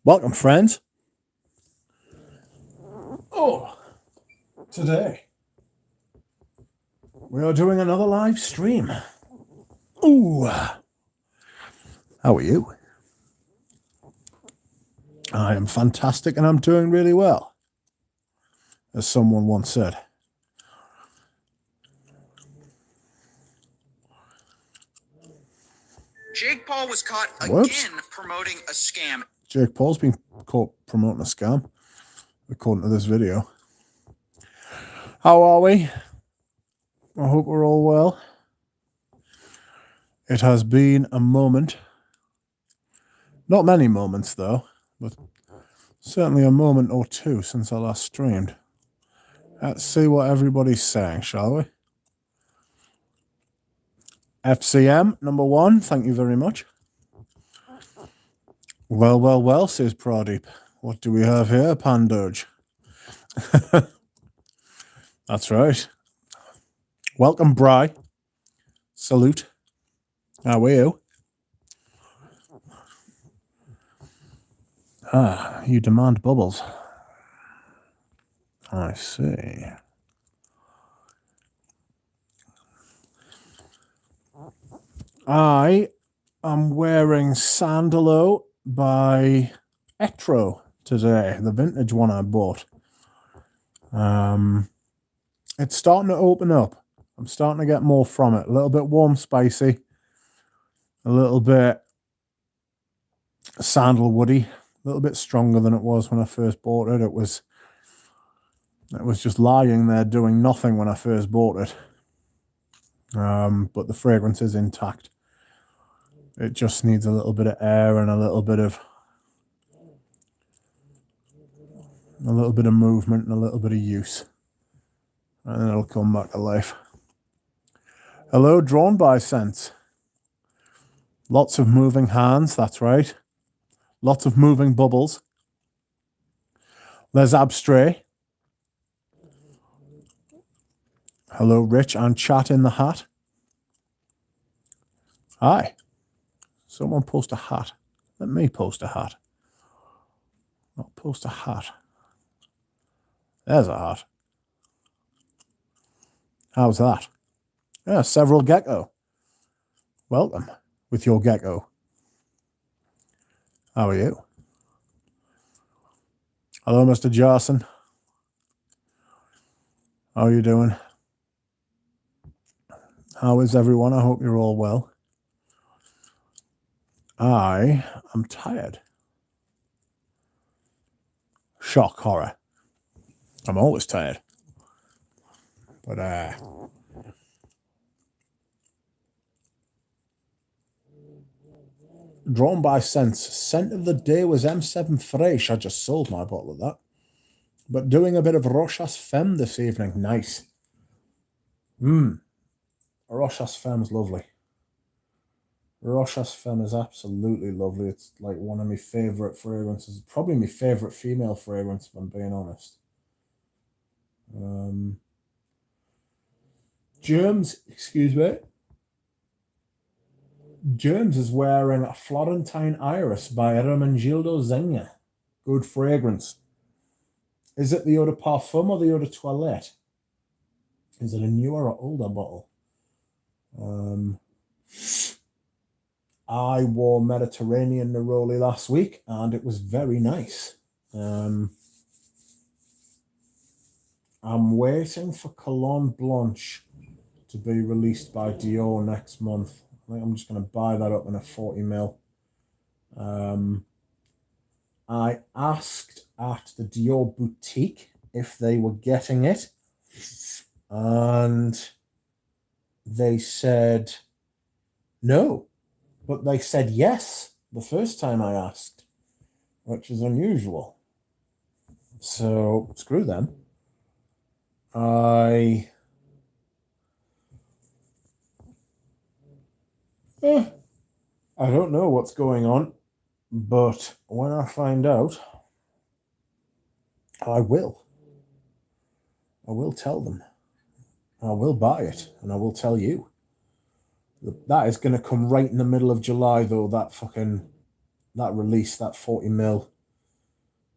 Welcome, friends. Oh, today we are doing another live stream. Ooh, how are you? I am fantastic and I'm doing really well, as someone once said. Jake Paul was caught again promoting a scam. Jake Paul's been caught promoting a scam, according to this video. How are we? I hope we're all well. It has been a moment. Not many moments, though, but certainly a moment or two since I last streamed. Let's see what everybody's saying, shall we? FCM, number one, thank you very much. Well, says Pradeep. What do we have here, Pandoge? That's right. Welcome, Bry. Salute. How are you? Ah, you demand bubbles. I see. I am wearing Sandalo by Etro today, the vintage one I bought. It's starting to open up. I'm starting to get more from it. A little bit warm, spicy. A little bit sandalwoody. A little bit stronger than it was when I first bought it. It was just lying there doing nothing when I first bought it. But the fragrance is intact. It just needs a little bit of air and a little bit of movement and a little bit of use. And then it'll come back to life. Hello, Drawn by Sense. Lots of moving hands, that's right. Lots of moving bubbles. Les Abstray. Hello, Rich and Chat in the Hat. Hi. Someone post a hat. Let me post a hat. Not post a hat. There's a hat. How's that? Yeah, several gecko. Welcome with your gecko. How are you? Hello, Mr. Jarson. How are you doing? How is everyone? I hope you're all well. I am tired. Shock horror. I'm always tired. But Drawn by Sense. Scent of the day was M7 Fresh. I just sold my bottle of that. But doing a bit of Rochas Femme this evening. Nice. Rochas Femme's lovely. Rochas Femme is absolutely lovely. It's like one of my favourite fragrances. Probably my favourite female fragrance, if I'm being honest. Germs, excuse me. Germs is wearing a Florentine Iris by Hermenegildo Zegna. Good fragrance. Is it the Eau de Parfum or the Eau de Toilette? Is it a newer or older bottle? I wore Mediterranean Neroli last week and it was very nice. I'm waiting for Cologne Blanche to be released by Dior next month. I think I'm just going to buy that up in a 40ml. I asked at the Dior boutique if they were getting it, and they said no, but they said yes the first time I asked, which is unusual. So screw them. I don't know what's going on, but when I find out, I will tell them. I will buy it, and I will tell you. That is going to come right in the middle of July, though, that release, that 40ml.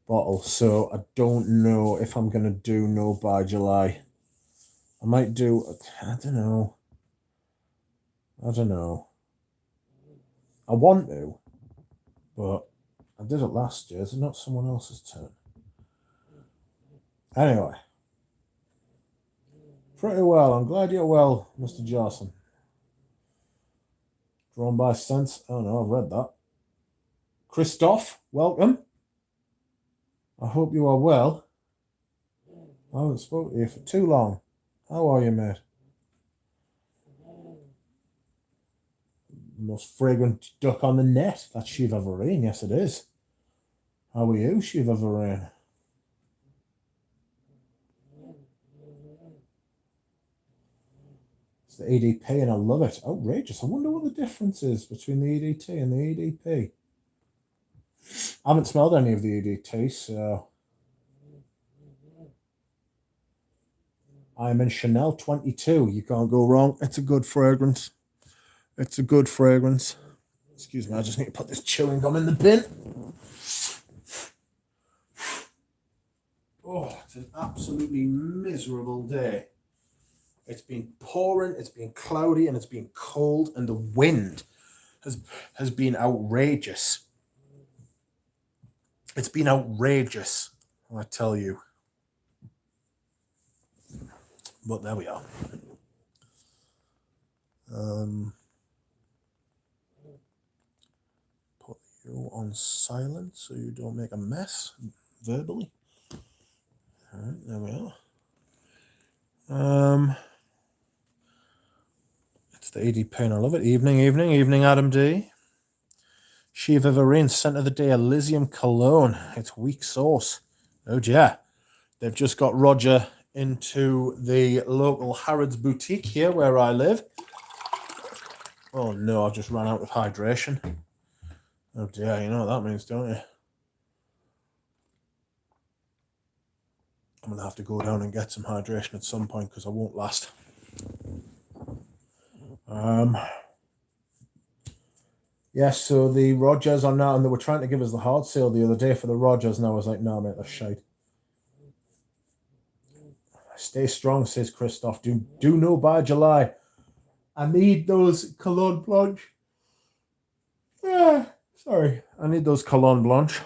bottle, so I don't know if I'm going to do no by July. I might do, I don't know. I want to, but I did it last year. It's not someone else's turn. Anyway. Pretty well. I'm glad you're well, Mr. Johnson. Drawn by Sense. Oh no, I've read that. Christoph, welcome. I hope you are well. I haven't spoken to you for too long. How are you, mate? Most fragrant duck on the net. That's Shiva Vareen. Yes, it is. How are you, Shiva Vareen? It's the EDP and I love it. Outrageous. I wonder what the difference is between the EDT and the EDP. I haven't smelled any of the EDT, so... I'm in Chanel 22. You can't go wrong. It's a good fragrance. It's a good fragrance. Excuse me, I just need to put this chewing gum in the bin. Oh, it's an absolutely miserable day. It's been pouring, it's been cloudy, and it's been cold, and the wind has been outrageous. It's been outrageous, I tell you. But there we are. Put you on silent so you don't make a mess verbally. All right, there we are. It's the EDP and I love it. Evening, Adam D. Shiva Vareen, scent of the day, Elysium Cologne. It's weak sauce. Oh yeah. They've just got Roger into the local Harrods boutique here where I live. Oh no, I've just run out of hydration. Oh dear, you know what that means, don't you? I'm going to have to go down and get some hydration at some point because I won't last. Yes, so the Rogers are now, and they were trying to give us the hard sale the other day for the Rogers, and I was like, no, mate, that's shite. Stay strong, says Christoph. Do no by July. I need those Cologne Blanche. Yeah, sorry. I need those Cologne Blanche.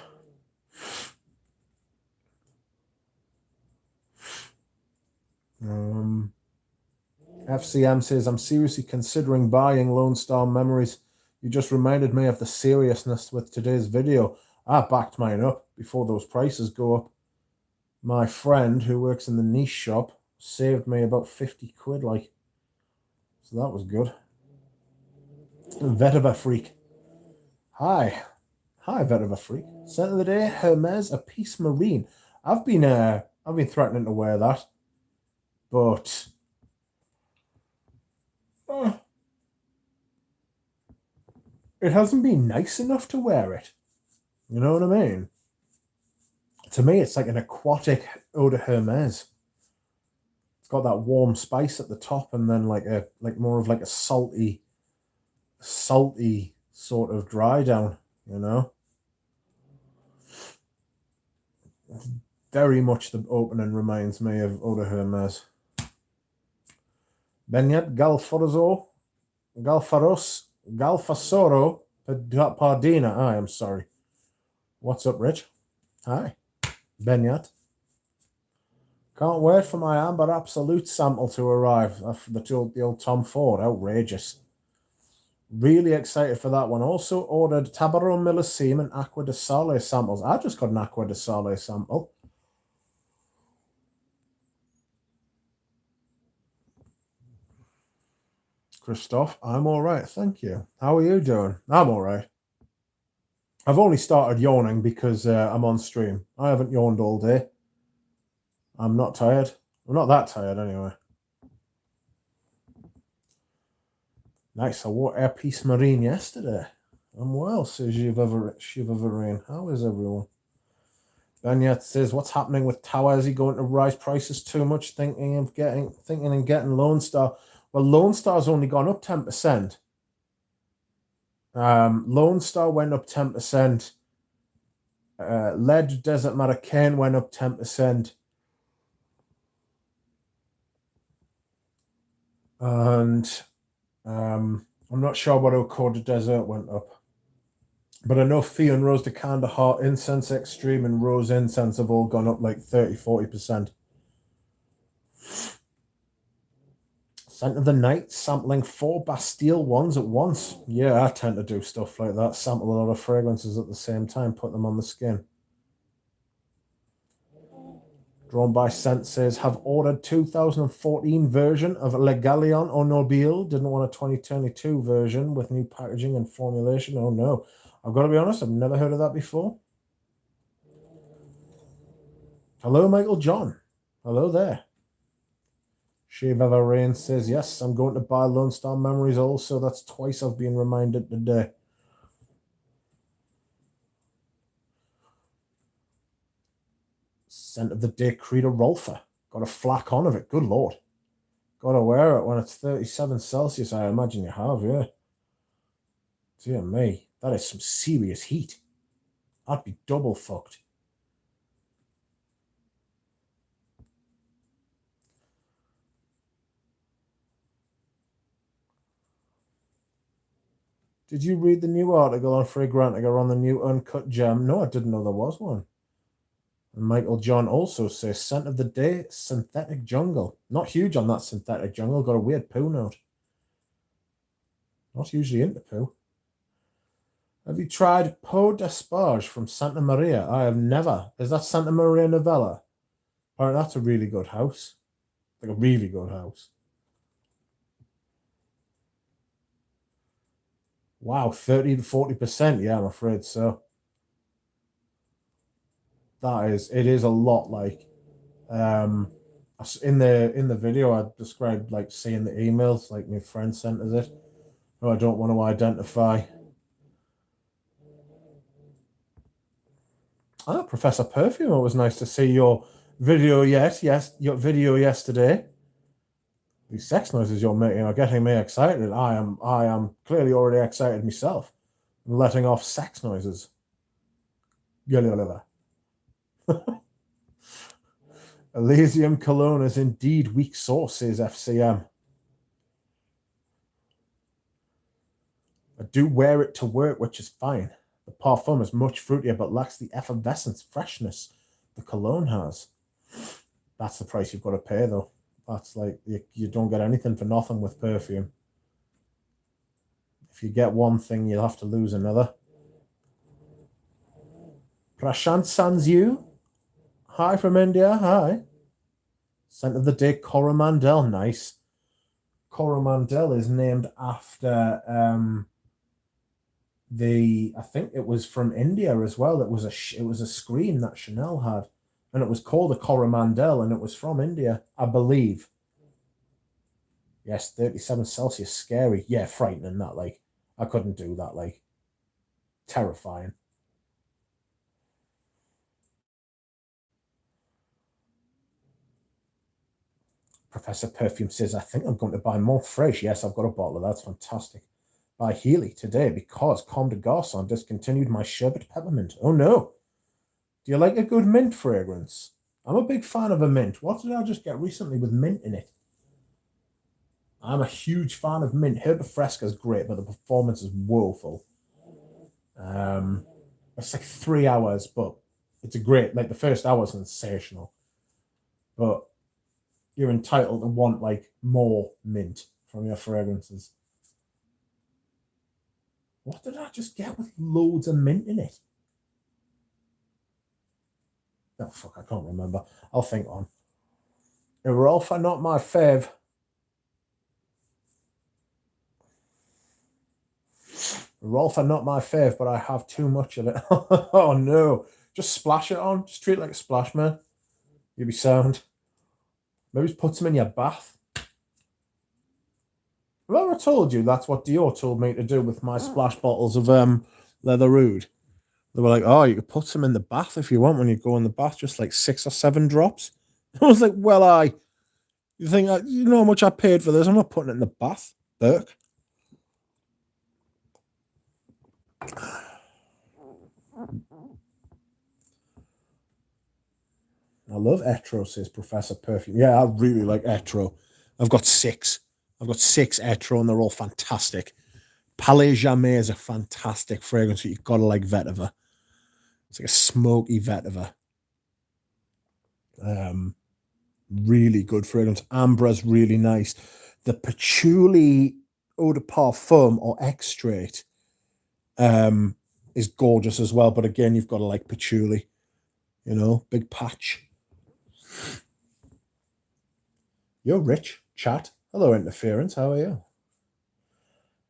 FCM says, I'm seriously considering buying Lone Star Memories. You just reminded me of the seriousness with today's video. I backed mine up before those prices go up. My friend who works in the niche shop saved me about 50 quid, like. So that was good. Vetiver Freak. Hi, Vetiver Freak. Scent of the day, Hermes, a Peace Marine. I've been threatening to wear that, but it hasn't been nice enough to wear it. You know what I mean? To me, it's like an aquatic eau de Hermes. It's got that warm spice at the top, and then like more of like a salty sort of dry down. You know, very much the opening reminds me of eau de Hermes. Benyat Galfasoro Pardina. I am sorry. What's up, Rich? Hi. Benyat. Can't wait for my Amber Absolute sample to arrive. The old Tom Ford. Outrageous. Really excited for that one. Also ordered Tabarro Millesime and Aqua de Sale samples. I just got an Aqua de Sale sample. Christoph, I'm all right. Thank you. How are you doing? I'm all right. I've only started yawning because I'm on stream. I haven't yawned all day. I'm not tired. I'm not that tired anyway. Nice. I wore Air Peace Marine yesterday. I'm well, says Shiva Vareen. How is everyone? Banyat says, what's happening with Tower? Is he going to rise prices too much, thinking and getting Lone Star? Well, Lone Star's only gone up 10%. Lone Star went up 10%. Lead Desert Matter Cane went up 10%. And I'm not sure what Okada Desert went up. But I know Fee and Rose de Kandahar, Incense Extreme, and Rose Incense have all gone up like 30-40%. Scent of the Night, sampling 4 Bastille ones at once. Yeah, I tend to do stuff like that. Sample a lot of fragrances at the same time, put them on the skin. Drawn by Scent says, have ordered 2014 version of Le Galion au Nobile. Didn't want a 2022 version with new packaging and formulation. Oh no. I've got to be honest, I've never heard of that before. Hello, Michael John. Hello there. Shiva Rain says, yes, I'm going to buy Lone Star Memories also. That's twice I've been reminded today. Scent of the Day, Creeder Rolfer. Got a flack on of it. Good Lord. Got to wear it when it's 37 Celsius. I imagine you have, yeah. Dear me. That is some serious heat. I'd be double fucked. Did you read the new article on Fragrantica on the new Uncut Gem? No, I didn't know there was one. And Michael John also says, Scent of the Day, Synthetic Jungle. Not huge on that Synthetic Jungle. Got a weird poo note. Not usually into poo. Have you tried Peau d'Esparge from Santa Maria? I have never. Is that Santa Maria Novella? All right, that's a really good house. Like a really good house. Wow, 30-40%. Yeah, I'm afraid so. It is a lot like in the video I described like seeing the emails like my friend sent us it. Oh, I don't want to identify. Ah, Professor Perfume, it was nice to see your video. Yes, your video yesterday. These sex noises you're making are getting me excited. I am clearly already excited myself. I'm letting off sex noises. Elysium Cologne is indeed weak sauce, says FCM. I do wear it to work, which is fine. The parfum is much fruitier, but lacks the effervescence, freshness the cologne has. That's the price you've got to pay, though. That's like, you don't get anything for nothing with perfume. If you get one thing, you'll have to lose another. Prashant Sanzu. Hi from India. Hi. Scent of the Day, Coromandel. Nice. Coromandel is named after I think it was from India as well. It was a screen that Chanel had, and it was called a Coromandel, and it was from India, I believe. Yes, 37 Celsius, scary. Yeah, frightening. That like I couldn't do that. Like terrifying. Professor Perfume says, I think I'm going to buy more fresh. Yes, I've got a bottle of that. That's fantastic. By Healy today because Comme des Garçons discontinued my sherbet peppermint. Oh no. Do you like a good mint fragrance? I'm a big fan of a mint. What did I just get recently with mint in it? I'm a huge fan of mint. Herba Fresca is great, but the performance is woeful. It's like 3 hours, but it's a great, like the first hour is sensational. But you're entitled to want like more mint from your fragrances. What did I just get with loads of mint in it? Oh, fuck, I can't remember. I'll think on. Rolf are not my fave. Rolf are not my fave, but I have too much of it. Oh, no. Just splash it on. Just treat it like a splash, man. You'll be sound. Maybe just put some in your bath. Have I ever told you that's what Dior told me to do with my splash bottles of Leather Oud? They were like, oh, you could put some in the bath if you want when you go in the bath, just like 6 or 7 drops. I was like, well, you think, you know how much I paid for this? I'm not putting it in the bath, Burke. I love Etro, says Professor Perfume. Yeah, I really like Etro. I've got 6. I've got 6 Etro, and they're all fantastic. Palais Jamais is a fantastic fragrance that you've got to like vetiver. It's like a smoky vetiver. Really good fragrance. Ambra's really nice. The patchouli eau de parfum or extrait is gorgeous as well. But again, you've got to like patchouli. You know, big patch. You're rich, chat. Hello, interference. How are you?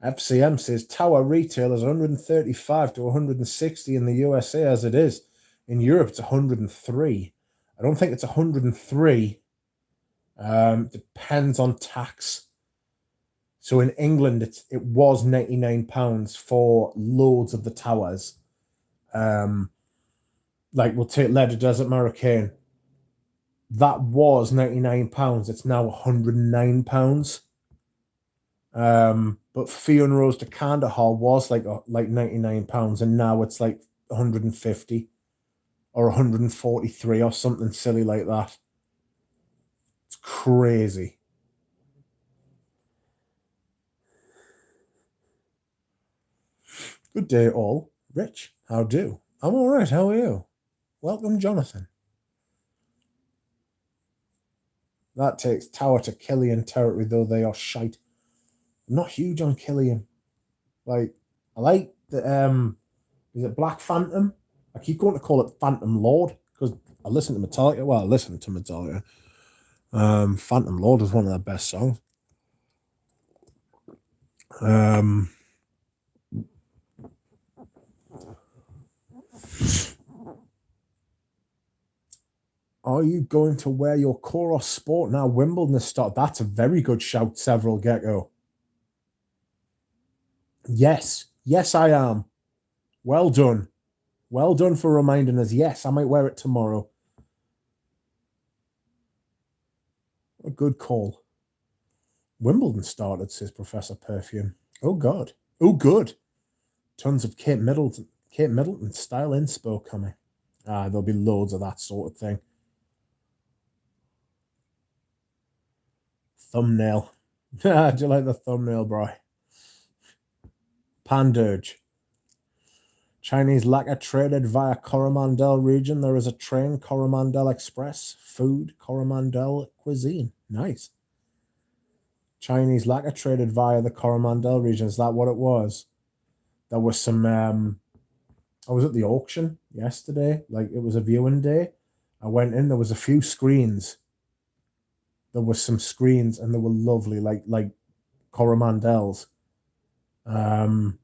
FCM says Tower retail is 135 to 160 in the USA as it is. In Europe, it's 103. I don't think it's 103. Depends on tax. So in England, it was £99 for loads of the towers. Like we'll take Leather Desert Marocain. That was £99. It's now £109. But Fiona Rose de Kandahar was like £99, and now it's like 150 or 143 or something silly like that. It's crazy. Good day, all. Rich, how do? I'm all right. How are you? Welcome, Jonathan. That takes Tower to Killian territory, though they are shite. I'm not huge on Killian. Like, I like the is it Black Phantom? I keep going to call it Phantom Lord because I listen to Metallica. Well, I listen to Metallica. Phantom Lord is one of their best songs. Are you going to wear your Koros Sport now? Wimbledon has started. That's a very good shout, Several Gecko. Yes, I am. Well done. Well done for reminding us. Yes, I might wear it tomorrow. A good call. Wimbledon started, says Professor Perfume. Oh, God. Oh, good. Tons of Kate Middleton style inspo coming. There'll be loads of that sort of thing. Thumbnail. Do you like the thumbnail, bro? Panderge. Chinese lacquer traded via Coromandel region. There is a train, Coromandel Express. Food, Coromandel cuisine. Nice. Chinese lacquer traded via the Coromandel region. Is that what it was? There was some... I was at the auction yesterday. Like, it was a viewing day. I went in. There was a few screens. There was some screens, and they were lovely, like Coromandels. And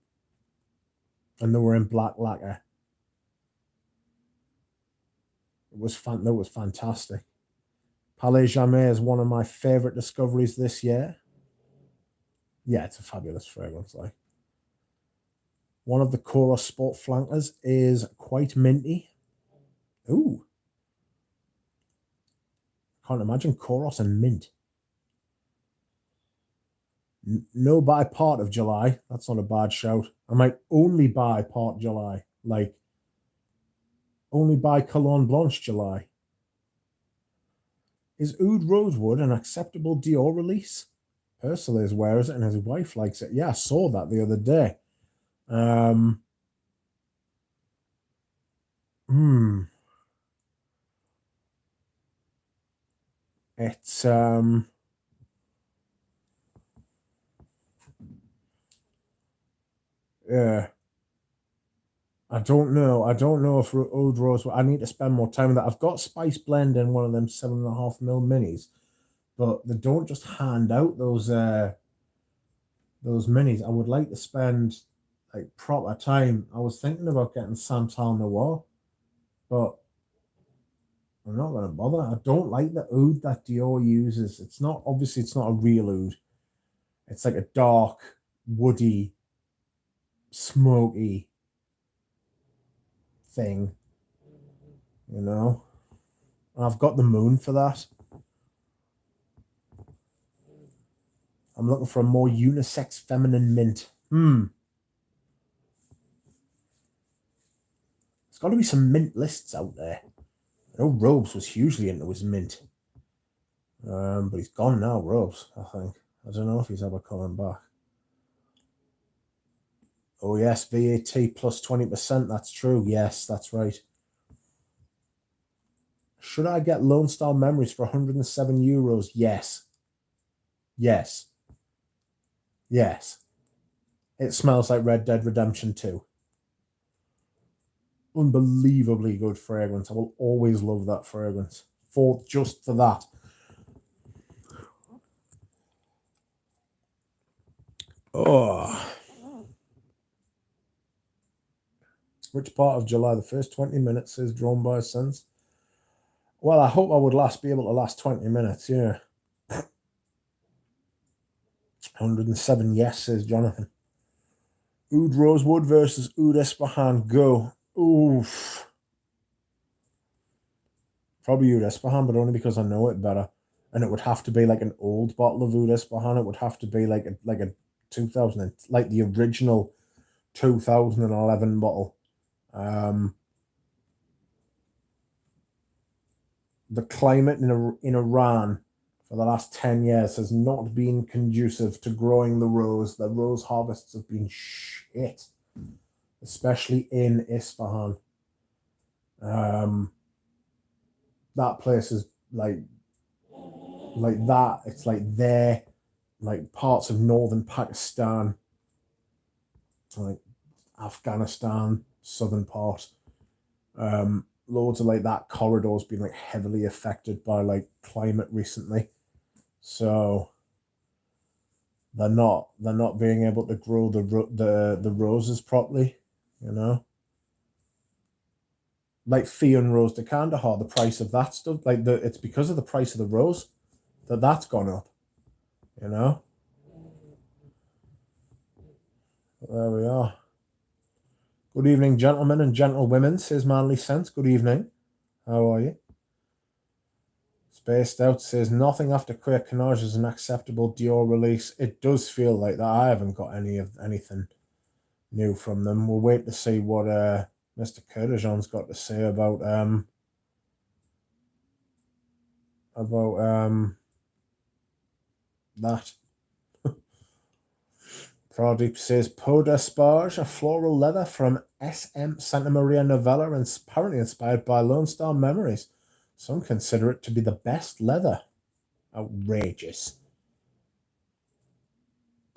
they were in black lacquer. That was fantastic. Palais Jamais is one of my favorite discoveries this year. Yeah, it's a fabulous fragrance. Like, one of the Koros Sport flankers is quite minty. Ooh. Can't imagine Koros and mint. No buy part of July. That's not a bad shout. I might only buy part July. Like, only buy Cologne Blanche July. Is Oud Rosewood an acceptable Dior release? Ursula wears it and his wife likes it. Yeah, I saw that the other day. It's yeah. I don't know. I don't know if Oud Rosewood. I need to spend more time with that. I've got Spice Blend in one of them 7.5mm minis, but they don't just hand out those minis. I would like to spend like proper time. I was thinking about getting Santal Noir, but I'm not going to bother. I don't like the oud that Dior uses. It's not a real oud. It's like a dark, woody, smoky thing. You know? I've got the moon for that. I'm looking for a more unisex feminine mint. There's got to be some mint lists out there. I know Robes was hugely into his mint. But he's gone now, Robes, I think. I don't know if he's ever coming back. Oh, yes, VAT plus 20%. That's true. Yes, that's right. Should I get Lone Star Memories for 107 euros? Yes. Yes. Yes. It smells like Red Dead Redemption 2. Unbelievably good fragrance. I will always love that fragrance. Just for that. Oh. Which part of July? The first 20 minutes is drawn by Sense. Well, I hope I would be able to last 20 minutes, yeah. 107 yes, says Jonathan. Oud Rosewood versus Oud Esfahan. Go. Oof. Probably Oud Esfahan, but only because I know it better. And it would have to be like an old bottle of Oud Esfahan. It would have to be like a 2000, like the original 2011 bottle. The climate in Iran for the last 10 years has not been conducive to growing the rose. The rose harvests have been shit, especially in Isfahan. That place is like that. It's like there, like parts of northern Pakistan, like Afghanistan, southern part. Loads of like that corridor's been like heavily affected by like climate recently, so they're not being able to grow the roses properly, you know. Like Fion Rose de Kandahar, the price of that stuff, like it's because of the price of the rose that's gone up, you know. But there we are. Good evening, gentlemen and gentlewomen, says Manly Sense. Good evening. How are you? Spaced Out says nothing after Queer Carnage is an acceptable Dior release. It does feel like that. I haven't got anything new from them. We'll wait to see what Mr. Kurdijan's got to say about that. Pradeep says Peau d'Esparge, a floral leather from SM Santa Maria Novella, and apparently inspired by Lone Star Memories. Some consider it to be the best leather. Outrageous.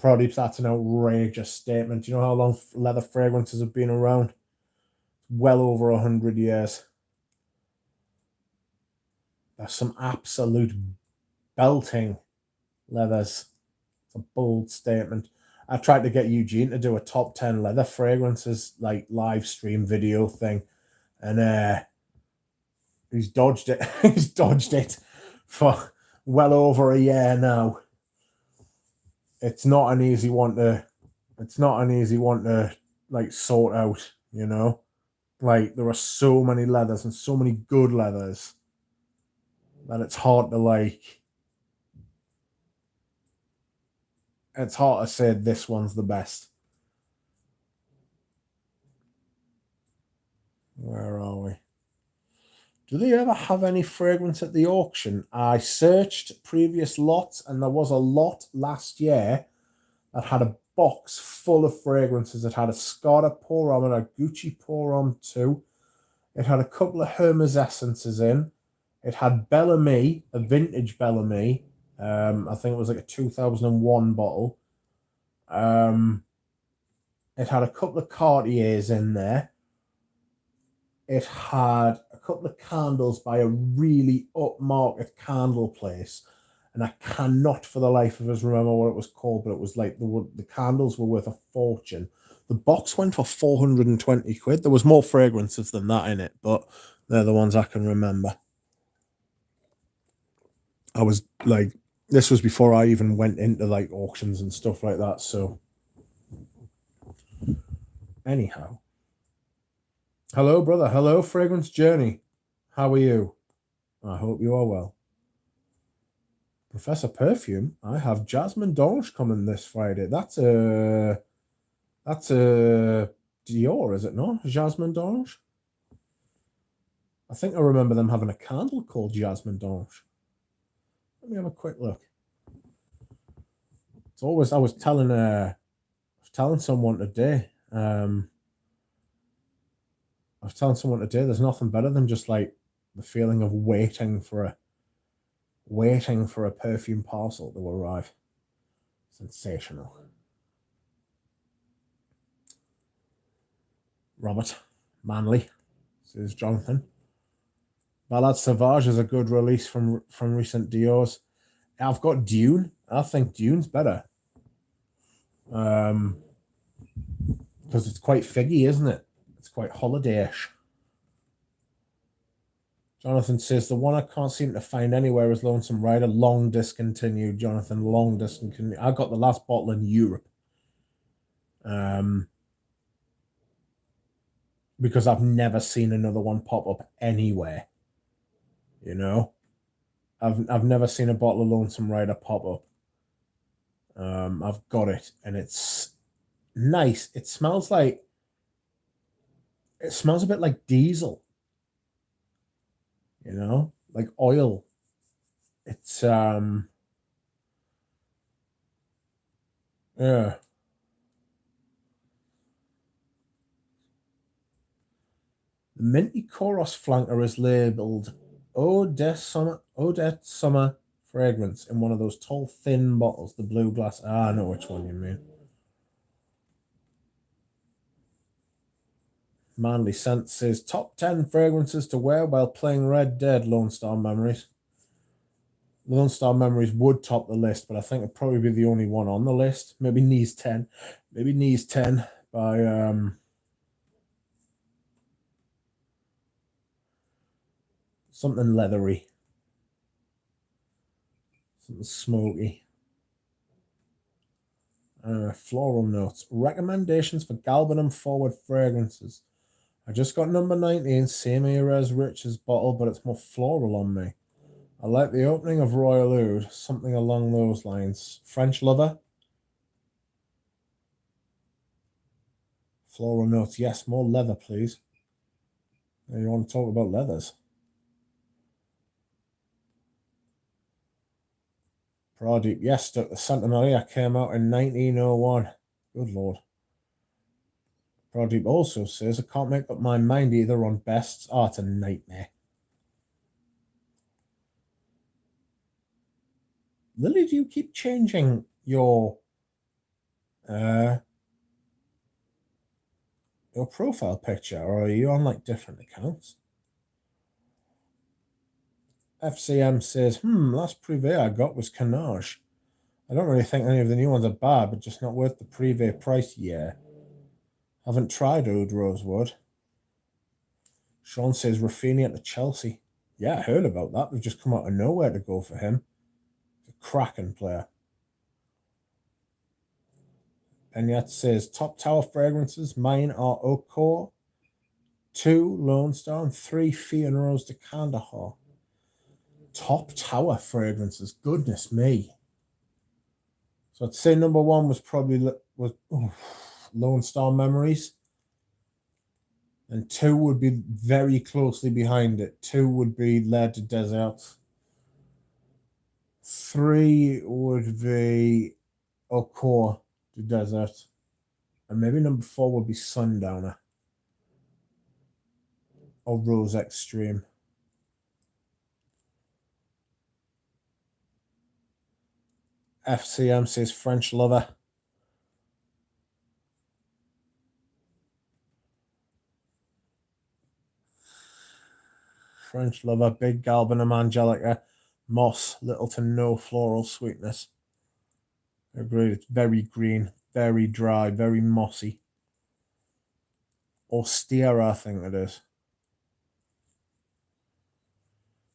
Pradeep, that's an outrageous statement. Do you know how long leather fragrances have been around? Well over 100 years. There's some absolute belting leathers. It's a bold statement. I tried to get Eugene to do a top 10 leather fragrances like live stream video thing, and he's dodged it. He's dodged it for well over a year now. It's not an easy one to like sort out, you know. Like there are so many leathers and so many good leathers that it's hard to say this one's the best. Where are we? Do they ever have any fragrance at the auction? I searched previous lots, and there was a lot last year that had a box full of fragrances. It had a Scarda Pour Homme and a Gucci Pour Homme too. It had a couple of Hermes essences in. It had Bellamy, a vintage Bellamy. I think it was like a 2001 bottle. It had a couple of Cartiers in there. It had a couple of candles by a really upmarket candle place, and I cannot for the life of us remember what it was called, but it was like the candles were worth a fortune. The box went for 420 quid. There was more fragrances than that in it, but they're the ones I can remember. I was like, this was before I even went into like auctions and stuff like that, so anyhow. Hello, brother. Hello, Fragrance Journey. How are you? I hope you are well. Professor Perfume, I have Jasmine D'Ange coming this Friday. That's a Dior, is it not? Jasmine D'Ange? I think I remember them having a candle called Jasmine Dange. Let me have a quick look. It's always, I was telling someone today, there's nothing better than just like the feeling of waiting for a perfume parcel to arrive. Sensational. Robert Manley, says Jonathan. Ballade Sauvage is a good release from recent Dior's. I've got Dune. I think Dune's better. Because it's quite figgy, isn't it? It's quite holiday-ish. Jonathan says, the one I can't seem to find anywhere is Lonesome Rider. Long discontinued, Jonathan. Long discontinued. I got the last bottle in Europe. Because I've never seen another one pop up anywhere. You know? I've never seen a bottle of Lonesome Rider pop up. I've got it, and it's nice. It smells a bit like diesel. You know, like oil. It's yeah. The Minty Chorus flanker is labeled Odette Summer Fragrance in one of those tall, thin bottles, the blue glass. I know which one you mean. Manly Scent says, top 10 fragrances to wear while playing Red Dead, Lone Star Memories. Lone Star Memories would top the list, but I think it'd probably be the only one on the list. Maybe Knees 10. Maybe Knees 10 by something leathery. Something smoky. Floral notes. Recommendations for galbanum forward fragrances. I just got number 19, same era as Rich's bottle, but it's more floral on me. I like the opening of Royal Oud, something along those lines. French Lover. Floral notes. Yes, more leather, please. You want to talk about leathers? Pradeep. Yes, the Santa Maria came out in 1901. Good Lord. Pradeep also says, I can't make up my mind either on bests. Oh, it's a nightmare. Lily, do you keep changing your profile picture, or are you on like different accounts? FCM says, last Privé I got was Canage. I don't really think any of the new ones are bad, but just not worth the Privé price. Yeah. Haven't tried Oud Rosewood. Sean says Rafinha at the Chelsea. Yeah, I heard about that. They've just come out of nowhere to go for him. He's a cracking player. And yet says top tower fragrances. Mine are Okor, 2 Lone Star, and 3 Fee and Rose de Kandahar. Top tower fragrances. Goodness me. So I'd say number 1 was probably Lone Star Memories. And 2 would be very closely behind it. 2 would be L'air de Desert. 3 would be Okor de Desert. And maybe number 4 would be Sundowner. Or Rose Extreme. FCM says French Lover. French Lover, Big Galbanum Angelica, Moss, little to no floral sweetness. Agreed, it's very green, very dry, very mossy. Austere, I think it is.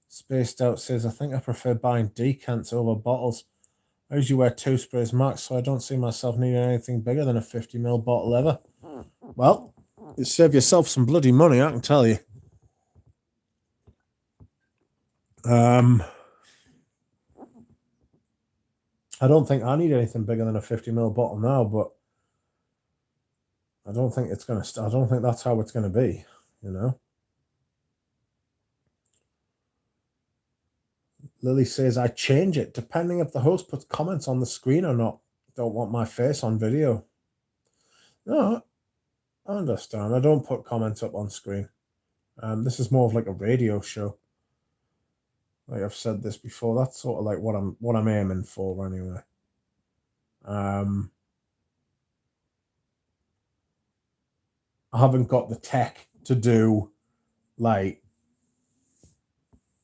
Spaced Out says, I think I prefer buying decants over bottles. I usually wear 2 sprays max, so I don't see myself needing anything bigger than a 50ml bottle ever. Well, you save yourself some bloody money, I can tell you. I don't think I need anything bigger than a 50ml bottle now, but I don't think it's I don't think that's how it's gonna be, you know. Lily says, I change it depending if the host puts comments on the screen or not. Don't want my face on video. No, I understand. I don't put comments up on screen. This is more of like a radio show. Like I've said this before, that's sort of like what I'm aiming for anyway. I haven't got the tech to do like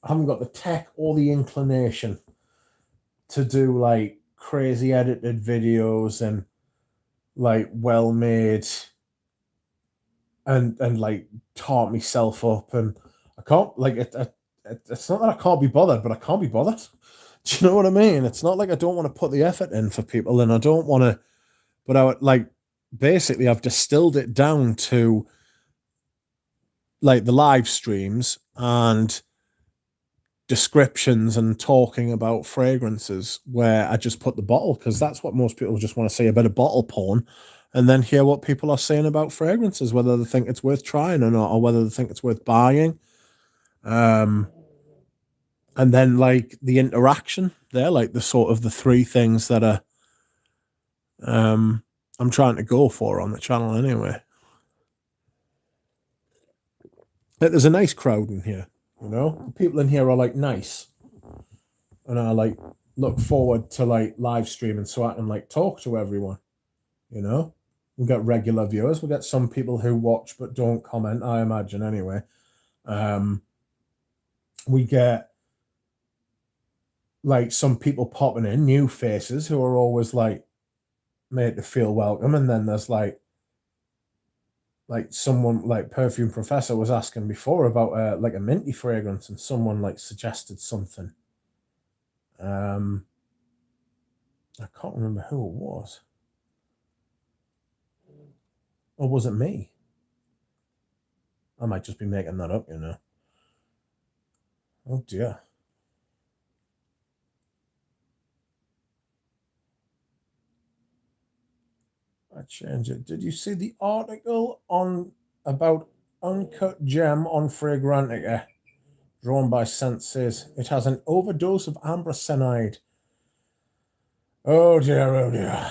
I haven't got the tech or the inclination to do like crazy edited videos and like well made and like taught myself up, and I can't like it's not that I can't be bothered, but I can't be bothered. Do you know what I mean? It's not like I don't want to put the effort in for people, and I don't want to, but I would like basically I've distilled it down to like the live streams and descriptions and talking about fragrances where I just put the bottle, because that's what most people just want to see, a bit of bottle porn, and then hear what people are saying about fragrances, whether they think it's worth trying or not, or whether they think it's worth buying. And then like the interaction, they're like the sort of the three things that are I'm trying to go for on the channel anyway. There's a nice crowd in here, you know? The people in here are like nice. And I like look forward to like live streaming so I can like talk to everyone, you know? We've got regular viewers. We've got some people who watch but don't comment, I imagine anyway. We get like some people popping in, new faces who are always like made to feel welcome. And then there's like someone like Perfume Professor was asking before about like a minty fragrance, and someone like suggested something. I can't remember who it was. Or was it me? I might just be making that up, you know. Oh dear. I changed it. Did you see the article on about Uncut Gem on Fragrantica? Drawn by Senses. It has an overdose of ambrostenide. Oh dear, oh dear.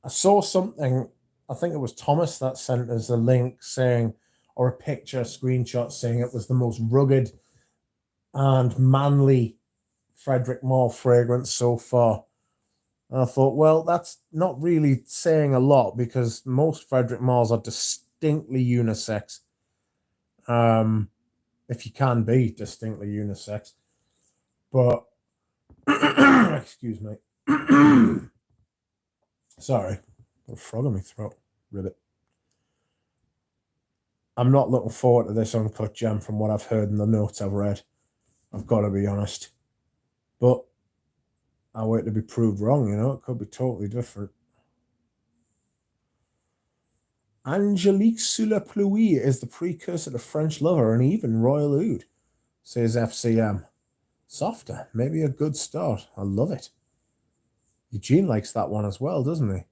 I saw something, I think it was Thomas that sent us a link saying, or a picture, a screenshot saying it was the most rugged and manly Frederick Malle fragrance so far. And I thought, well, that's not really saying a lot, because most Frederick Malles are distinctly unisex. If you can be distinctly unisex. But, excuse me. Sorry, got a frog in my throat. Ribbit. I'm not looking forward to this Uncut Gem from what I've heard in the notes I've read. I've got to be honest. But I wait to be proved wrong, you know? It could be totally different. Angelique sous la pluie is the precursor to French Lover and even Royal Oud, says FCM. Softer, maybe a good start. I love it. Eugene likes that one as well, doesn't he?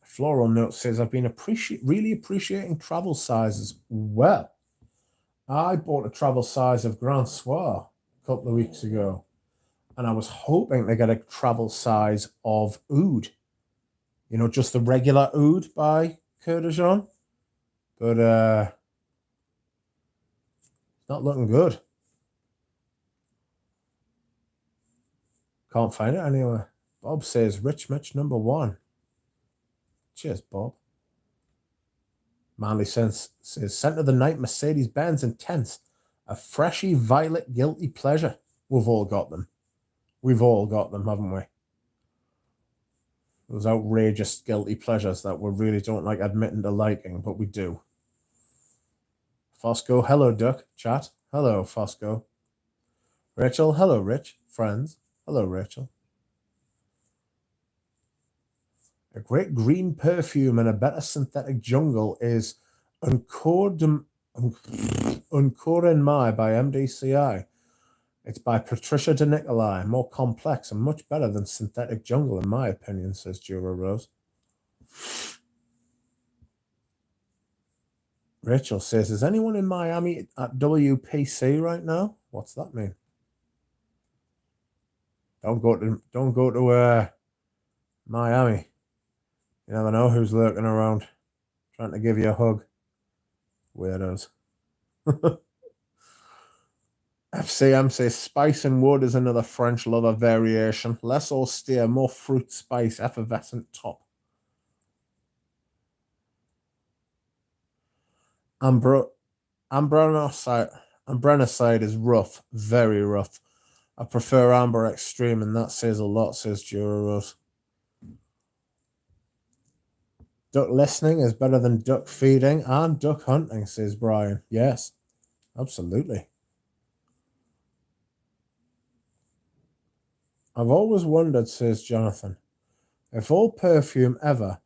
Floral Note says, I've been really appreciating travel sizes. Well, I bought a travel size of Grand Soir a couple of weeks ago, and I was hoping to get a travel size of Oud. You know, just the regular Oud by Coeur de Jean. But it's not looking good. Can't find it anywhere. Bob says, Rich Mitch #1. Cheers, Bob. Manly Sense says, Scent of the Night, Mercedes-Benz Intense. A freshy violet guilty pleasure. We've all got them. We've all got them, haven't we? Those outrageous guilty pleasures that we really don't like admitting to liking, but we do. Fosco, hello, Duck. Chat, hello, Fosco. Rachel, hello, Rich. Friends, hello, Rachel. A great green perfume and a better synthetic jungle is Encore en Mai by MDCI. It's by Patricia De Nicolai, more complex and much better than Synthetic Jungle, in my opinion, says Jura Rose. Rachel says, is anyone in Miami at WPC right now? What's that mean? Don't go to Miami. You never know who's lurking around trying to give you a hug. Weirdos. FCM says spice and wood is another French lover variation. Less austere, more fruit spice, effervescent top. Ambrenoside is rough, very rough. I prefer Amber Extreme, and that says a lot, says Jura Rose. Duck listening is better than duck feeding and duck hunting, says Brian. Yes, absolutely. I've always wondered, says Jonathan, if all perfume ever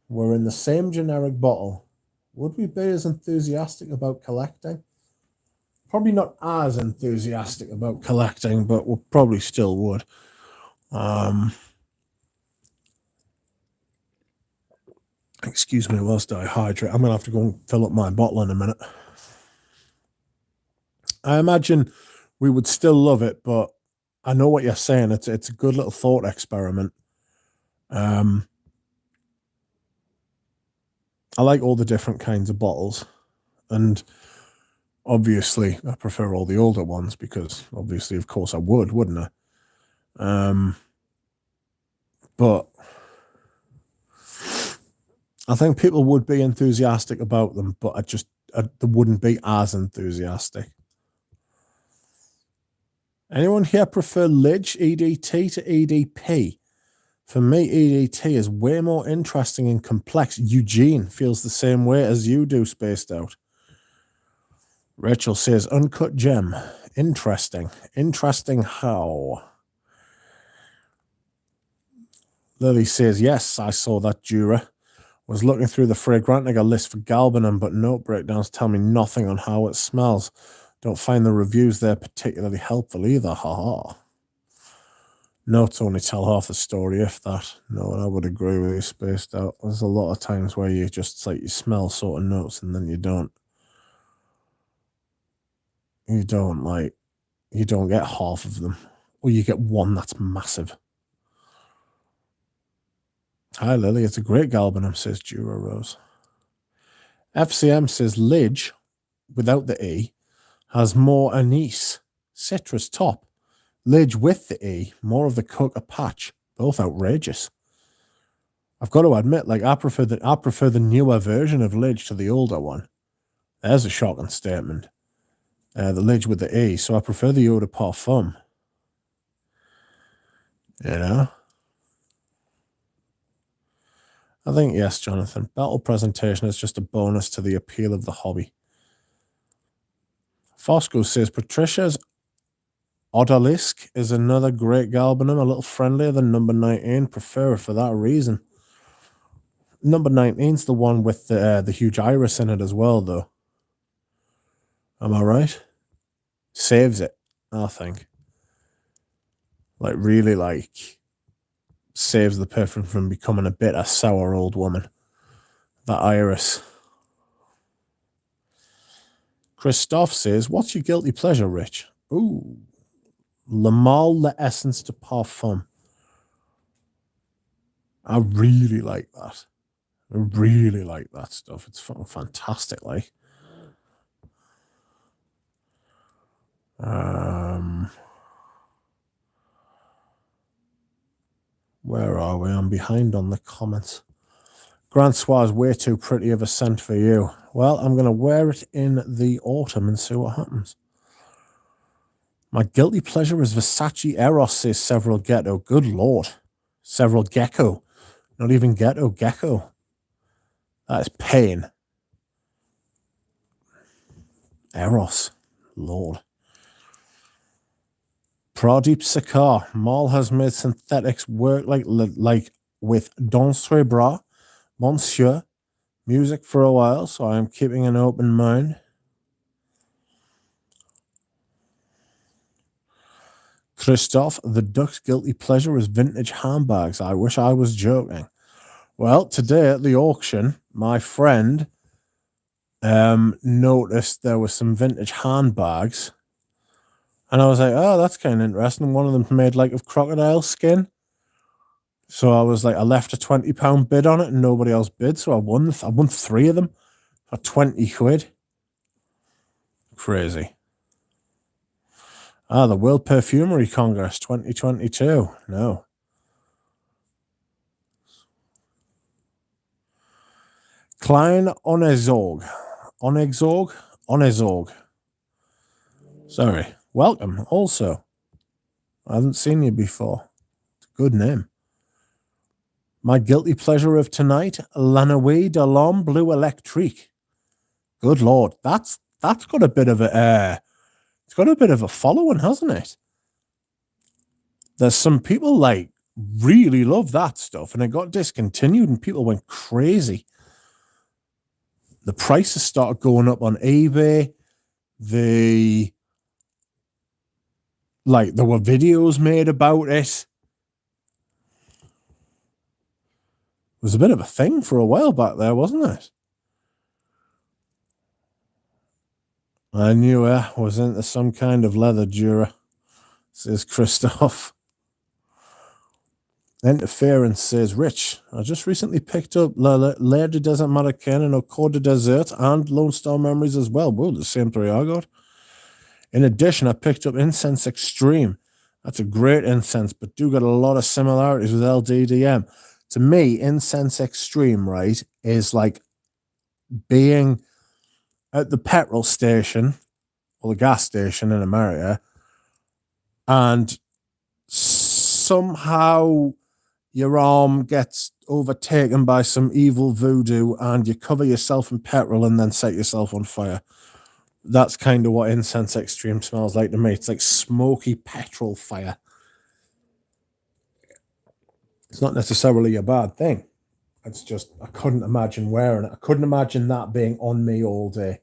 were in the same generic bottle, would we be as enthusiastic about collecting? Probably not as enthusiastic about collecting, but we probably still would. Excuse me whilst I hydrate. I'm going to have to go and fill up my bottle in a minute. I imagine we would still love it, but I know what you're saying. It's a good little thought experiment. I like all the different kinds of bottles, and obviously I prefer all the older ones because obviously, of course, I would, wouldn't I? But I think people would be enthusiastic about them, but they wouldn't be as enthusiastic. Anyone here prefer Lidge EDT to EDP? For me, EDT is way more interesting and complex. Eugene feels the same way as you do, Spaced Out. Rachel says, uncut gem. Interesting. Interesting how? Lily says, yes, I saw that, Jura. Was looking through the Fragrantica list for Galbanum, but note breakdowns tell me nothing on how it smells. Don't find the reviews there particularly helpful either, haha. Notes only tell half the story, if that. No, I would agree with you, Spaced Out. There's a lot of times where you just, like, you smell sort of notes and then you don't get half of them. Or you get one that's massive. Hi, Lily. It's a great galbanum, says Jura Rose. FCM says Lidge, without the E, has more anise, citrus top. Lidge with the E, more of the Coca patch. Both outrageous. I've got to admit, like, I prefer the newer version of Lidge to the older one. There's a shocking statement. The Lidge with the E, so I prefer the eau de parfum. You know? I think, yes, Jonathan. Battle presentation is just a bonus to the appeal of the hobby. Fosco says, Patricia's Odalisque is another great galbanum, a little friendlier than number 19. Prefer it for that reason. Number 19's the one with the huge iris in it as well, though. Am I right? Saves it, I think. Like, really, like, saves the perfume from becoming a bitter, sour old woman. That iris. Christophe says, what's your guilty pleasure, Rich? Ooh. Le Mal L'Essence de Parfum. I really like that. I really like that stuff. It's fucking fantastic, like. Where are we? I'm behind on the comments. Grand Soir's way too pretty of a scent for you. Well, I'm going to wear it in the autumn and see what happens. My guilty pleasure is Versace Eros, says Several Ghetto. Good Lord. Several Gecko. Not even Ghetto, Gecko. That is pain. Eros. Lord. Pradeep Sakar. Mal has made synthetics work like with Dansre Bras, Monsieur, music for a while, so I am keeping an open mind. Christophe, the duck's guilty pleasure is vintage handbags. I wish I was joking. Well, today at the auction, my friend noticed there were some vintage handbags. And I was like, oh, that's kind of interesting. One of them made like of crocodile skin. So I was like, I left a £20 bid on it and nobody else bid. So I won 3 of them for 20 quid. Crazy. The World Perfumery Congress 2022. No. Klein Onezorg. Onezorg. Sorry. Welcome also. I haven't seen you before. It's a good name. My guilty pleasure of tonight, Lanaway de l'Homme Bleu Electrique. Good Lord. That's got a bit of a it's got a bit of a following, hasn't it? There's some people like really love that stuff, and it got discontinued and people went crazy. The prices started going up on eBay. There were videos made about it. It was a bit of a thing for a while back there, wasn't it? I knew I was into some kind of leather Dura, says Christoph. Interference says, Rich, I just recently picked up L'air du Desert Marocain and Au Cours du Desert and Lone Star Memories as well. Whoa, the same 3 I got. In addition, I picked up Incense Extreme. That's a great incense, but do got a lot of similarities with LDDM. To me, Incense Extreme, right, is like being at the petrol station or the gas station in America, and somehow your arm gets overtaken by some evil voodoo and you cover yourself in petrol and then set yourself on fire. That's kind of what Incense Extreme smells like to me. It's like smoky petrol fire. It's not necessarily a bad thing. It's just, I couldn't imagine wearing it. I couldn't imagine that being on me all day.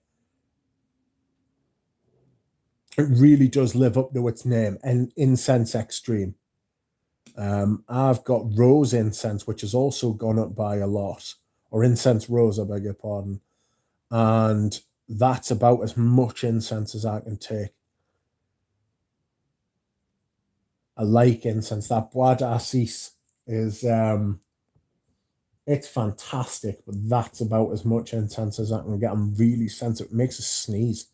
It really does live up to its name, and Incense Extreme. I've got Rose Incense, which has also gone up by a lot, or Incense Rose, I beg your pardon. And that's about as much incense as I can take. I like incense. That Bois d'Assis is, it's fantastic, but that's about as much incense as I can get. I'm really sensitive. It makes us sneeze.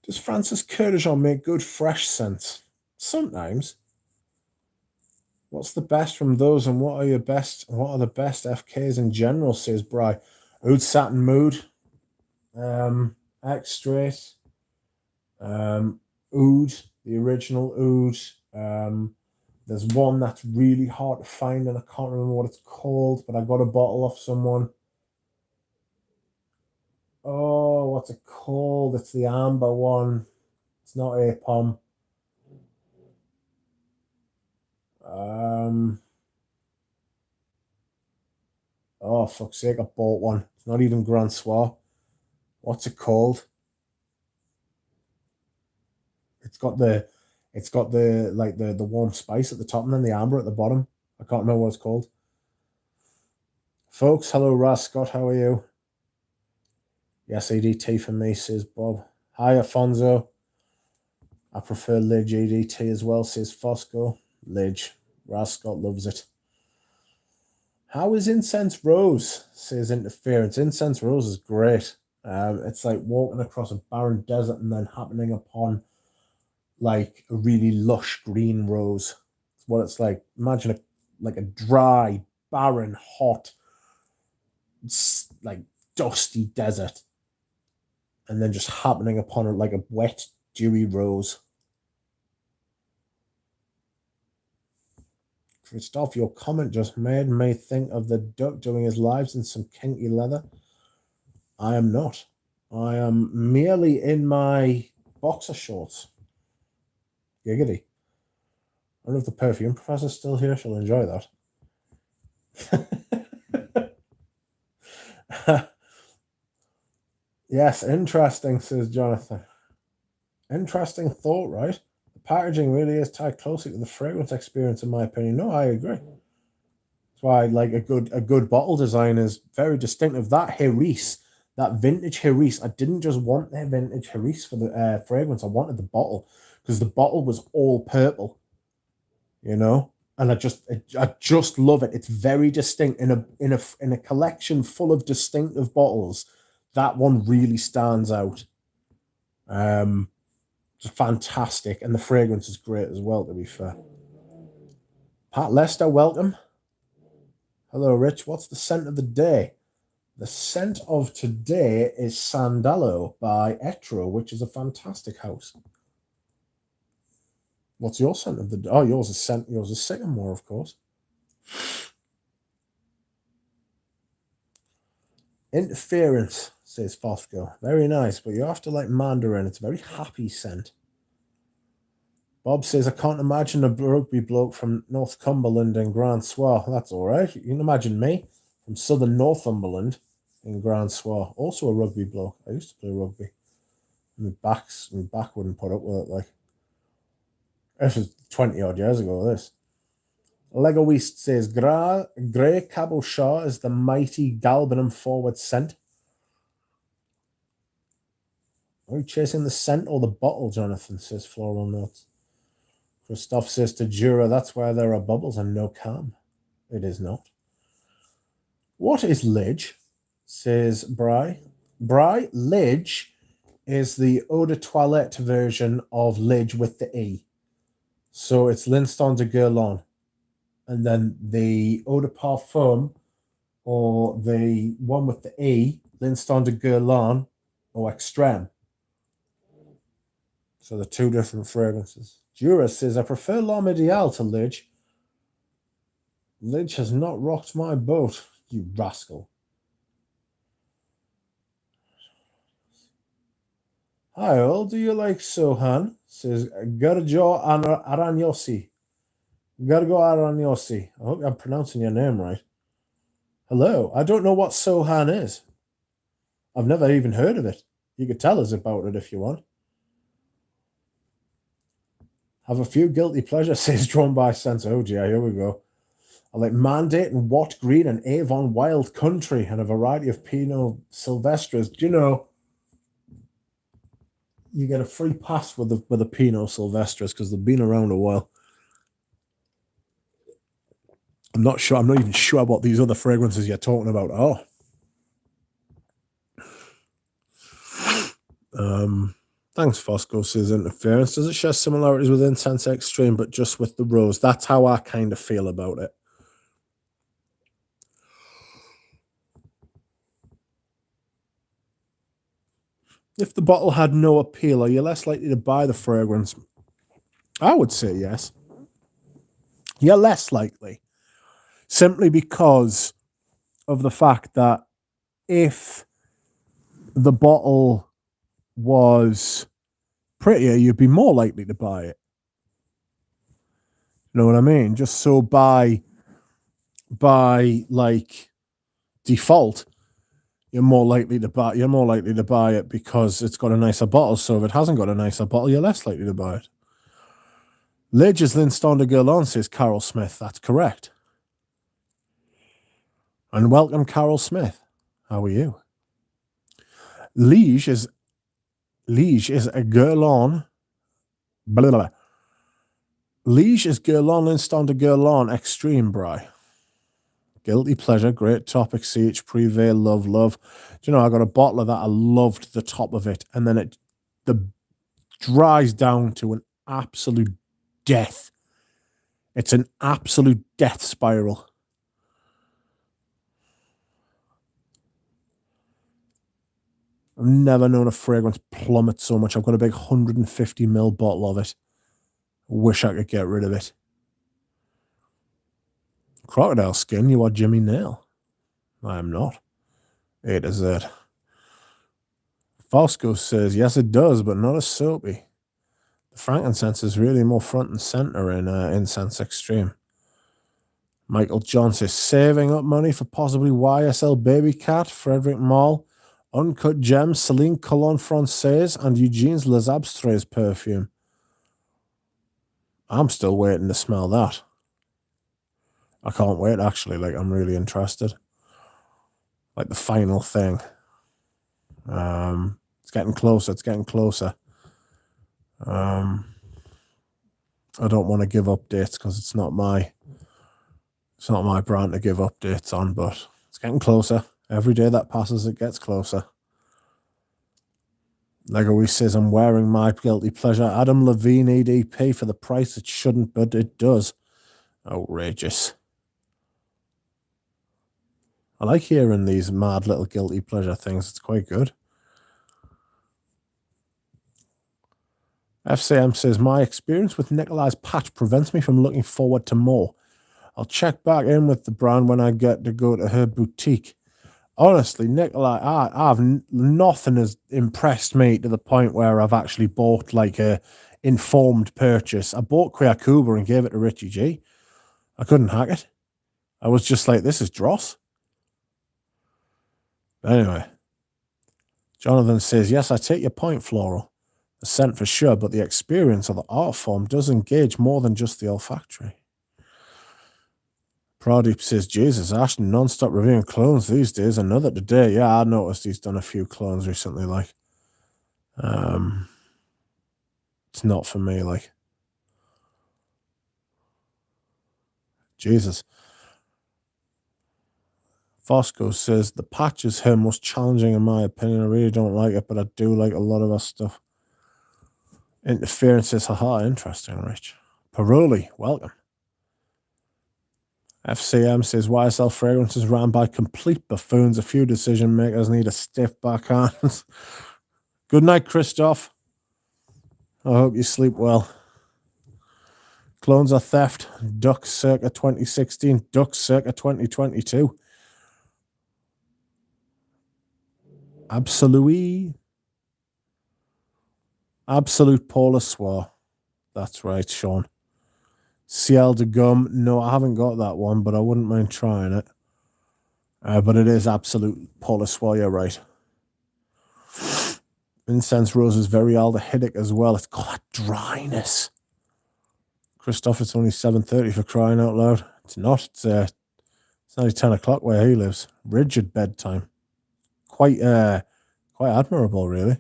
Does Francis Kurdijan make good fresh scents? Sometimes. What's the best from those, and what are the best FKs in general, says Bry. Oud Satin Mood, X Straight, Oud, the original Oud. There's one that's really hard to find and I can't remember what it's called, but I got a bottle off someone. Oh, what's it called? It's the amber one. It's not Apom. Oh, fuck's sake, I bought one. It's not even Grand Soir. What's it called? It's got the warm spice at the top and then the amber at the bottom. I can't remember what it's called. Folks, hello, Ras Scott, how are you? Yes, EDT for me, says Bob. Hi, Afonso. I prefer Lidge EDT as well, says Fosco. Lidge. Ras Scott loves it. How is Incense Rose, says Interference. Incense Rose is great. It's like walking across a barren desert and then happening upon like a really lush green rose. It's what it's like. Imagine a dry, barren, hot, like dusty desert, and then just happening upon it like a wet, dewy rose. Christoph, your comment just made me think of the duck doing his lives in some kinky leather. I am not. I am merely in my boxer shorts. Giggity. I don't know if the perfume professor's still here. She'll enjoy that. Yes, interesting, says Jonathan. Interesting thought, right? The packaging really is tied closely to the fragrance experience, in my opinion. No, I agree. That's why like a good bottle design is very distinctive. That Haris, that vintage Haris, I didn't just want their vintage Haris for the fragrance. I wanted the bottle because the bottle was all purple, you know. And I just love it. It's very distinct in a collection full of distinctive bottles. That one really stands out. It's fantastic, and the fragrance is great as well. To be fair, Pat Lester, welcome. Hello, Rich. What's the scent of the day? The scent of today is Sandalo by Etro, which is a fantastic house. What's your scent of the day? Oh, yours is Sycamore, of course. Interference, says Fosco. Very nice, but you have to like Mandarin. It's a very happy scent. Bob says, I can't imagine a rugby bloke from Northumberland in Grand Soir. That's all right. You can imagine me from southern Northumberland in Grand Soir. Also a rugby bloke. I used to play rugby. My back wouldn't put up with it. Like, this was 20 odd years ago, this. Lego East says, Grey Cabochard is the mighty Galbanum forward scent. Are you chasing the scent or the bottle, Jonathan, says Floral Notes. Christoph says to Jura, that's why there are bubbles and no calm. It is not. What is Lidge? Says Bry. Lidge is the eau de toilette version of Lidge with the E. So it's L'Instant de Guerlain. And then the eau de parfum, or the one with the E, L'Instant de Guerlain or Extreme. So the two different fragrances. Jura says, I prefer L'Homme Ideal to Lidge. Lidge has not rocked my boat, you rascal. Hi all, do you like Sohan? Says Garjo Aragnosi. Gargo Aragnosi. I hope I'm pronouncing your name right. Hello, I don't know what Sohan is. I've never even heard of it. You could tell us about it if you want. Have a few guilty pleasures, says Drawn by Sense. Oh, yeah, here we go. I like Mandate and Watt Green and Avon Wild Country and a variety of Pinot Silvestres. Do you know, you get a free pass with the Pinot Silvestres because they've been around a while. I'm not even sure what these other fragrances you're talking about are. Thanks, Fosco, says Interference. Does it share similarities with Intense Extreme, but just with the rose? That's how I kind of feel about it. If the bottle had no appeal, are you less likely to buy the fragrance? I would say yes. You're less likely. Simply because of the fact that if the bottle was prettier, you'd be more likely to buy it. You know what I mean? Just so by like default, you're more likely to buy it because it's got a nicer bottle. So if it hasn't got a nicer bottle, you're less likely to buy it. Lidge is L'Instant de Guerlain, says Carol Smith. That's correct. And welcome, Carol Smith. How are you? Liege is a Guerlain. Blah, blah, blah. Liege is Guerlain L'Instant de Guerlain Extreme, Bry. Guilty pleasure, great topic, CH Privé, love. Do you know, I got a bottle of that. I loved the top of it. And then it dries down to an absolute death. It's an absolute death spiral. I've never known a fragrance plummet so much. I've got a big 150ml bottle of it. Wish I could get rid of it. Crocodile Skin, you are Jimmy Nail. I am not. A to Z. Fosco says, yes, it does, but not as soapy. The frankincense is really more front and center in Incense Extreme. Michael John says, saving up money for possibly YSL Baby Cat, Frederick Mall, Uncut Gems, Celine Cologne Francaise, and Eugene's Les Abstraits perfume. I'm still waiting to smell that. I can't wait, actually. Like, I'm really interested. Like, the final thing. It's getting closer. It's getting closer. I don't want to give updates because it's not my brand to give updates on, but it's getting closer. Every day that passes, it gets closer. Lego says, I'm wearing my guilty pleasure Adam Levine EDP for the price it shouldn't, but it does. Outrageous. I like hearing these mad little guilty pleasure things. It's quite good. FCM says, my experience with Nikolai's patch prevents me from looking forward to more. I'll check back in with the brand when I get to go to her boutique. Honestly, Nikolai, nothing has impressed me to the point where I've actually bought like a informed purchase. I bought Kyakuba and gave it to Richie G. I couldn't hack it. I was just like, this is dross. Anyway, Jonathan says, yes, I take your point, Floral. The scent for sure, but the experience of the art form does engage more than just the olfactory. Pradeep says, Jesus, Ashton non-stop reviewing clones these days. Another today. Yeah, I noticed he's done a few clones recently, like. It's not for me, like. Jesus. Fosco says, the patch is her most challenging in my opinion. I really don't like it, but I do like a lot of her stuff. Interference says, haha, interesting, Rich. Paroli, welcome. FCM says, YSL fragrances ran by complete buffoons. A few decision makers need a stiff backhand. Good night, Christoph. I hope you sleep well. Clones are theft. Duck circa 2016. Duck circa 2022. Absolute Paula Soir. That's right, Sean. Ciel de Gum. No, I haven't got that one, but I wouldn't mind trying it. But it is absolute Paula Soir, you're right. Incense Rose is very aldehydic as well. It's got dryness. Christoph, it's only 7:30 for crying out loud. It's not. It's only 10 o'clock where he lives. Rigid bedtime. Quite admirable, really.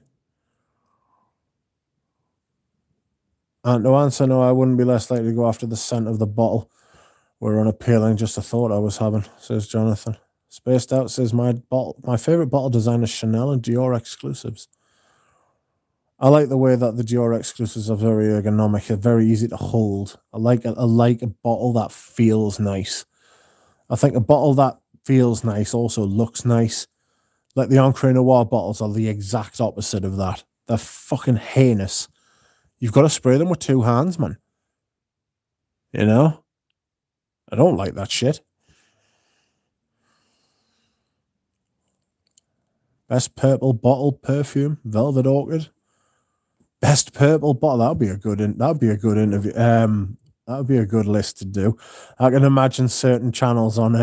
And no answer, no, I wouldn't be less likely to go after the scent of the bottle. We're unappealing, just a thought I was having, says Jonathan. Spaced Out says, my favorite bottle design is Chanel and Dior exclusives. I like the way that the Dior exclusives are very ergonomic. They're very easy to hold. I like a bottle that feels nice. I think a bottle that feels nice also looks nice. Like the Ancre Noir bottles are the exact opposite of that. They're fucking heinous. You've got to spray them with two hands, man. You know? I don't like that shit. Best purple bottle perfume, Velvet Orchid. Best purple bottle. That'd be a good interview. That would be a good list to do. I can imagine certain channels on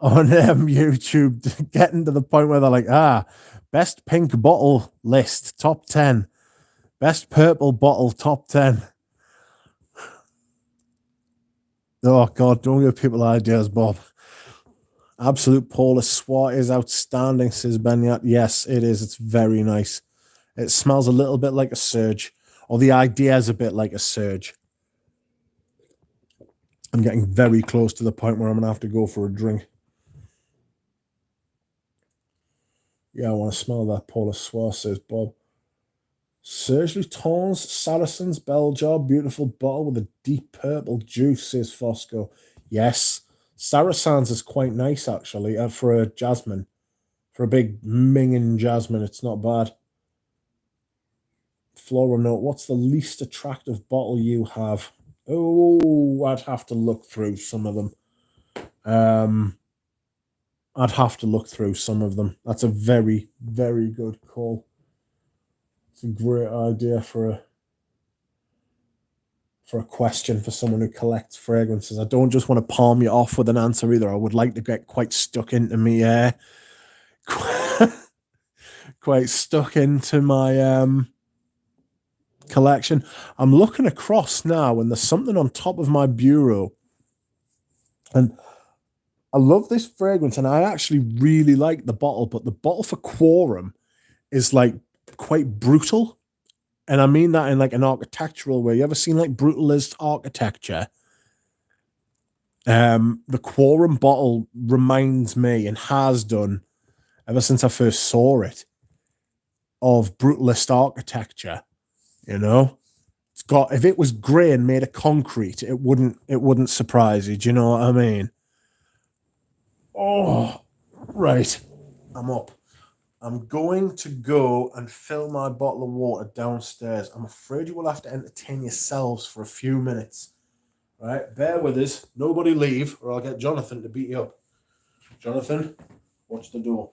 YouTube getting to the point where they're like, best pink bottle list, top 10. Best purple bottle, top 10. Oh, God, don't give people ideas, Bob. Absolute Paula Soir is outstanding, says Benyat. Yes, it is. It's very nice. It smells a little bit like a Surge, or the idea is a bit like a Surge. I'm getting very close to the point where I'm going to have to go for a drink. Yeah, I want to smell that Paula Soir, says Bob. Serge Lutens, Saracens, Bell Job, beautiful bottle with a deep purple juice, says Fosco. Yes, Saracens is quite nice, actually, for a jasmine. For a big minging jasmine, it's not bad. Floral note, what's the least attractive bottle you have? Oh, I'd have to look through some of them. That's a very, very good call. It's a great idea for a question for someone who collects fragrances. I don't just want to palm you off with an answer either. I would like to get quite stuck into me, quite stuck into my collection. I'm looking across now, and there's something on top of my bureau And I love this fragrance, and I actually really like the bottle, but the bottle for Quorum is like quite brutal. And I mean that in like an architectural way. You ever seen like brutalist architecture? The Quorum bottle reminds me, and has done ever since I first saw it, of brutalist architecture. You know, it's got, if it was grey and made of concrete, it wouldn't surprise you. Do you know what I mean? Oh, right. I'm up. I'm going to go and fill my bottle of water downstairs. I'm afraid you will have to entertain yourselves for a few minutes. Right? Bear with us. Nobody leave, or I'll get Jonathan to beat you up. Jonathan, watch the door.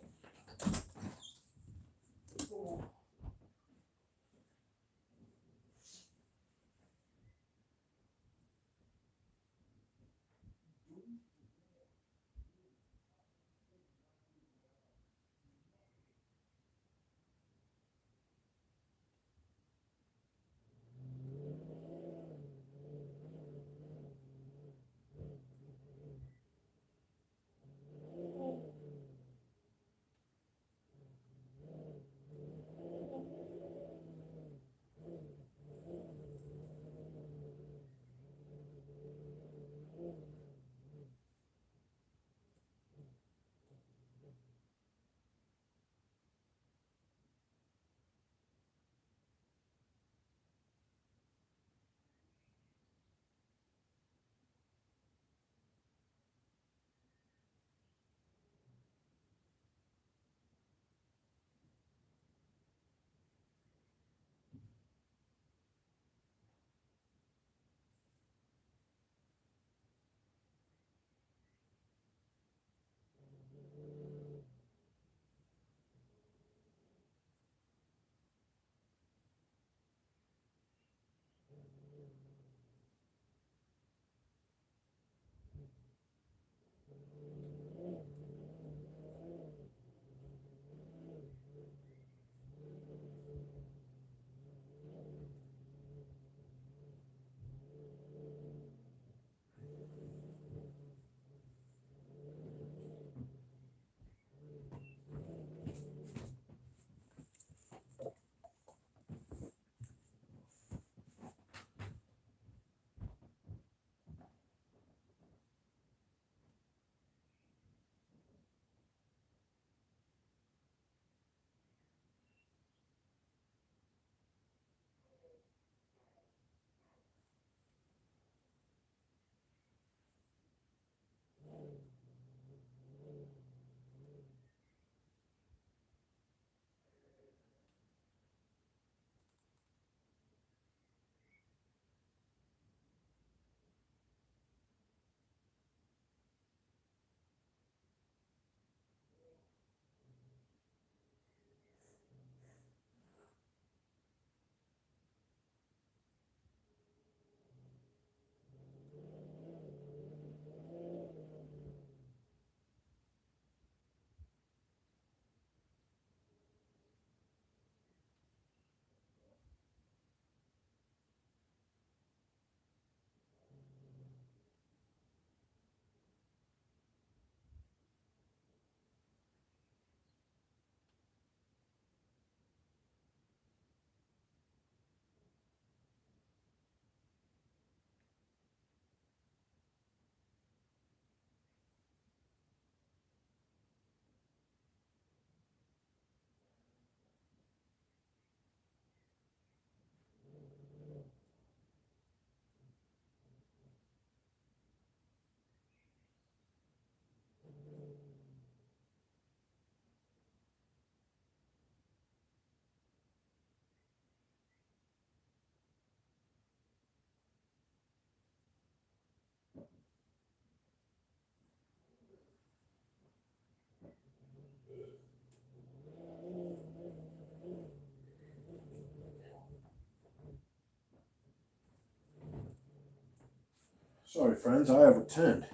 Sorry, friends, I have returned.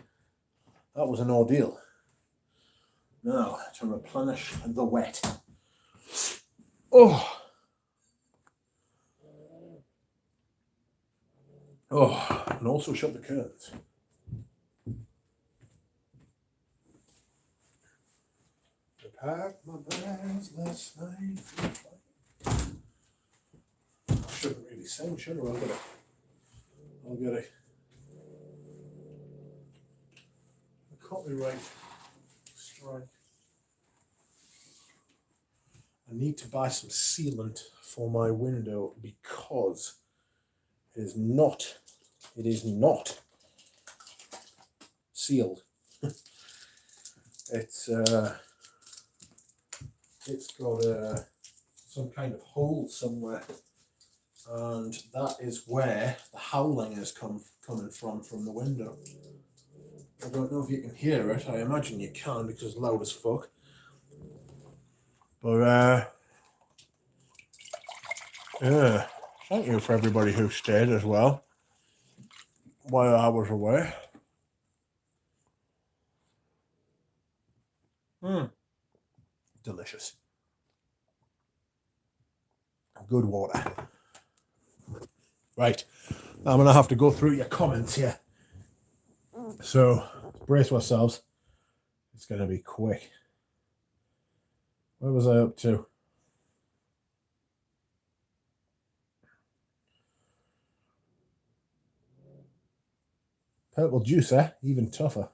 That was an ordeal. Now, to replenish the wet. Oh. Oh, and also shut the curtains. packed my bags last night. I shouldn't really sing, should I? I'll get a copyright strike. I need to buy some sealant for my window because it is not sealed. It's got some kind of hole somewhere, and that is where the howling is coming from the window. I don't know if you can hear it. I imagine you can because it's loud as fuck. But yeah, thank you for everybody who stayed as well while I was away. Delicious. Good water. Right, I'm gonna have to go through your comments here. So brace ourselves. It's gonna be quick. Where was I up to? Purple juice, eh? Even tougher.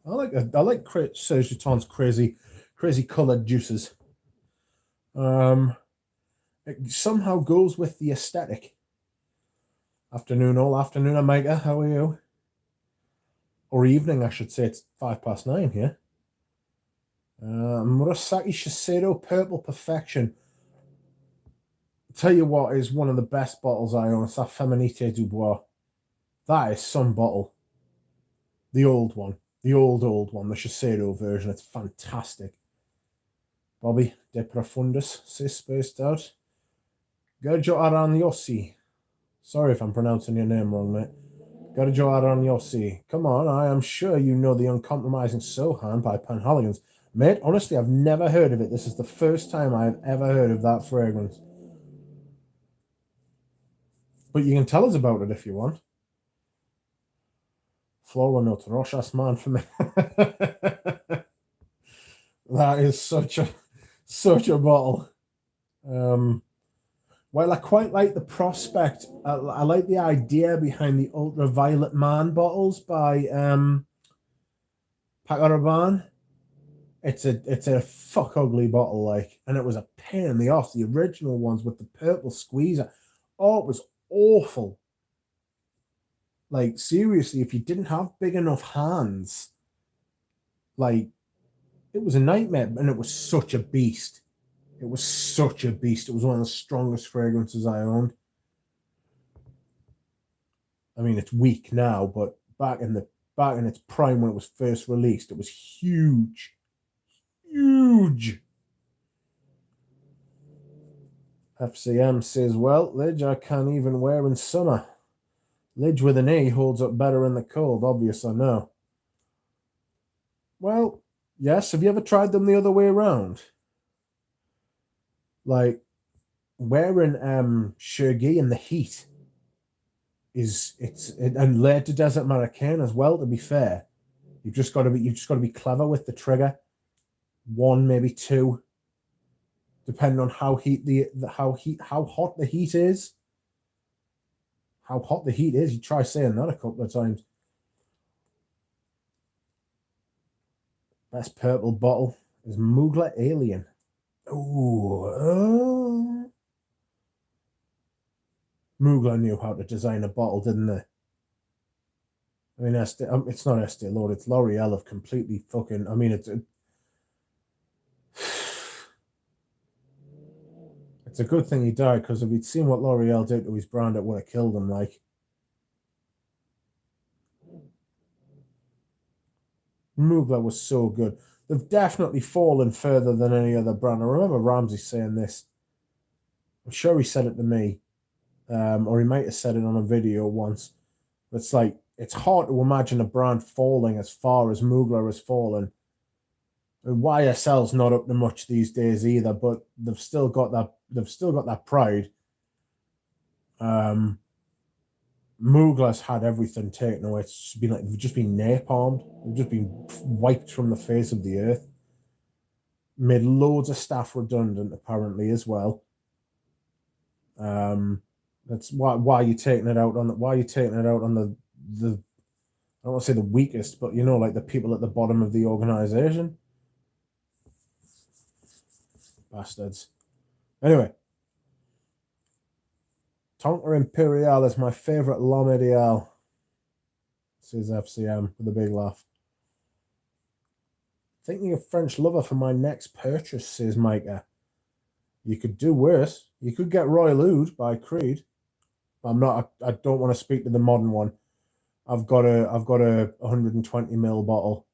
I like Serge Duton's crazy coloured juices. It somehow goes with the aesthetic. All afternoon, Omega. How are you? Or evening, I should say. It's 9:05 here. Murasaki Shiseido Purple Perfection. I'll tell you what is one of the best bottles I own. It's that Feminite Dubois. That is some bottle. The old one. The old one. The Shiseido version. It's fantastic. Bobby De Profundis. Say spaced out. Gerjo Aranyossi. Sorry if I'm pronouncing your name wrong, mate. Gerjo Aranyossi. Come on, I am sure you know the Uncompromising Sohan by Penhaligon's. Mate, honestly, I've never heard of it. This is the first time I've ever heard of that fragrance. But you can tell us about it if you want. Floral notes, Rochas man for me. That is such a bottle. While I quite like the prospect, I like the idea behind the Ultraviolet Man bottles by Paco Rabanne. It's a fuck ugly bottle, like, and it was a pain in the ass. The original ones with the purple squeezer, oh, it was awful. Like, seriously, if you didn't have big enough hands, like, it was a nightmare, and it was such a beast. It was such a beast. It was one of the strongest fragrances I owned. I mean, it's weak now, but back in its prime when it was first released, it was huge. Huge. FCM says, well, Lidge, I can't even wear in summer. Lidge with an E holds up better in the cold, obvious, I know. Well, yes, have you ever tried them the other way around? Like, wearing Shergi in the heat and layered to Desert American as well, to be fair. You've just got to be clever with the trigger. 1, maybe 2, depending on how hot the heat is. How hot the heat is, you try saying that a couple of times. Best purple bottle is Mugler Alien. Ooh. Mugler knew how to design a bottle, didn't they? I mean, it's not Estee Lauder, it's L'Oreal have completely fucking. I mean, it's a good thing he died, because if he'd seen what L'Oreal did to his brand, it would have killed him. Like, Mugler was so good. They've definitely fallen further than any other brand. I remember Ramsey saying this. I'm sure he said it to me, or he might have said it on a video once. It's like, it's hard to imagine a brand falling as far as Mugler has fallen. And YSL's not up to much these days either, but they've still got that pride. Mugler's had everything taken away. It's just been like they've just been napalmed. They've just been wiped from the face of the earth. Made loads of staff redundant, apparently, as well. That's why are you taking it out on the I don't want to say the weakest, but like the people at the bottom of the organization. Bastards. Anyway, Tonka Imperial is my favorite L'Homme Ideal, says FCM with a big laugh. Thinking of French Lover for my next purchase, says Micah. You could do worse. You could get Royal Oud by Creed. I don't want to speak to the modern one. I've got a 120 ml bottle.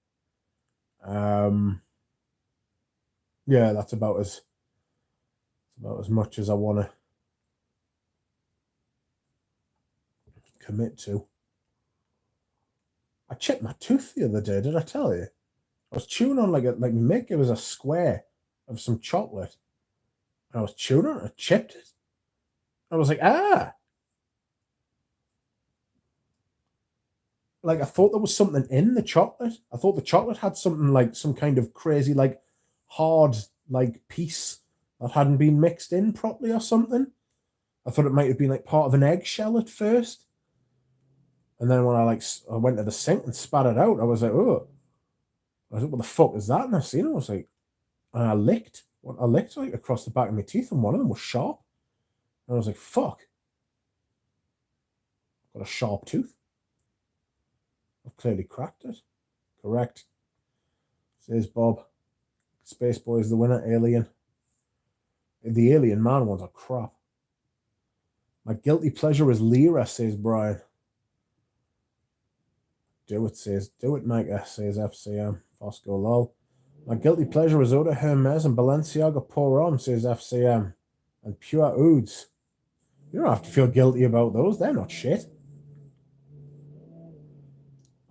Yeah, that's about as much as I want to commit to. I chipped my tooth the other day. Did I tell you? I was chewing on like Mick. It was a square of some chocolate. I was chewing on it. I chipped it. I was like, Like I thought there was something in the chocolate. I thought the chocolate had something like some kind of crazy like hard like piece that hadn't been mixed in properly or something. I thought it might have been like part of an eggshell at first. And then when I went to the sink and spat it out, I was like, oh. I was like, what the fuck is that? And I seen it. I was like, and I licked like across the back of my teeth, and one of them was sharp. And I was like, fuck. Got a sharp tooth. I've clearly cracked it. Correct. Says Bob. Space Boy is the winner. Alien. The Alien Man ones are crap. My guilty pleasure is Lyra, says Brian. Do it, Micah, says FCM. Fosco lol. My guilty pleasure is Oda Hermes and Balenciaga Pour Homme, says FCM. And Pure Ouds. You don't have to feel guilty about those. They're not shit.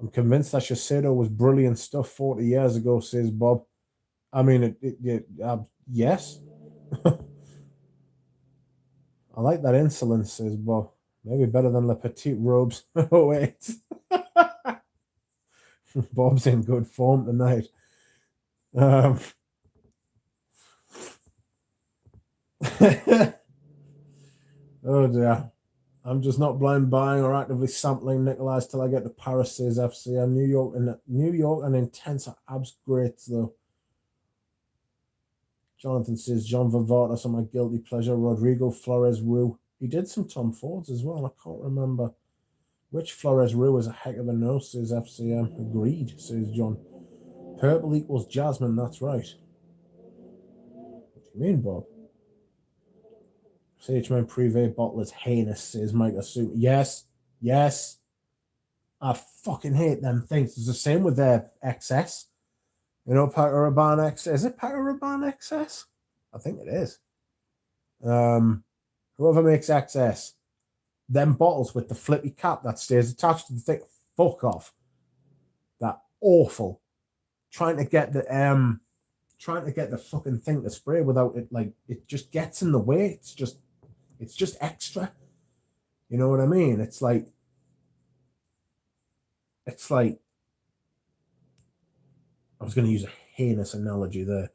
I'm convinced that Shiseido was brilliant stuff 40 years ago, says Bob. I mean, yes. I like that insolence, says Bob. Maybe better than Le Petite Robes. Oh, wait. Bob's in good form tonight. Oh dear. I'm just not blind buying or actively sampling Nikolai's till I get to Paris, says FCM. New York and intense are abs great though. Jonathan says John Vivartas on my guilty pleasure. Rodrigo Flores Rue. He did some Tom Fords as well. I can't remember which Flores Rue is a heck of a no, says FCM. Agreed, says John. Purple equals Jasmine, that's right. What do you mean, Bob? CHM Privé bottle is heinous, says Mike Assume. Yes. I fucking hate them things. It's the same with their XS. You know, Paco Rabanne XS. Is it Paco Rabanne XS? I think it is. Whoever makes XS, them bottles with the flippy cap that stays attached to the thing, fuck off. That awful. Trying to get the fucking thing to spray without it, like it just gets in the way. It's just extra. You know what I mean? It's like I was going to use a heinous analogy there,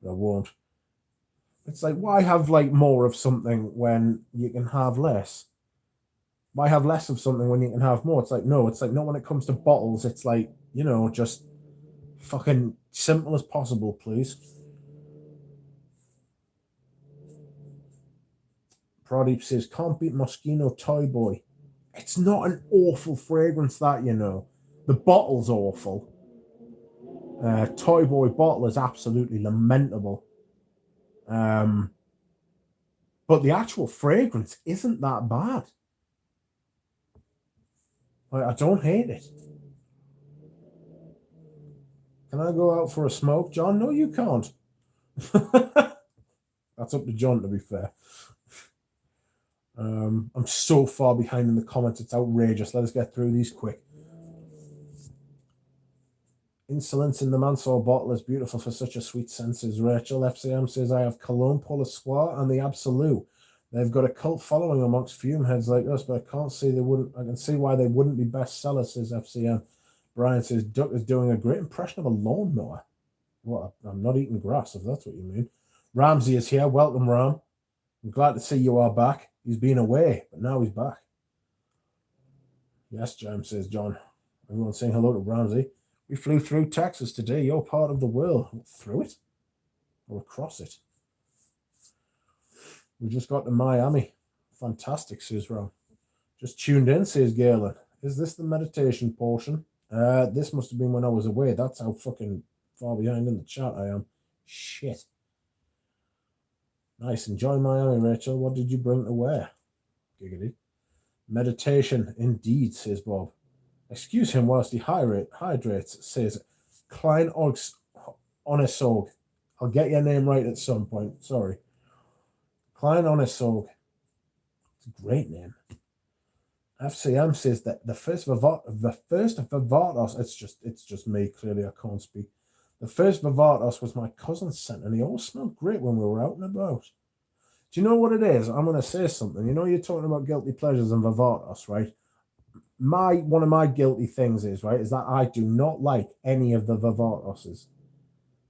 but I won't. It's like, why have like more of something when you can have less? Why have less of something when you can have more? It's like, no, not when it comes to bottles. It's like, just fucking simple as possible, please. Pradeep says, can't beat Moschino Toy Boy. It's not an awful fragrance, that, The bottle's awful. Toy Boy bottle is absolutely lamentable. But the actual fragrance isn't that bad. I don't hate it. Can I go out for a smoke, John? No, you can't. That's up to John, to be fair. I'm so far behind in the comments, it's outrageous. Let us get through these quick. Insolence in the Mansour bottle is beautiful for such a sweet scent, says Rachel. FCM says, I have Cologne Pour le Soir and the Absolute. They've got a cult following amongst fume heads like us, but I can see why they wouldn't be bestsellers, says FCM. Brian says, Duck is doing a great impression of a lawnmower. What? I'm not eating grass, if that's what you mean. Ramsey is here. Welcome, Ram. I'm glad to see you are back. He's been away, but now he's back. Yes, James, says John. Everyone saying hello to Ramsey. We flew through Texas today. You're part of the world. Through it? Or across it? We just got to Miami. Fantastic, says Ram. Just tuned in, says Galen. Is this the meditation portion? This must have been when I was away. That's how fucking far behind in the chat I am. Shit. Nice. Enjoy Miami, Rachel. What did you bring to wear? Giggity. Meditation, indeed, says Bob. Excuse him whilst he hydrates, says Klein Onesog. I'll get your name right at some point. Sorry. Klein Onesog. It's a great name. FCM says that the first Vivatos, it's just me, clearly I can't speak. The first Vivatos was my cousin sent, and he all smelled great when we were out and about. Do you know what it is? I'm going to say something. You know, you're talking about guilty pleasures and Vivatos, right? One of my guilty things is that I do not like any of the Vivatoses.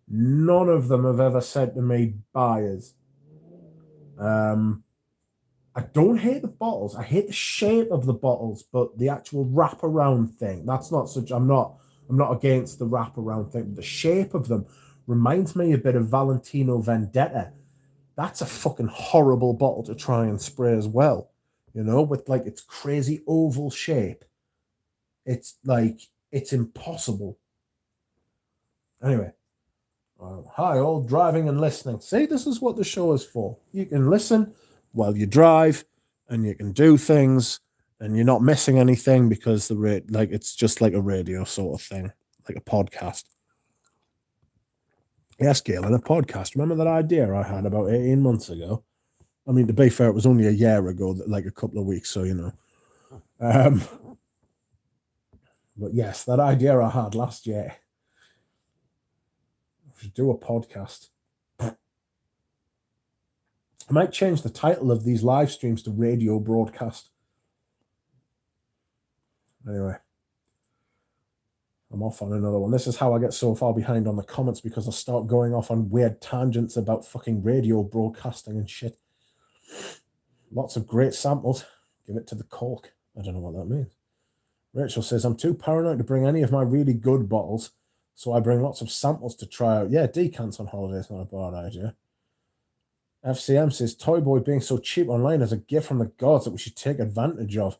None of them have ever said to me, buyers. I don't hate the bottles. I hate the shape of the bottles, but the actual wraparound thing, that's not such. I'm not against the wraparound thing. The shape of them reminds me a bit of Valentino Vendetta. That's a fucking horrible bottle to try and spray as well, you know, with like its crazy oval shape. It's like, it's impossible. Anyway, hi all, driving and listening. See, this is what the show is for. You can listen while you drive, and you can do things, and you're not missing anything because it's just like a radio sort of thing, like a podcast. Yes, Galen, a podcast. Remember that idea I had about 18 months ago? I mean, to be fair, it was only a year ago, like a couple of weeks, so you know. But yes, that idea I had last year. I should do a podcast. I might change the title of these live streams to radio broadcast. Anyway, I'm off on another one. This is how I get so far behind on the comments, because I start going off on weird tangents about fucking radio broadcasting and shit. Lots of great samples. Give it to the cork. I don't know what that means. Rachel says, I'm too paranoid to bring any of my really good bottles, so I bring lots of samples to try out. Yeah, decants on holiday is not a bad idea. FCM says, Toy Boy being so cheap online is a gift from the gods that we should take advantage of.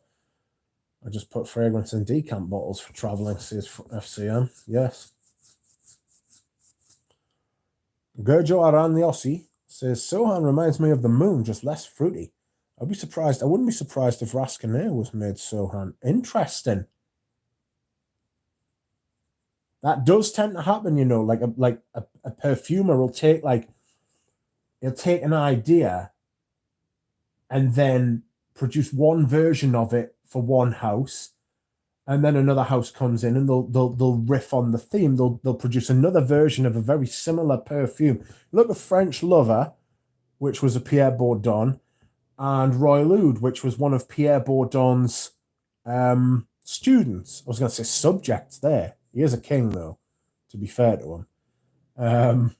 I just put fragrance in decant bottles for traveling, says FCM. Yes. Gerjo Aran the Aussie says, Sohan reminds me of the moon, just less fruity. I wouldn't be surprised if Rascanair was made Sohan. Interesting. That does tend to happen, you know, like a perfumer will take he'll take an idea and then produce one version of it for one house, and then another house comes in and they'll riff on the theme. They'll produce another version of a very similar perfume. Look at French Lover, which was a Pierre Bourdon, and Royal Oud, which was one of Pierre Bourdon's students. I was going to say subjects there. He is a king, though, to be fair to him.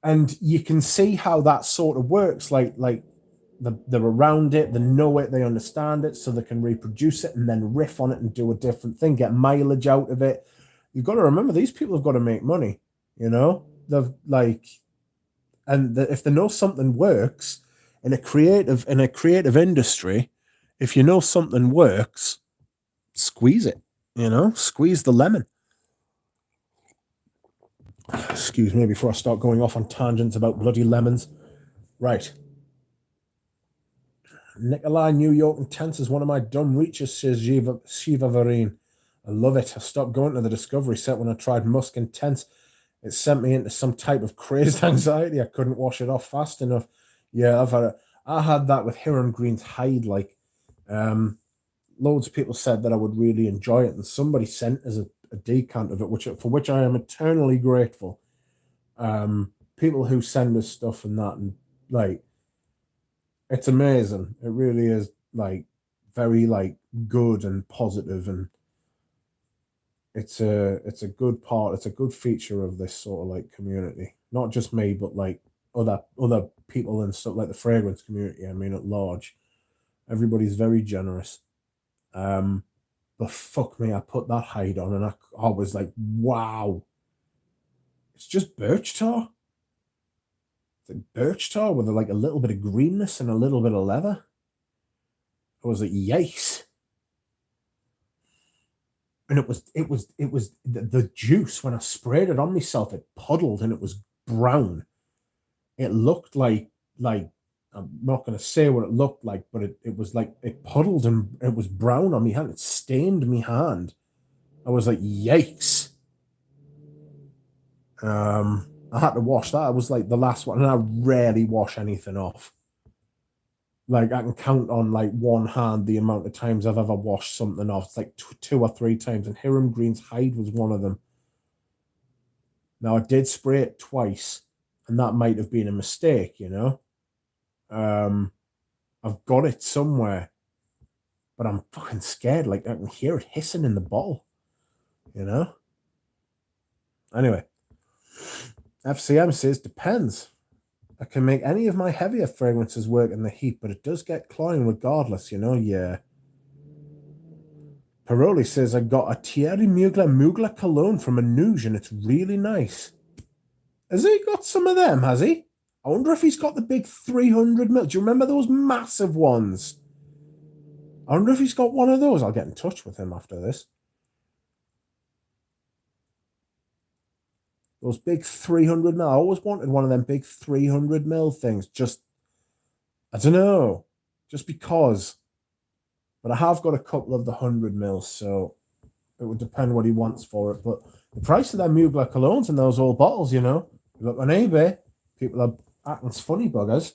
And you can see how that sort of works. Like they're around it, they know it, they understand it, so they can reproduce it and then riff on it and do a different thing, get mileage out of it. You've got to remember, these people have got to make money, you know? If they know something works in a creative industry, if you know something works, squeeze it, you know? Squeeze the lemon. Excuse me before I start going off on tangents about bloody lemons. Right. Nikolai, New York Intense is one of my dumb reaches, says Shiva Vareen. I love it. I stopped going to the Discovery set when I tried Musk Intense. It sent me into some type of crazed anxiety. I couldn't wash it off fast enough. Yeah, I had that with Hiram Green's Hide. Loads of people said that I would really enjoy it, and somebody sent us a decant of it, for which I am eternally grateful. People who send us stuff and that, and it's amazing. It really is very good and positive, and it's a good part. It's a good feature of this sort of like community. Not just me, but like other people and stuff, like the fragrance community. I mean, at large, everybody's very generous. But fuck me, I put that hide on and I was like, wow, it's just birch tar. It's like birch tar with like a little bit of greenness and a little bit of leather. I was like, yikes. And it was the juice, when I sprayed it on myself, it puddled and it was brown. It looked like I'm not going to say what it looked like, but it was like it puddled and it was brown on my hand. It stained my hand. I was like, yikes. I had to wash that. It was like the last one, and I rarely wash anything off. Like I can count on like one hand the amount of times I've ever washed something off. It's like two or three times, and Hiram Green's hide was one of them. Now I did spray it twice, and that might have been a mistake, you know. I've got it somewhere, but I'm fucking scared. Like I can hear it hissing in the bottle, you know. Anyway, FCM says depends. I can make any of my heavier fragrances work in the heat, but it does get cloying regardless, you know. Yeah. Paroli says I got a Thierry Mugler cologne from Anouge, and it's really nice. Has he got some of them? Has he? I wonder if he's got the big 300ml. Do you remember those massive ones? I wonder if he's got one of those. I'll get in touch with him after this. Those big 300ml. I always wanted one of them big 300ml things. Just, I don't know. Just because. But I have got a couple of the 100ml, so it would depend what he wants for it. But the price of them Mugler colognes in those old bottles, you know. You look on eBay, people are acting funny buggers.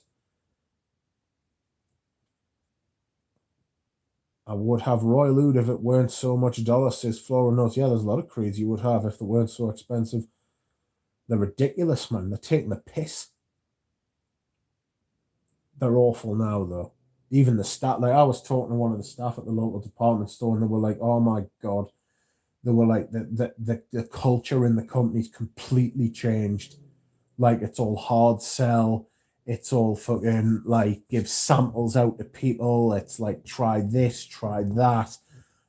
I would have Royal Oud if it weren't so much dollar, says Floral Notes. Yeah, there's a lot of creeds you would have if they weren't so expensive. They're ridiculous, man. They're taking the piss. They're awful now, though. Even the staff, like I was talking to one of the staff at the local department store, and they were like, "Oh my god," they were like, "The culture in the company's completely changed. Like it's all hard sell. It's all fucking like give samples out to people. It's like try this, try that."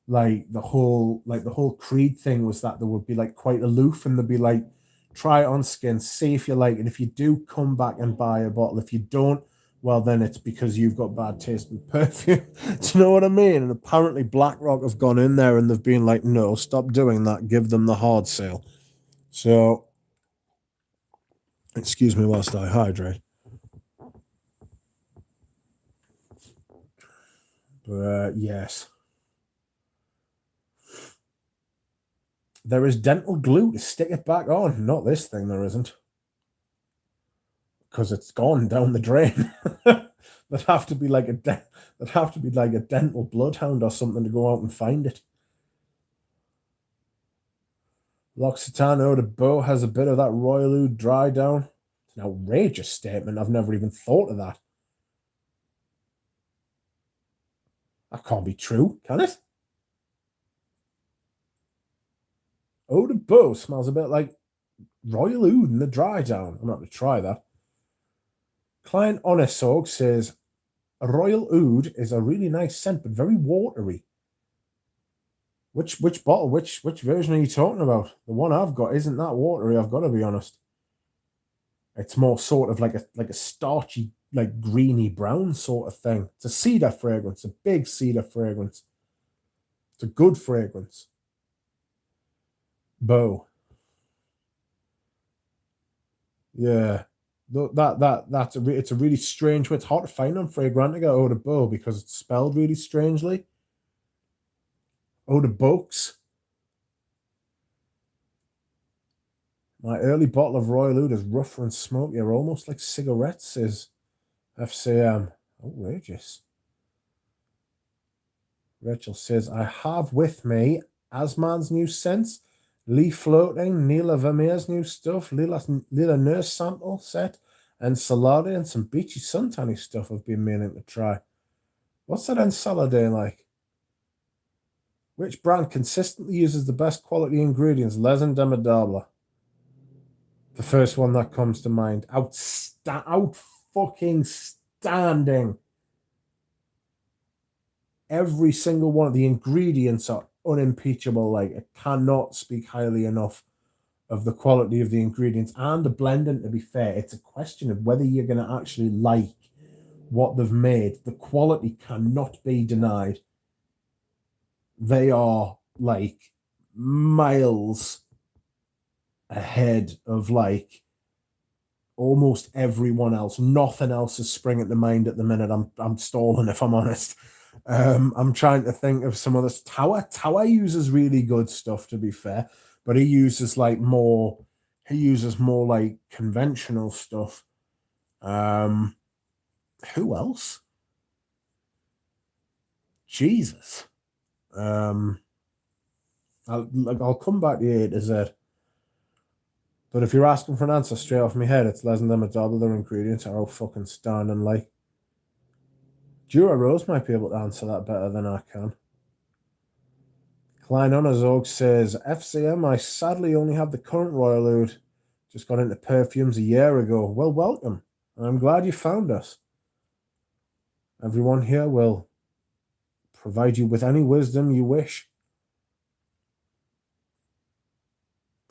Like the whole creed thing was that they would be like quite aloof, and they'd be like, try it on skin, see if you like it. If you do, come back and buy a bottle. If you don't, well, then it's because you've got bad taste in perfume. Do you know what I mean? And apparently BlackRock have gone in there and they've been like, no, stop doing that. Give them the hard sale. So, excuse me whilst I hydrate. But yes. There is dental glue to stick it back on. Not this thing, there isn't. Because it's gone down the drain. There'd have to be like a dental bloodhound or something to go out and find it. L'Occitane Eau de Beau has a bit of that Royal Oud dry down. It's an outrageous statement. I've never even thought of that. That can't be true, can it? Eau de Beau smells a bit like Royal Oud in the dry down. I'm not going to try that. Client Onesog says, Royal Oud is a really nice scent, but very watery. Which bottle, which version are you talking about? The one I've got isn't that watery, I've got to be honest. It's more sort of like a starchy, like greeny brown sort of thing. It's a cedar fragrance, a big cedar fragrance. It's a good fragrance. Beau. Yeah. It's a really strange way. It's hard to find on Fragrantica Eau de Beau because it's spelled really strangely. Eau de Beaux. My early bottle of Royal Oud is rougher and smokier, almost like cigarettes, says FCM. Outrageous. Rachel says, I have with me Asman's new scents, Lee Floating, Neela Vermeer's new stuff, Lila Nurse sample set, and Salade and some beachy suntanny stuff I've been meaning to try. What's that Ensalade like? Which brand consistently uses the best quality ingredients? Les and Demodable. The first one that comes to mind. Out-fucking standing. Every single one of the ingredients are unimpeachable. Like, I cannot speak highly enough of the quality of the ingredients and the blending. To be fair, it's a question of whether you're going to actually like what they've made. The quality cannot be denied. They are like miles ahead of like almost everyone else. Nothing else is springing to mind at the minute. I'm stalling, if I'm honest. I'm trying to think of some others. Tower uses really good stuff, to be fair, but he uses more like conventional stuff. Who else? Jesus. I'll come back to you A to Z. But if you're asking for an answer straight off my head, it's Les and Demodable. Their ingredients are all fucking standing like. Dura Rose might be able to answer that better than I can. Klein Honorzog says, FCM, I sadly only have the current Royal Oud. Just got into perfumes a year ago. Well, welcome. I'm glad you found us. Everyone here will provide you with any wisdom you wish.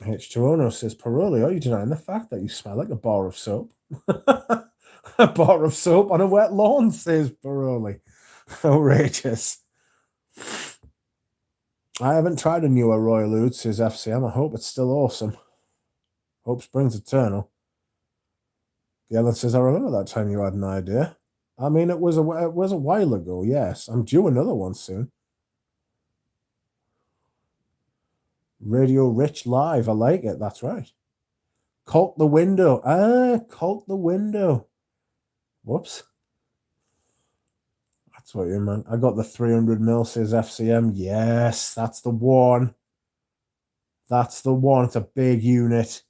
H. Toronto says, Paroli, are you denying the fact that you smell like a bar of soap? A bar of soap on a wet lawn, says Paroli. Outrageous. I haven't tried a newer Royal Oud, says FCM. I hope it's still awesome. Hope springs eternal. Galen says, I remember that time you had an idea. I mean, it was a while ago, yes. I'm due another one soon. Radio Rich Live. I like it. That's right. Colt the Window. Colt the Window. Whoops. That's what you meant. I got the 300ml, says FCM. Yes, that's the one. That's the one. It's a big unit.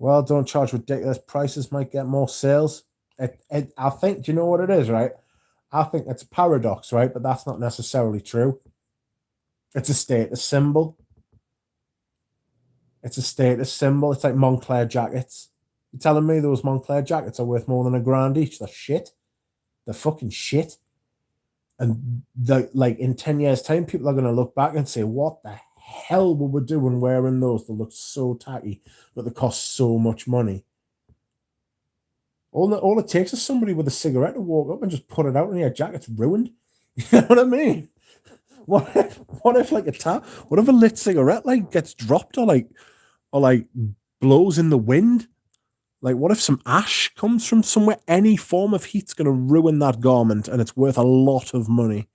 Well, don't charge ridiculous prices, might get more sales. I think, do you know what it is, right? I think it's a paradox, right? But that's not necessarily true. It's a status symbol. It's a status symbol. It's like Montclair jackets. You're telling me those Montclair jackets are worth more than $1,000 each? They're shit. They're fucking shit. And in 10 years' time, people are going to look back and say, what the hell were we doing wearing those? They look so tacky, but they cost so much money. All it takes is somebody with a cigarette to walk up and just put it out and your jacket's ruined. You know what I mean? What if a lit cigarette gets dropped or blows in the wind? Like, what if some ash comes from somewhere? Any form of heat's going to ruin that garment, and it's worth a lot of money.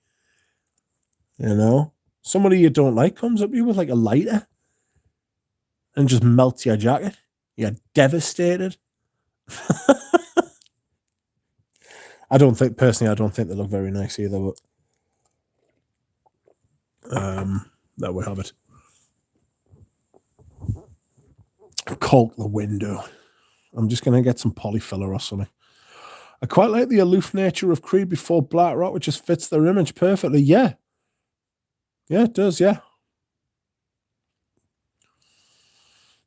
You know? Somebody you don't like comes up to you with a lighter and just melts your jacket. You're devastated. I don't think they look very nice either, but there we have it. Colt the Window. I'm just going to get some polyfiller or something. I quite like the aloof nature of Creed before Black Rock, which just fits their image perfectly. Yeah. Yeah, it does, yeah.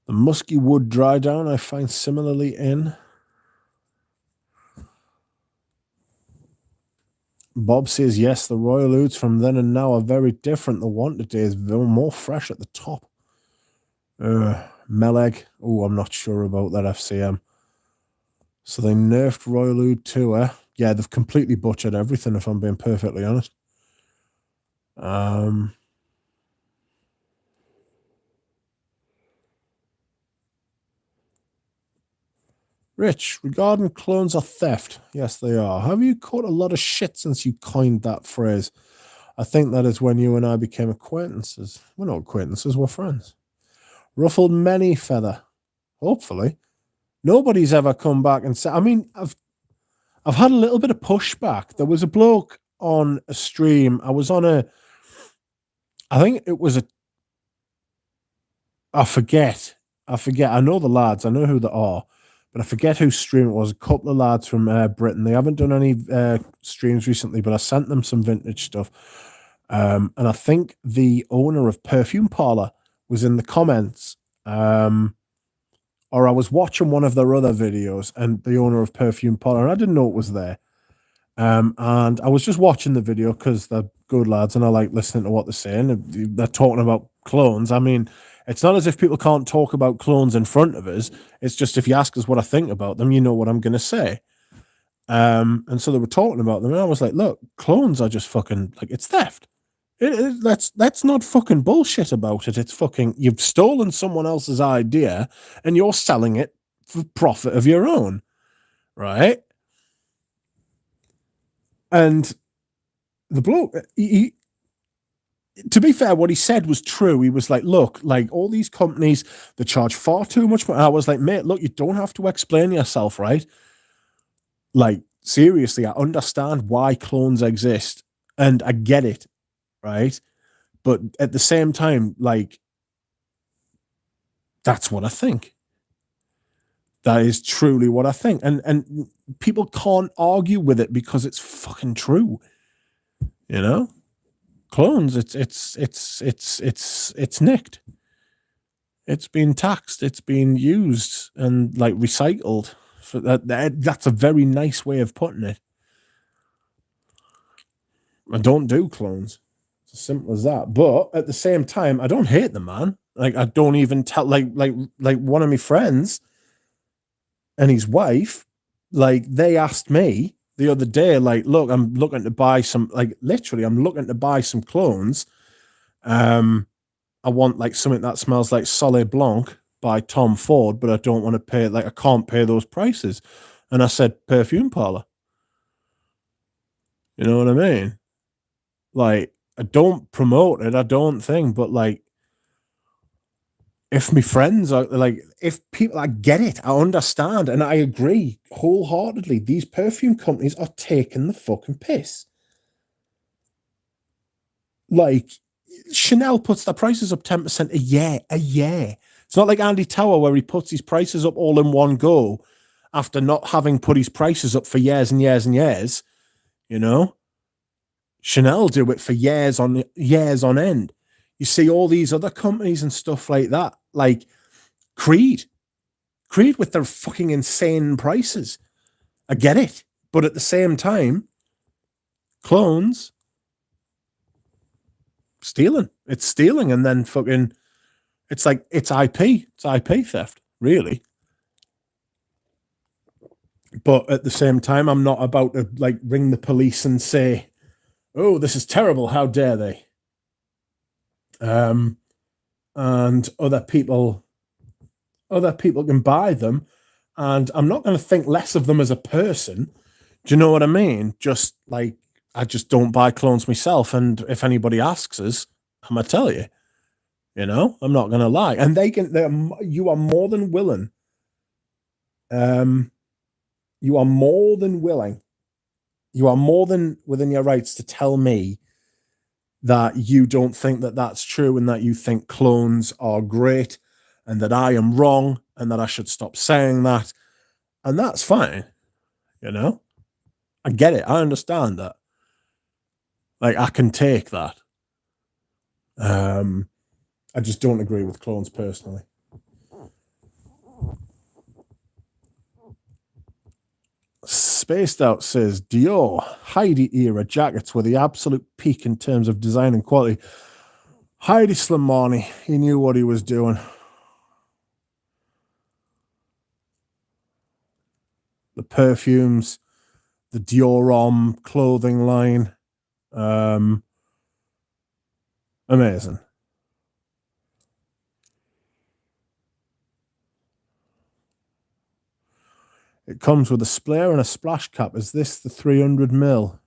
The musky wood dry down I find similarly in. Bob says, yes, the Royal Ouds from then and now are very different. The one today is more fresh at the top. Meleg. Oh, I'm not sure about that, FCM. So they nerfed Royal Oud too, eh? Yeah, they've completely butchered everything, if I'm being perfectly honest. Rich, regarding clones are theft. Yes, they are. Have you caught a lot of shit since you coined that phrase? I think that is when you and I became acquaintances. We're not acquaintances, we're friends. Ruffled many feather. Hopefully. Nobody's ever come back and said, I mean, I've had a little bit of pushback. There was a bloke on a stream. I think it was I forget. I forget. I know the lads. I know who they are, but I forget whose stream it was. A couple of lads from Britain. They haven't done any streams recently, but I sent them some vintage stuff. And I think the owner of Perfume Parlor was in the comments. Or I was watching one of their other videos, and the owner of Perfume Parlor, and I didn't know it was there. And I was just watching the video because they're good lads and I like listening to what they're saying. They're talking about clones. I mean, it's not as if people can't talk about clones in front of us. It's just if you ask us what I think about them, you know what I'm going to say. And so they were talking about them, and I was like, look, clones are just fucking, like, it's theft. Let's not fucking bullshit about it. It's fucking, you've stolen someone else's idea and you're selling it for profit of your own, right? And the bloke, to be fair, what he said was true. He was like, look, like all these companies, they charge far too much money. I was like, mate, look, you don't have to explain yourself, right? Like, seriously, I understand why clones exist and I get it, right? But at the same time, like, that's what I think. That is truly what I think. And people can't argue with it because it's fucking true. You know? Clones, it's nicked. It's been taxed, it's been used and like recycled. For that's a very nice way of putting it. I don't do clones. It's as simple as that. But at the same time, I don't hate them, man. Like I don't even tell like one of my friends and his wife, like they asked me the other day, like, look, I'm looking to buy some, like literally, I'm looking to buy some clones. I want like something that smells like Soleil Blanc by Tom Ford, but I don't want to pay, like I can't pay those prices. And I said, Perfume Parlor. You know what I mean? Like, I don't promote it, I don't think, but like, if my friends are like, if people, I get it, I understand, and I agree wholeheartedly. These perfume companies are taking the fucking piss. Like, Chanel puts their prices up 10% a year. It's not like Andy Tower where he puts his prices up all in one go after not having put his prices up for years and years and years. You know, Chanel do it for years on end. You see all these other companies and stuff like that, like Creed with their fucking insane prices. I get it, but at the same time, clones stealing. It's stealing, and then fucking, it's like it's IP. It's IP theft, really. But at the same time, I'm not about to like ring the police and say, "Oh, this is terrible. How dare they?" And other people can buy them, and I'm not going to think less of them as a person. Do you know what I mean? Just like I just don't buy clones myself, and if anybody asks us, I'm gonna tell you. You know, I'm not going to lie, and you are more than willing. You are more than willing. You are more than within your rights to tell me that you don't think that that's true and that you think clones are great and that I am wrong and that I should stop saying that. And that's fine. You know, I get it. I understand that. Like, I can take that. I just don't agree with clones personally. Spaced Out says Dior Heidi era jackets were the absolute peak in terms of design and quality. Heidi Slimani, he knew what he was doing. The perfumes, the Dior clothing line, amazing. It comes with a sprayer and a splash cap. Is this the 300ml?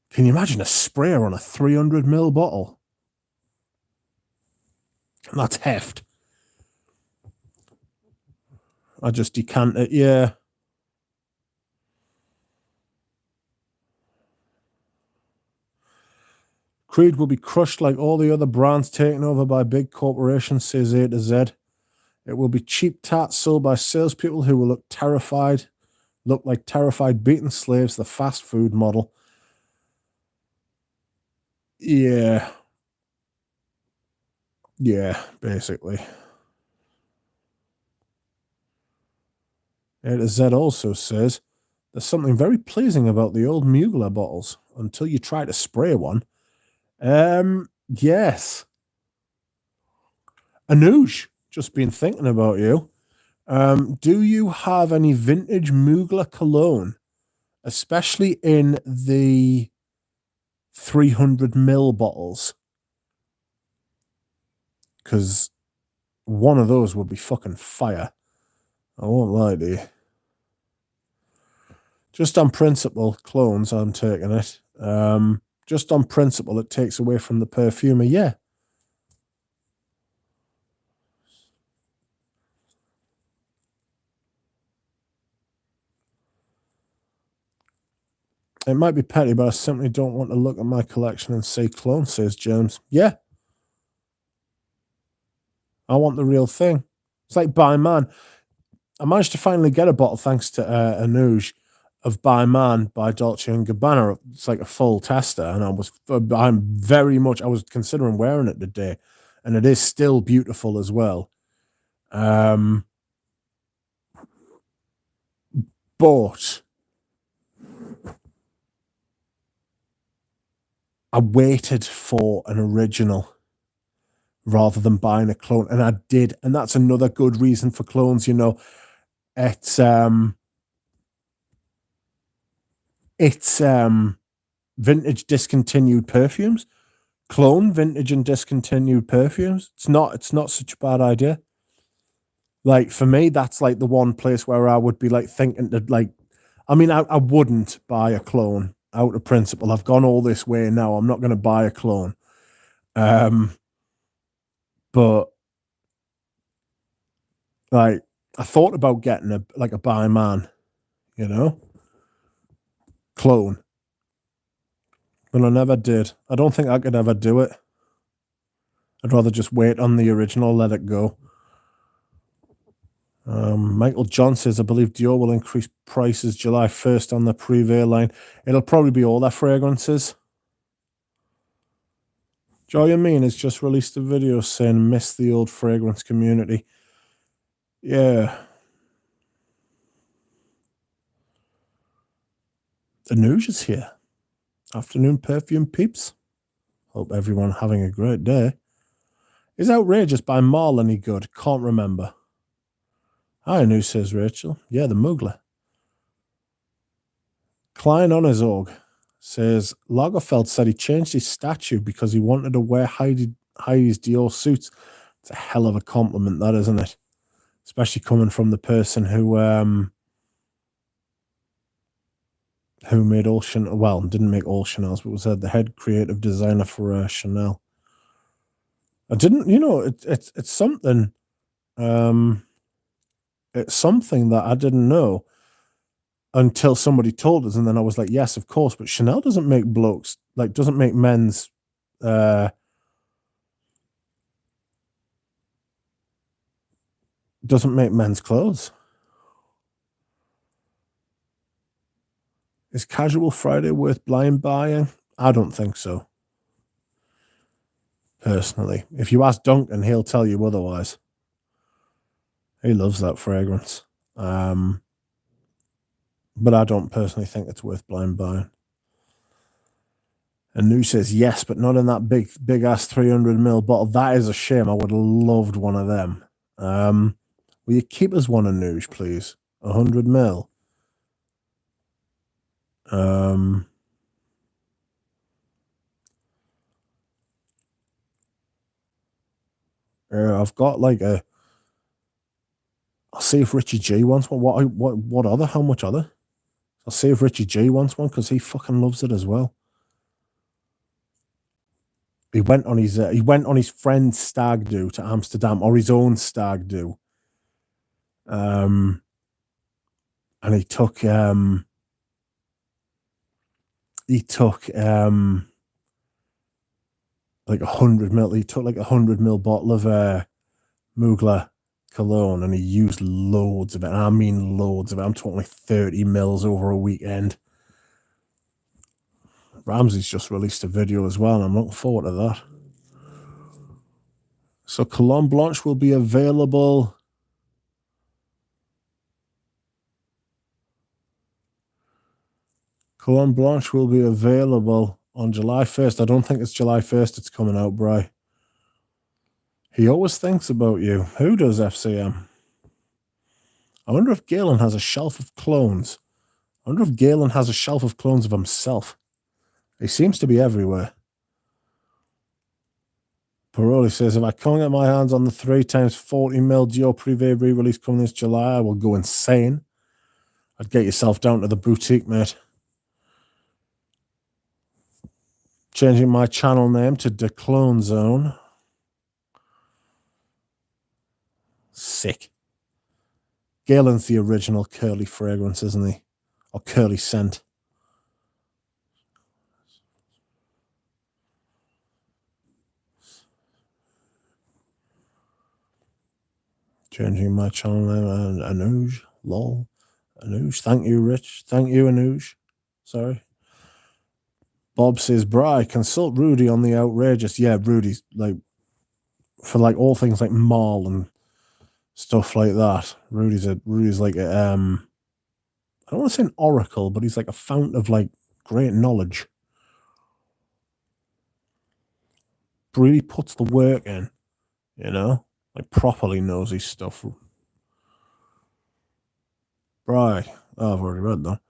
Can you imagine a sprayer on a 300ml bottle? That's heft. I just decant it, yeah. Creed will be crushed like all the other brands taken over by big corporations, says A to Z. It will be cheap tarts sold by salespeople who will look like terrified beaten slaves, the fast food model. Yeah. Yeah, basically. A to Z also says, there's something very pleasing about the old Mugler bottles until you try to spray one. Yes. Anuj, just been thinking about you. Do you have any vintage Mugler cologne, especially in the 300ml bottles? Because one of those would be fucking fire. I won't lie to you. Just on principle, clones, I'm taking it. Just on principle, it takes away from the perfumer. Yeah. It might be petty, but I simply don't want to look at my collection and say clone, says James. Yeah. I want the real thing. It's like By Man. I managed to finally get a bottle thanks to Anuj of By Man by Dolce & Gabbana. It's like a full tester, and I was considering wearing it today, and it is still beautiful as well. But I waited for an original rather than buying a clone, and I did, and that's another good reason for clones. You know, it's vintage discontinued perfumes, clone vintage and discontinued perfumes. It's not such a bad idea. Like for me, that's like the one place where I would be like thinking that like, I mean, I wouldn't buy a clone out of principle. I've gone all this way now. I'm not going to buy a clone. But like I thought about getting a By Man, you know, clone. But I never did. I don't think I could ever do it. I'd rather just wait on the original, let it go. Michael John says, I believe Dior will increase prices July 1st on the Privé line. It'll probably be all their fragrances. Joy Amin has just released a video saying, miss the old fragrance community. Yeah. The news is here. Afternoon perfume peeps. Hope everyone having a great day. Is Outrageous by Marl any good? Can't remember. Hi, new, says Rachel. Yeah, the Mugler. Klein on his org says Lagerfeld said he changed his statue because he wanted to wear Heidi's Dior suits. It's a hell of a compliment, that, isn't it? Especially coming from the person who made all Chanel. Well, didn't make all Chanel's, but was the head creative designer for Chanel. I didn't, you know, it's something. It's something that I didn't know until somebody told us, and then I was like, yes, of course. But Chanel doesn't make blokes, like, doesn't make men's. Doesn't make men's clothes. Is Casual Friday worth blind buying? I don't think so. Personally, if you ask Duncan, he'll tell you otherwise. He loves that fragrance. But I don't personally think it's worth blind buying. And New says, yes, but not in that big ass 300ml bottle. That is a shame. I would have loved one of them. Will you keep us one of Nuge, please? 100ml. I've got like a. I'll see if Richie G wants one. What other? How much other? I'll see if Richie G wants one because he fucking loves it as well. He went on his friend's stag do to Amsterdam, or his own stag do. And he took like 100ml. He took like 100ml bottle of Mugler cologne, and he used loads of it. And I mean loads of it. I'm talking like 30 mils over a weekend. Ramsey's just released a video as well, and I'm looking forward to that. So Cologne Blanche will be available. Cologne Blanche will be available on July 1st. I don't think it's July 1st it's coming out, Bri. He always thinks about you. Who does, FCM? I wonder if Galen has a shelf of clones. I wonder if Galen has a shelf of clones of himself. He seems to be everywhere. Paroli says, if I can't get my hands on the 3x 40mm Geo Privé re-release coming this July, I will go insane. I'd get yourself down to the boutique, mate. Changing my channel name to The Clone Zone. Sick. Galen's the original curly fragrance, isn't he? Or curly scent. Changing my channel name. Anuj. Lol. Anuj. Thank you, Rich. Thank you, Anuj. Sorry. Bob says, Bri, consult Rudy on the outrageous. Yeah, Rudy's like, for like all things like Marl and stuff like that. Rudy's like a, I don't want to say an oracle, but he's like a fount of like great knowledge. Really puts the work in, you know, like properly knows his stuff. Right. Oh, I've already read that.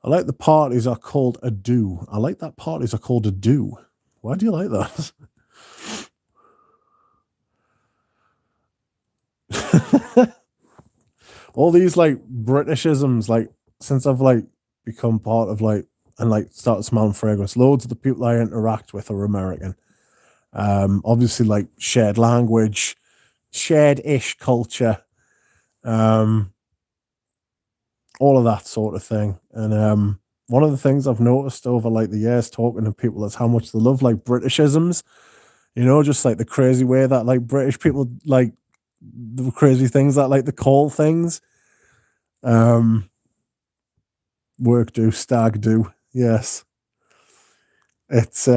I like the parties are called a do. I like that parties are called a do. Why do you like that? All these like Britishisms, like since I've like become part of like and like started smelling fragrance, loads of the people I interact with are American. Obviously like shared language, shared-ish culture, all of that sort of thing. And one of the things I've noticed over like the years talking to people is how much they love like Britishisms, you know, just like the crazy way that like British people like the crazy things that like the call things. Work do, stag do. Yes. It's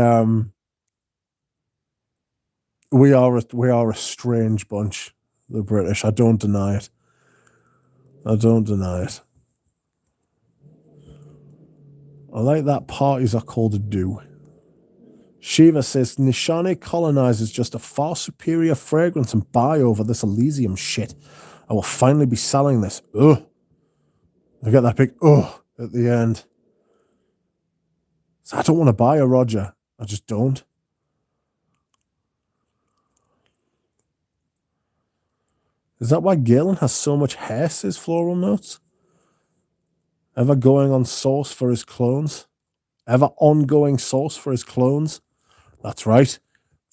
we are a strange bunch, the British. I don't deny it. I don't deny it. I like that parties are called a do. Shiva says Nishane Colonize is just a far superior fragrance and buy over this Elysium shit. I will finally be selling this. Ugh. I get that big ugh at the end. So I don't want to buy a Roger. I just don't. Is that why Galen has so much hair, says Floral Notes? Ever going on source for his clones? Ever ongoing source for his clones? That's right.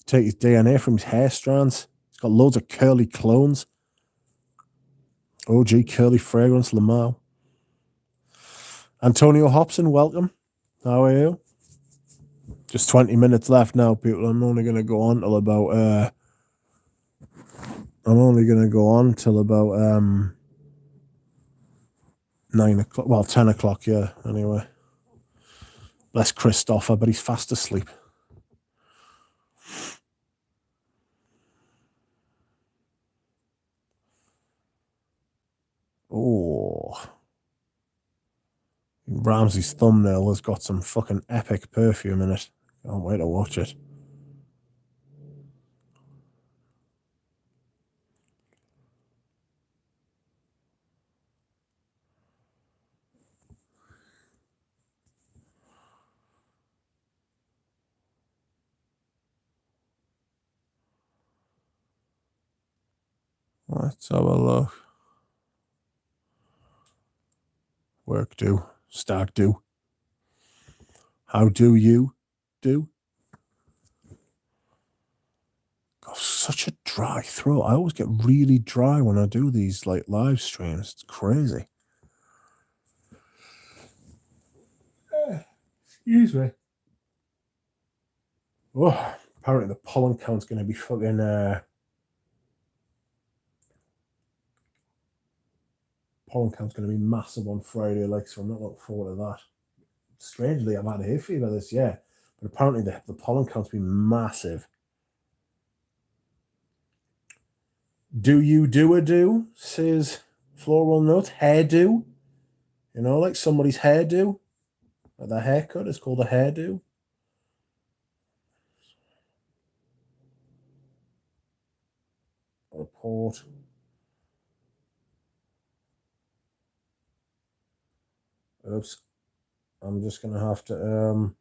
Take his DNA from his hair strands. He's got loads of curly clones. OG curly fragrance, Lamau. Antonio Hobson, welcome. How are you? Just 20 minutes left now, people. I'm only going to go on till about 9 o'clock. Well, 10 o'clock, yeah, anyway. Bless Christopher, but he's fast asleep. Oh. Ramsey's thumbnail has got some fucking epic perfume in it. Can't wait to watch it. Let's have a look. Work do. Stag do. How do you do? Got such a dry throat. I always get really dry when I do these like live streams. It's crazy. Excuse me. Oh, apparently the pollen count's going to be fucking pollen count's going to be massive on Friday, like, so I'm not looking forward to that. Strangely, I've had hay fever this year, but apparently the pollen count's been massive. Do you do a do? Says Floral Note. Hairdo. You know, like somebody's hairdo. Like their haircut is called a hairdo. Report. Oops. I'm just going to have to...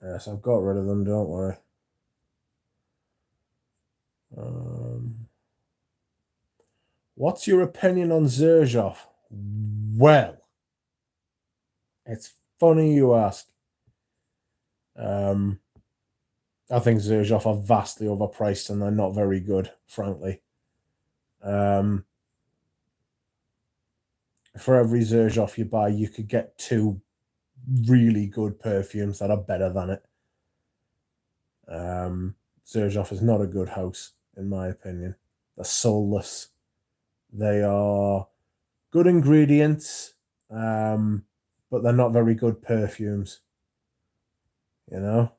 Yes, I've got rid of them, don't worry. What's your opinion on Zerzhov? Well, it's funny you ask. I think Zerzhov are vastly overpriced and they're not very good, frankly. For every Zerzhov you buy, you could get 2 really good perfumes that are better than it. Zerzhov is not a good house, in my opinion. They're soulless. They are good ingredients, but they're not very good perfumes. You know?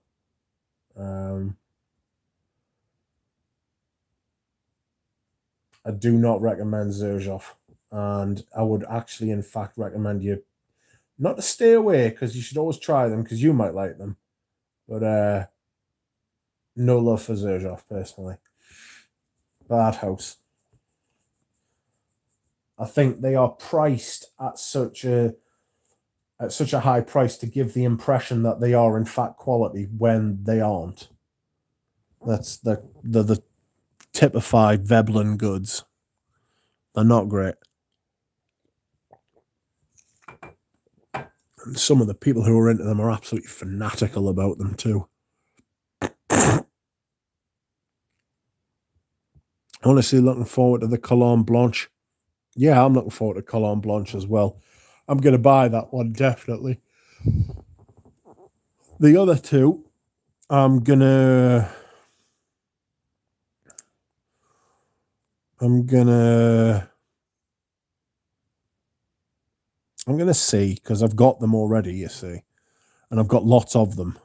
I do not recommend Zerzhov. And I would actually, in fact, recommend you not to stay away, because you should always try them, because you might like them. But no love for Zerzhov, personally. Bad house. I think they are priced at such a high price to give the impression that they are in fact quality when they aren't. That's the typified Veblen goods. They're not great. And some of the people who are into them are absolutely fanatical about them too. Honestly, looking forward to the Cologne Blanche. Yeah, I'm looking forward to Cologne Blanche as well. I'm going to buy that one, definitely. The other two, I'm going to see, because I've got them already, you see. And I've got lots of them.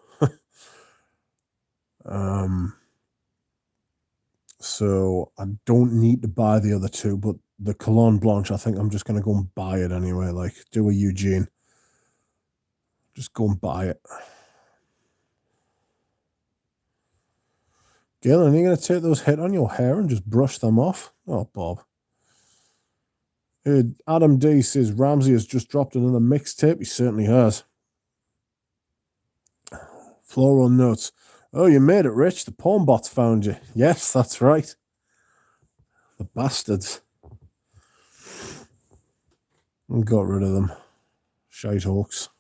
So I don't need to buy the other two, but the Cologne Blanche, I think I'm just going to go and buy it anyway. Like, do a Eugene. Just go and buy it. Galen, are you going to take those hit on your hair and just brush them off? Oh, Bob. Adam D says Ramsey has just dropped another mixtape. He certainly has. Floral Notes. Oh, you made it, Rich. The porn bots found you. Yes, that's right. The bastards. I got rid of them. Shite hawks.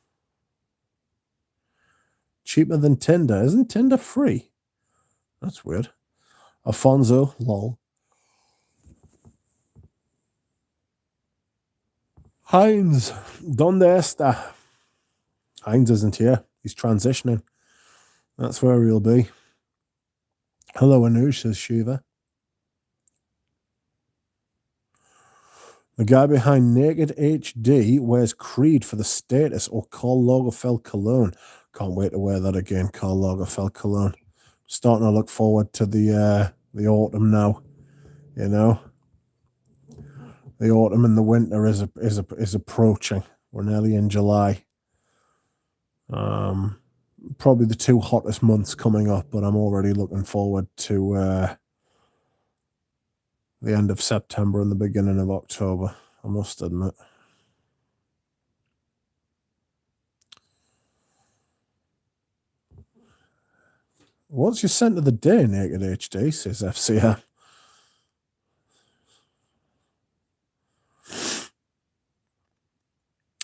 Cheaper than Tinder. Isn't Tinder free? That's weird. Alfonso, lol. Heinz, donde está? Heinz isn't here. He's transitioning. That's where he'll be. Hello, Anush, says Shiva. The guy behind Naked HD wears Creed for the status or Karl Lagerfeld cologne. Can't wait to wear that again, Karl Lagerfeld cologne. Starting to look forward to the autumn now. You know, the autumn and the winter is approaching. We're nearly in July. Probably the 2 hottest months coming up, but I'm already looking forward to the end of September and the beginning of October, I must admit. What's your scent of the day, Naked HD, says FCR.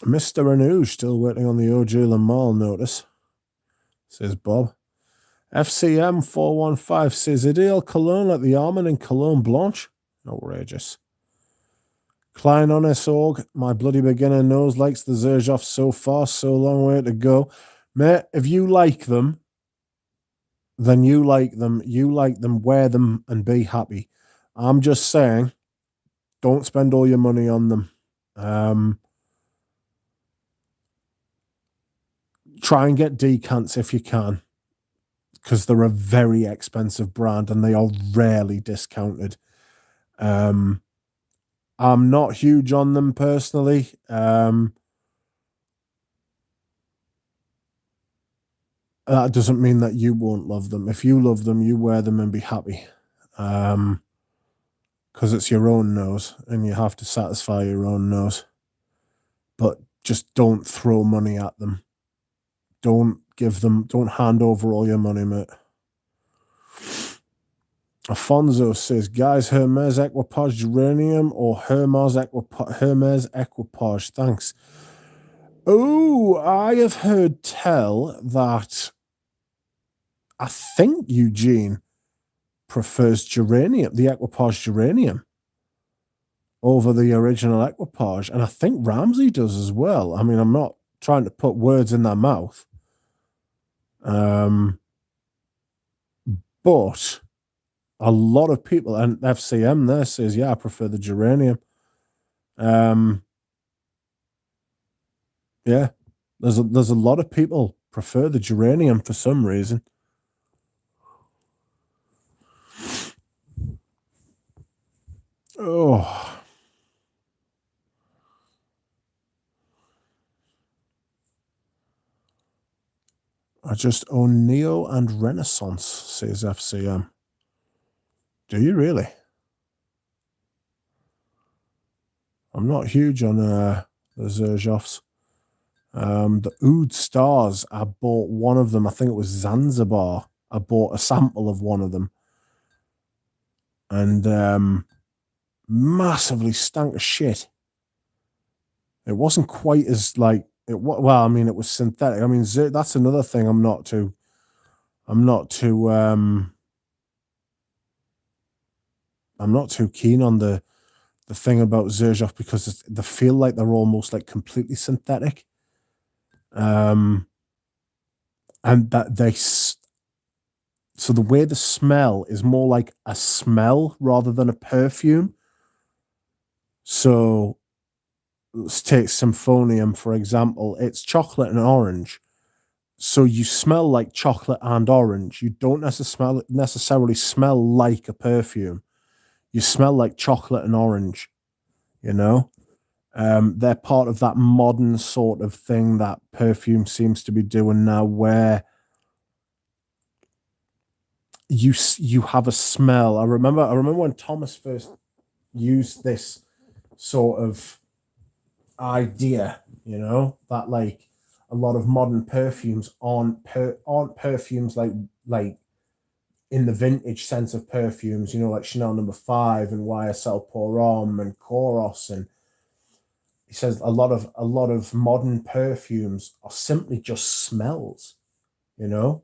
Mr. Anoush still waiting on the OG Lamal notice, says Bob. FCM415 says Ideal Cologne like the Almond and Cologne Blanche. Outrageous. Klein on Org, my bloody beginner nose likes the Zerzhov so far, so long way to go. Mate, if you like them, then you like them, wear them and be happy. I'm just saying, don't spend all your money on them. Try and get decants if you can, because they're a very expensive brand and they are rarely discounted. I'm not huge on them personally. That doesn't mean that you won't love them. If you love them, you wear them and be happy. Because it's your own nose and you have to satisfy your own nose. But just don't throw money at them. Don't hand over all your money, mate. Afonso says, guys, Hermes Equipage Geranium or Hermes Equipage? Thanks. Oh, I have heard tell that I think Eugene prefers Geranium, the Equipage Geranium, over the original Equipage. And I think Ramsey does as well. I mean, I'm not trying to put words in their mouth. But a lot of people, and FCM there says, yeah, I prefer the Geranium. Yeah, there's a lot of people prefer the Geranium for some reason. Oh. I just own Neo and Renaissance, says FCM. Do you really? I'm not huge on the Xerjoffs. The Oud Stars, I bought one of them. I think it was Zanzibar. I bought a sample of one of them. And massively stank of shit. It wasn't quite as like it. Well, I mean, it was synthetic. I mean, that's another thing. I'm not too keen on the thing about Xerjoff because they feel like they're almost like completely synthetic. And that so the way the smell is more like a smell rather than a perfume. So let's take Symphonium, for example. It's chocolate and orange. So you smell like chocolate and orange. You don't necessarily smell like a perfume. You smell like chocolate and orange, you know? They're part of that modern sort of thing that perfume seems to be doing now, where you have a smell. I remember when Thomas first used this sort of idea, that like a lot of modern perfumes aren't perfumes like in the vintage sense of perfumes, like Chanel No. 5 and YSL Pour Homme and Koros. And he says a lot of modern perfumes are simply just smells, and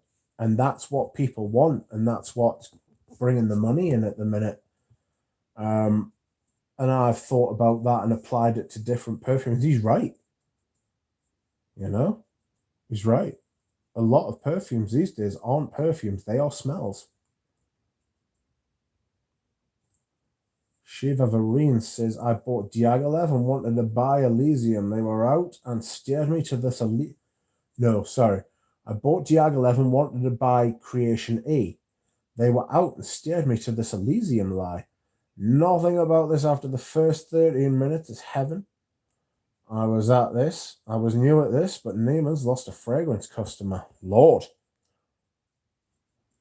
that's what people want, and that's what's bringing the money in at the minute. And I've thought about that and applied it to different perfumes. He's right. He's right. A lot of perfumes these days aren't perfumes, they are smells. Shiva Vareen says, I bought Diaghilev and wanted to buy Elysium. They were out and steered me to this No, sorry. I bought Diaghilev and wanted to buy Creation E. They were out and steered me to this Elysium lie. Nothing about this after the first 13 minutes is heaven. I was new at this, but Neiman's lost a fragrance customer. Lord.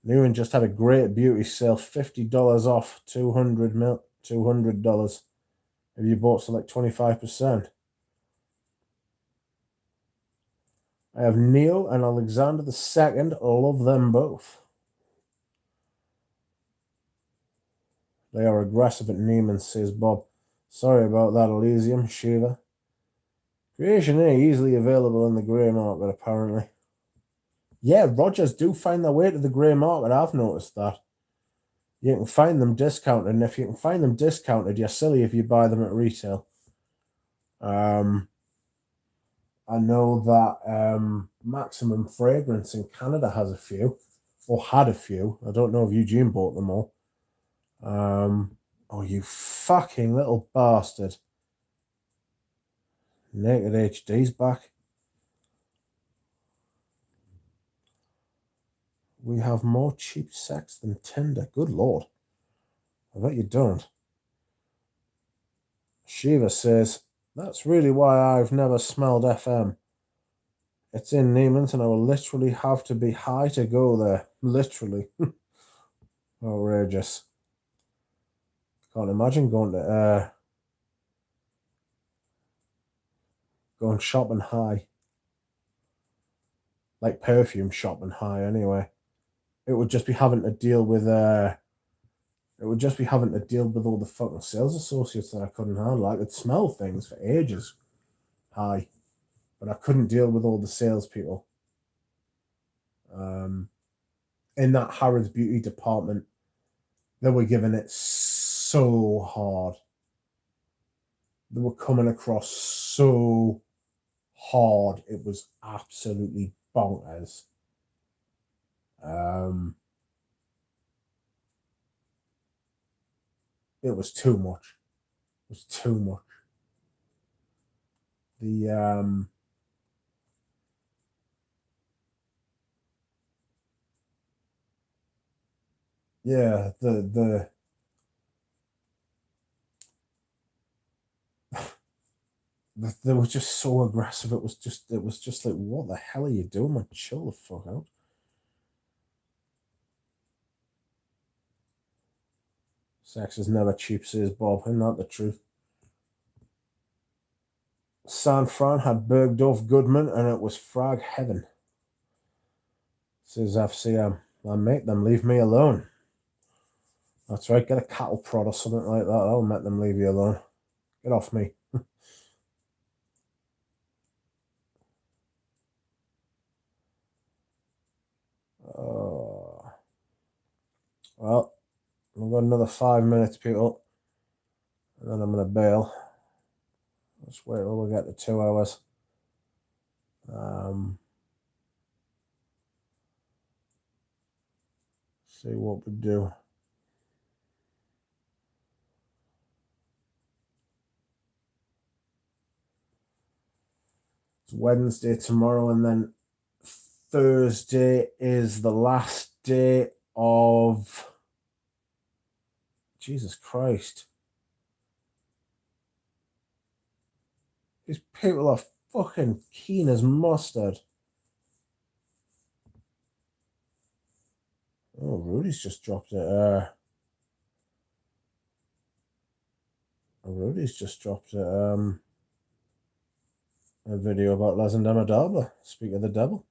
Neiman just had a great beauty sale, $50 off, $200. If you bought select 25%. I have Neil and Alexander II. Love them both. They are aggressive at Neiman, says Bob. Sorry about that, Elysium, Shiva. Creation A easily available in the grey market, apparently. Yeah, Rogers do find their way to the grey market. I've noticed that. You can find them discounted, and if you can find them discounted, you're silly if you buy them at retail. I know that Maximum Fragrance in Canada has a few. or had a few. I don't know if Eugene bought them all. Oh, you fucking little bastard. Naked HD's back. We have more cheap sex than Tinder. Good lord. I bet you don't. Shiva says, that's really why I've never smelled FM. It's in Neiman's and I will literally have to be high to go there. Literally. Outrageous. Can't imagine going shopping high. Like perfume shopping high anyway. It would just be having to deal with all the fucking sales associates that I couldn't handle. I could smell things for ages high, but I couldn't deal with all the salespeople. In that Harrods beauty department, they were giving it so hard. They were coming across so hard. It was absolutely bonkers. It was too much. It was too much. The yeah, they were just so aggressive. It was just like, what the hell are you doing, man? Chill the fuck out. Sex is never cheap, says Bob. Isn't that the truth? San Fran had Bergdorf Goodman and it was frag heaven, says FCM. I make them leave me alone. That's right, get a cattle prod or something like that. I'll make them leave you alone. Get off me. Well, we've got another 5 minutes, people. And then I'm going to bail. Let's wait till we get to 2 hours. See what we do. It's Wednesday tomorrow, and then Thursday is the last day of... Jesus Christ. These people are fucking keen as mustard. Oh, Rudy's just dropped it. Rudy's just dropped it. A video about Les and Demadabla. Speak of the devil.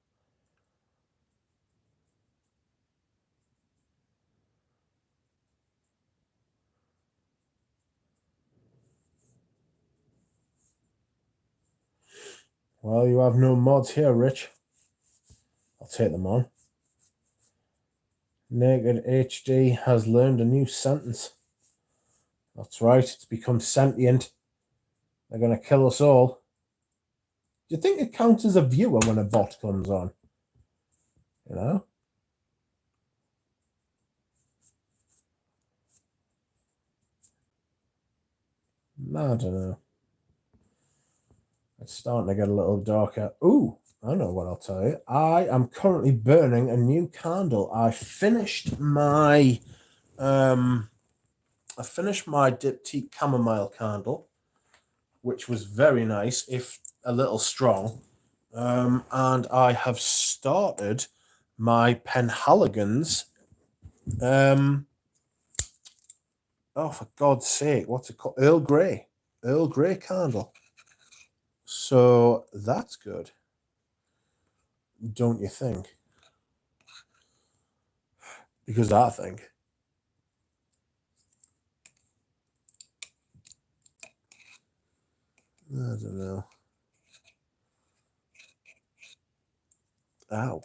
Well, you have no mods here, Rich. I'll take them on. Naked HD has learned a new sentence. That's right, it's become sentient. They're going to kill us all. Do you think it counts as a viewer when a bot comes on? You know? I don't know. It's starting to get a little darker. Ooh, I know what I'll tell you. I am currently burning a new candle. I finished my diptyque chamomile candle, which was very nice, if a little strong. And I have started my Penhaligon's. Oh, for God's sake, what's it called? Earl Grey candle. So that's good, don't you think? Because I think I don't know. Ow.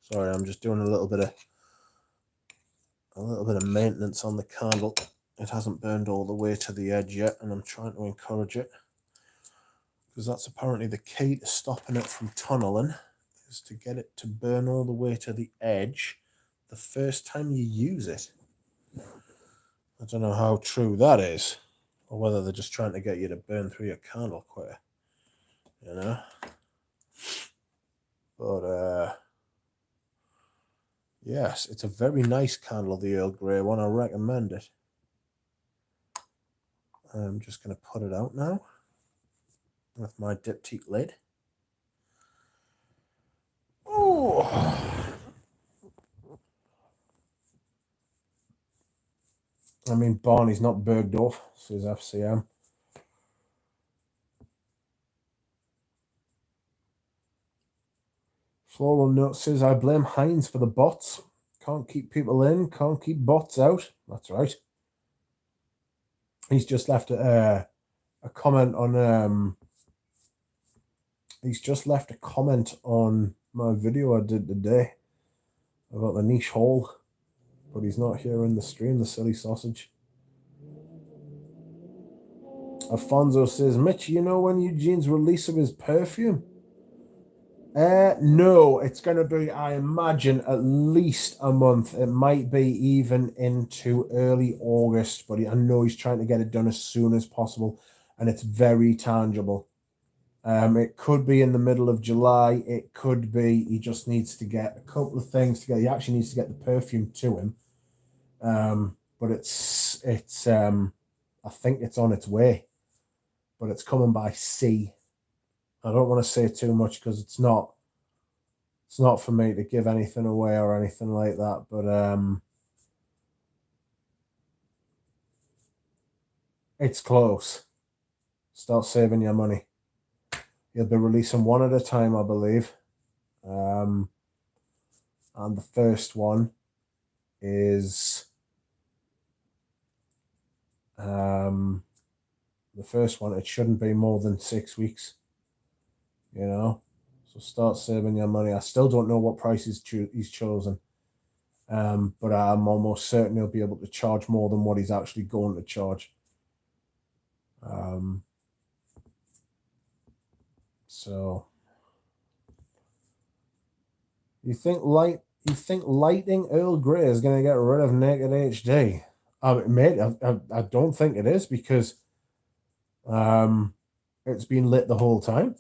Sorry, I'm just doing a little bit of maintenance on the candle. It hasn't burned all the way to the edge yet, and I'm trying to encourage it, because that's apparently the key to stopping it from tunneling, is to get it to burn all the way to the edge. the first time you use it. I don't know how true that is, or whether they're just trying to get you to burn through your candle quicker, you know. But yes, it's a very nice candle, the Earl Grey one. I recommend it. I'm just going to put it out now with my diptyque lid. Oh, I mean, Barney's not burged off, says FCM. Floral Note says, I blame Heinz for the bots. Can't keep people in, can't keep bots out. That's right. He's just left a comment on he's just left a comment on my video I did today about the niche hole, but he's not here in the stream, the silly sausage. Alfonso says, Mitch, you know when Eugene's release of his perfume? No, it's going to be, I imagine, at least a month. It might be even into early August, but I know he's trying to get it done as soon as possible, and it's very tangible. It could be in the middle of July. It could be he just needs to get a couple of things together. He actually needs to get the perfume to him. But it's I think it's on its way, but it's coming by sea. I don't want to say too much because it's not for me to give anything away or anything like that. But it's close. Start saving your money. You'll be releasing one at a time, I believe. And the first one is it shouldn't be more than 6 weeks, you know, so start saving your money. I still don't know what price he's chosen, but I'm almost certain he'll be able to charge more than what he's actually going to charge. So you think lighting Earl Grey is going to get rid of Naked HD? Mate, I don't think it is, because it's been lit the whole time.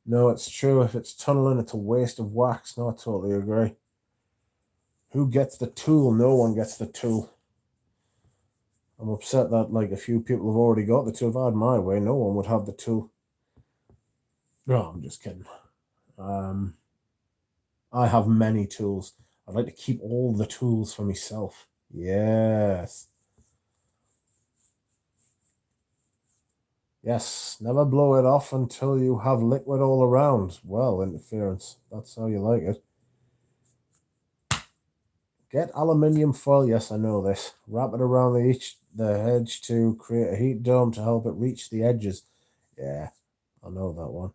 No, it's true. If it's tunneling, it's a waste of wax. No, I totally agree. Who gets the tool? No one gets the tool. I'm upset that like a few people have already got the tool. If I had my way, no one would have the tool. No, I'm just kidding. I have many tools. I'd like to keep all the tools for myself. Yes. Yes, never blow it off until you have liquid all around. Well, interference. That's how you like it. Get aluminium foil. Yes, I know this. Wrap it around the edge to create a heat dome to help it reach the edges. Yeah, I know that one.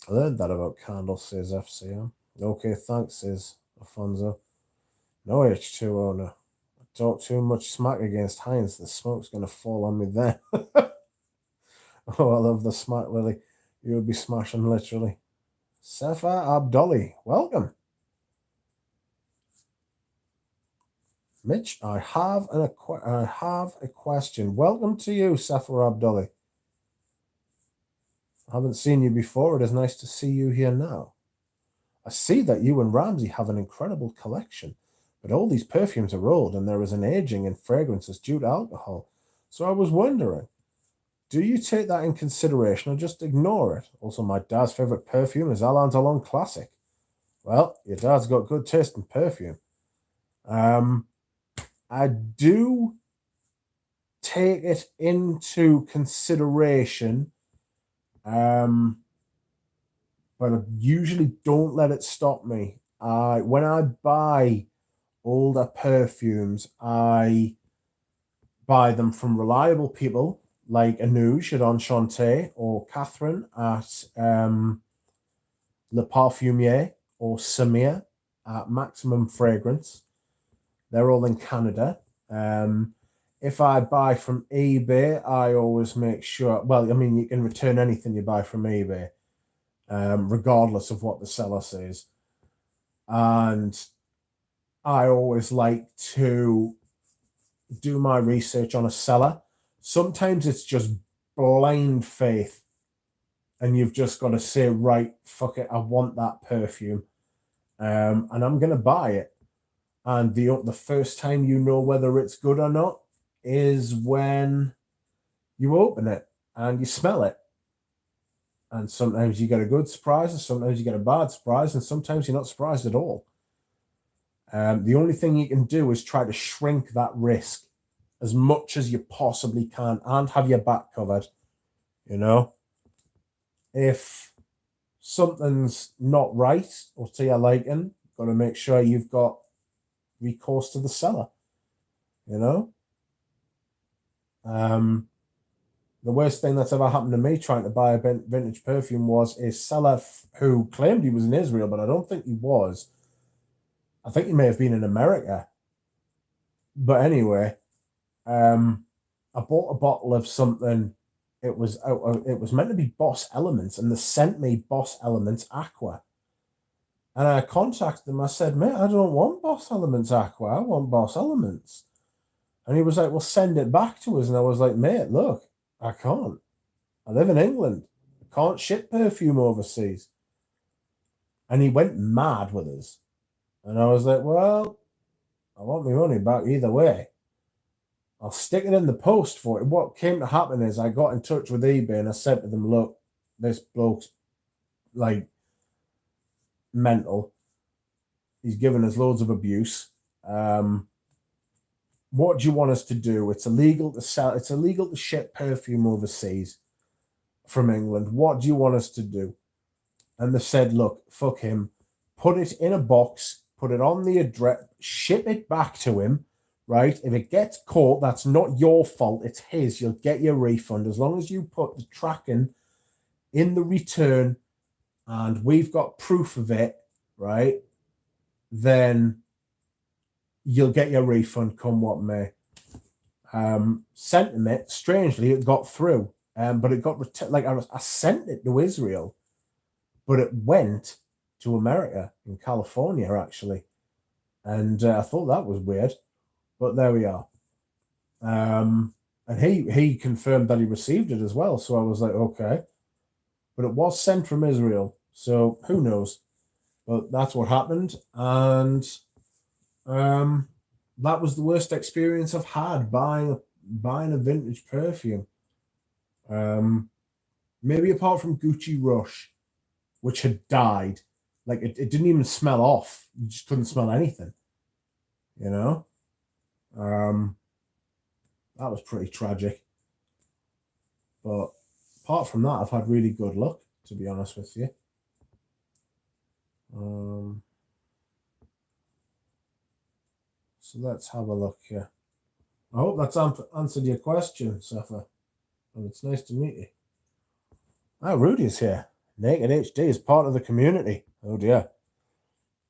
I learned that about candles, says FCM. Okay, thanks, says Alfonso. No H2O, no. I talk too much smack against Heinz. The smoke's going to fall on me then. Oh, I love the smack, Lily. You would be smashing, literally. Safa Abdolli, welcome. Mitch, I have a question. Welcome to you, Safa Abdolli. I haven't seen you before. It is nice to see you here now. I see that you and Ramsey have an incredible collection, but all these perfumes are old and there is an aging in fragrances due to alcohol. So I was wondering, do you take that in consideration or just ignore it? Also, my dad's favorite perfume is Alain Delon Classic. Well, your dad's got good taste in perfume. I do take it into consideration, but I usually don't let it stop me. When I buy older perfumes, I buy them from reliable people like Anoush at Enchanté, or Catherine at Le Parfumier, or Samir at Maximum Fragrance. They're all in Canada. if I buy from eBay, I always make sure. Well, I mean, you can return anything you buy from eBay, regardless of what the seller says. And I always like to do my research on a seller. Sometimes it's just blind faith, and you've just got to say, right, fuck it, I want that perfume, and I'm gonna buy it. And the first time you know whether it's good or not is when you open it and you smell it. And sometimes you get a good surprise, and sometimes you get a bad surprise, and sometimes you're not surprised at all. The only thing you can do is try to shrink that risk as much as you possibly can and have your back covered. You know, if something's not right or to your liking, got to make sure you've got recourse to the seller. You know, the worst thing that's ever happened to me trying to buy a vintage perfume was a seller who claimed he was in Israel, but I don't think he was. I think he may have been in America. But anyway, I bought a bottle of something. It was meant to be Boss Elements, and they sent me Boss Elements Aqua. And I contacted them. I said, mate, I don't want Boss Elements Aqua. I want Boss Elements. And he was like, well, send it back to us. And I was like, mate, look, I can't. I live in England. I can't ship perfume overseas. And he went mad with us. And I was like, well, I want my money back either way. I'll stick it in the post for it. What came to happen is I got in touch with eBay and I said to them, look, this bloke's like mental. He's given us loads of abuse. What do you want us to do? It's illegal to sell. It's illegal to ship perfume overseas from England. What do you want us to do? And they said, look, fuck him. Put it in a box, put it on the address, ship it back to him, right? If it gets caught, that's not your fault. It's his. You'll get your refund as long as you put the tracking in the return and we've got proof of it, right? Then you'll get your refund come what may. Sent him it. Strangely, it got through, but it got like I sent it to Israel, but it went to America in California actually, and I thought that was weird, but there we are. And he confirmed that he received it as well, so I was like, okay, but it was sent from Israel, so who knows? But that's what happened, and that was the worst experience I've had buying a vintage perfume. Maybe apart from Gucci Rush, which had died. Like it didn't even smell off. You just couldn't smell anything. You know? That was pretty tragic. But apart from that, I've had really good luck, to be honest with you. So let's have a look here. I hope that's answered your question, Safa. And it's nice to meet you. Ah, Rudy's here. Naked HD is part of the community. Oh dear.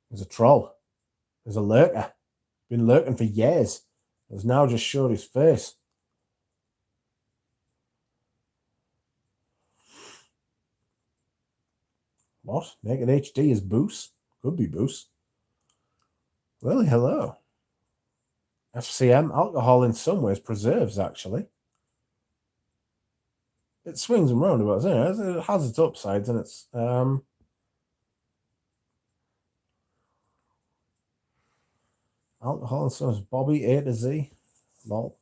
There's a troll. There's a lurker. Been lurking for years. Has now just showed his face. What? Naked HD is Boos? Could be Boos. Well, hello. FCM, alcohol in some ways preserves, actually. It swings and roundabouts, it has its upsides, and it's alcohol and some Bobby A to Z. Lol.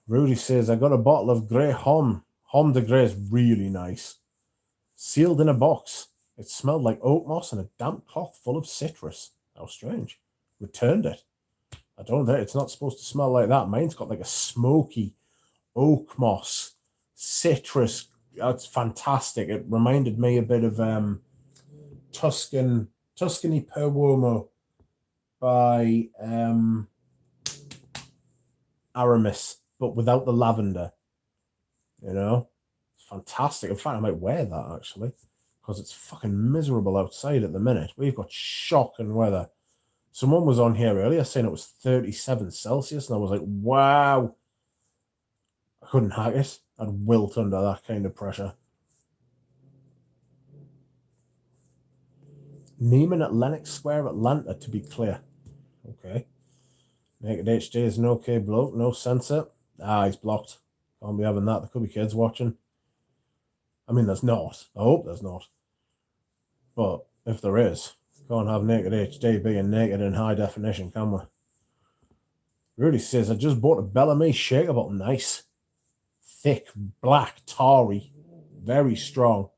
Rudy says, I got a bottle of Grey Homme. Homme de Grey is really nice. Sealed in a box. It smelled like oak moss and a damp cloth full of citrus. How strange. Returned it. I don't know. It's not supposed to smell like that. Mine's got like a smoky oak moss, citrus. It's fantastic. It reminded me a bit of Tuscany per Uomo by Aramis, but without the lavender. You know, it's fantastic. In fact, I might wear that actually because it's fucking miserable outside at the minute. We've got shocking weather. Someone was on here earlier saying it was 37 Celsius, and I was like, wow. I couldn't hack it. I'd wilt under that kind of pressure. Neiman at Lenox Square, Atlanta, to be clear. Okay. Naked HD is an okay bloke, no censor. Ah, he's blocked. Can't be having that. There could be kids watching. I mean, there's not. I hope there's not. But if there is, can't have Naked HD being naked in high definition, can we? Rudy says, I just bought a Bellamy shaker bottle. Nice. Thick, black, tarry. Very strong.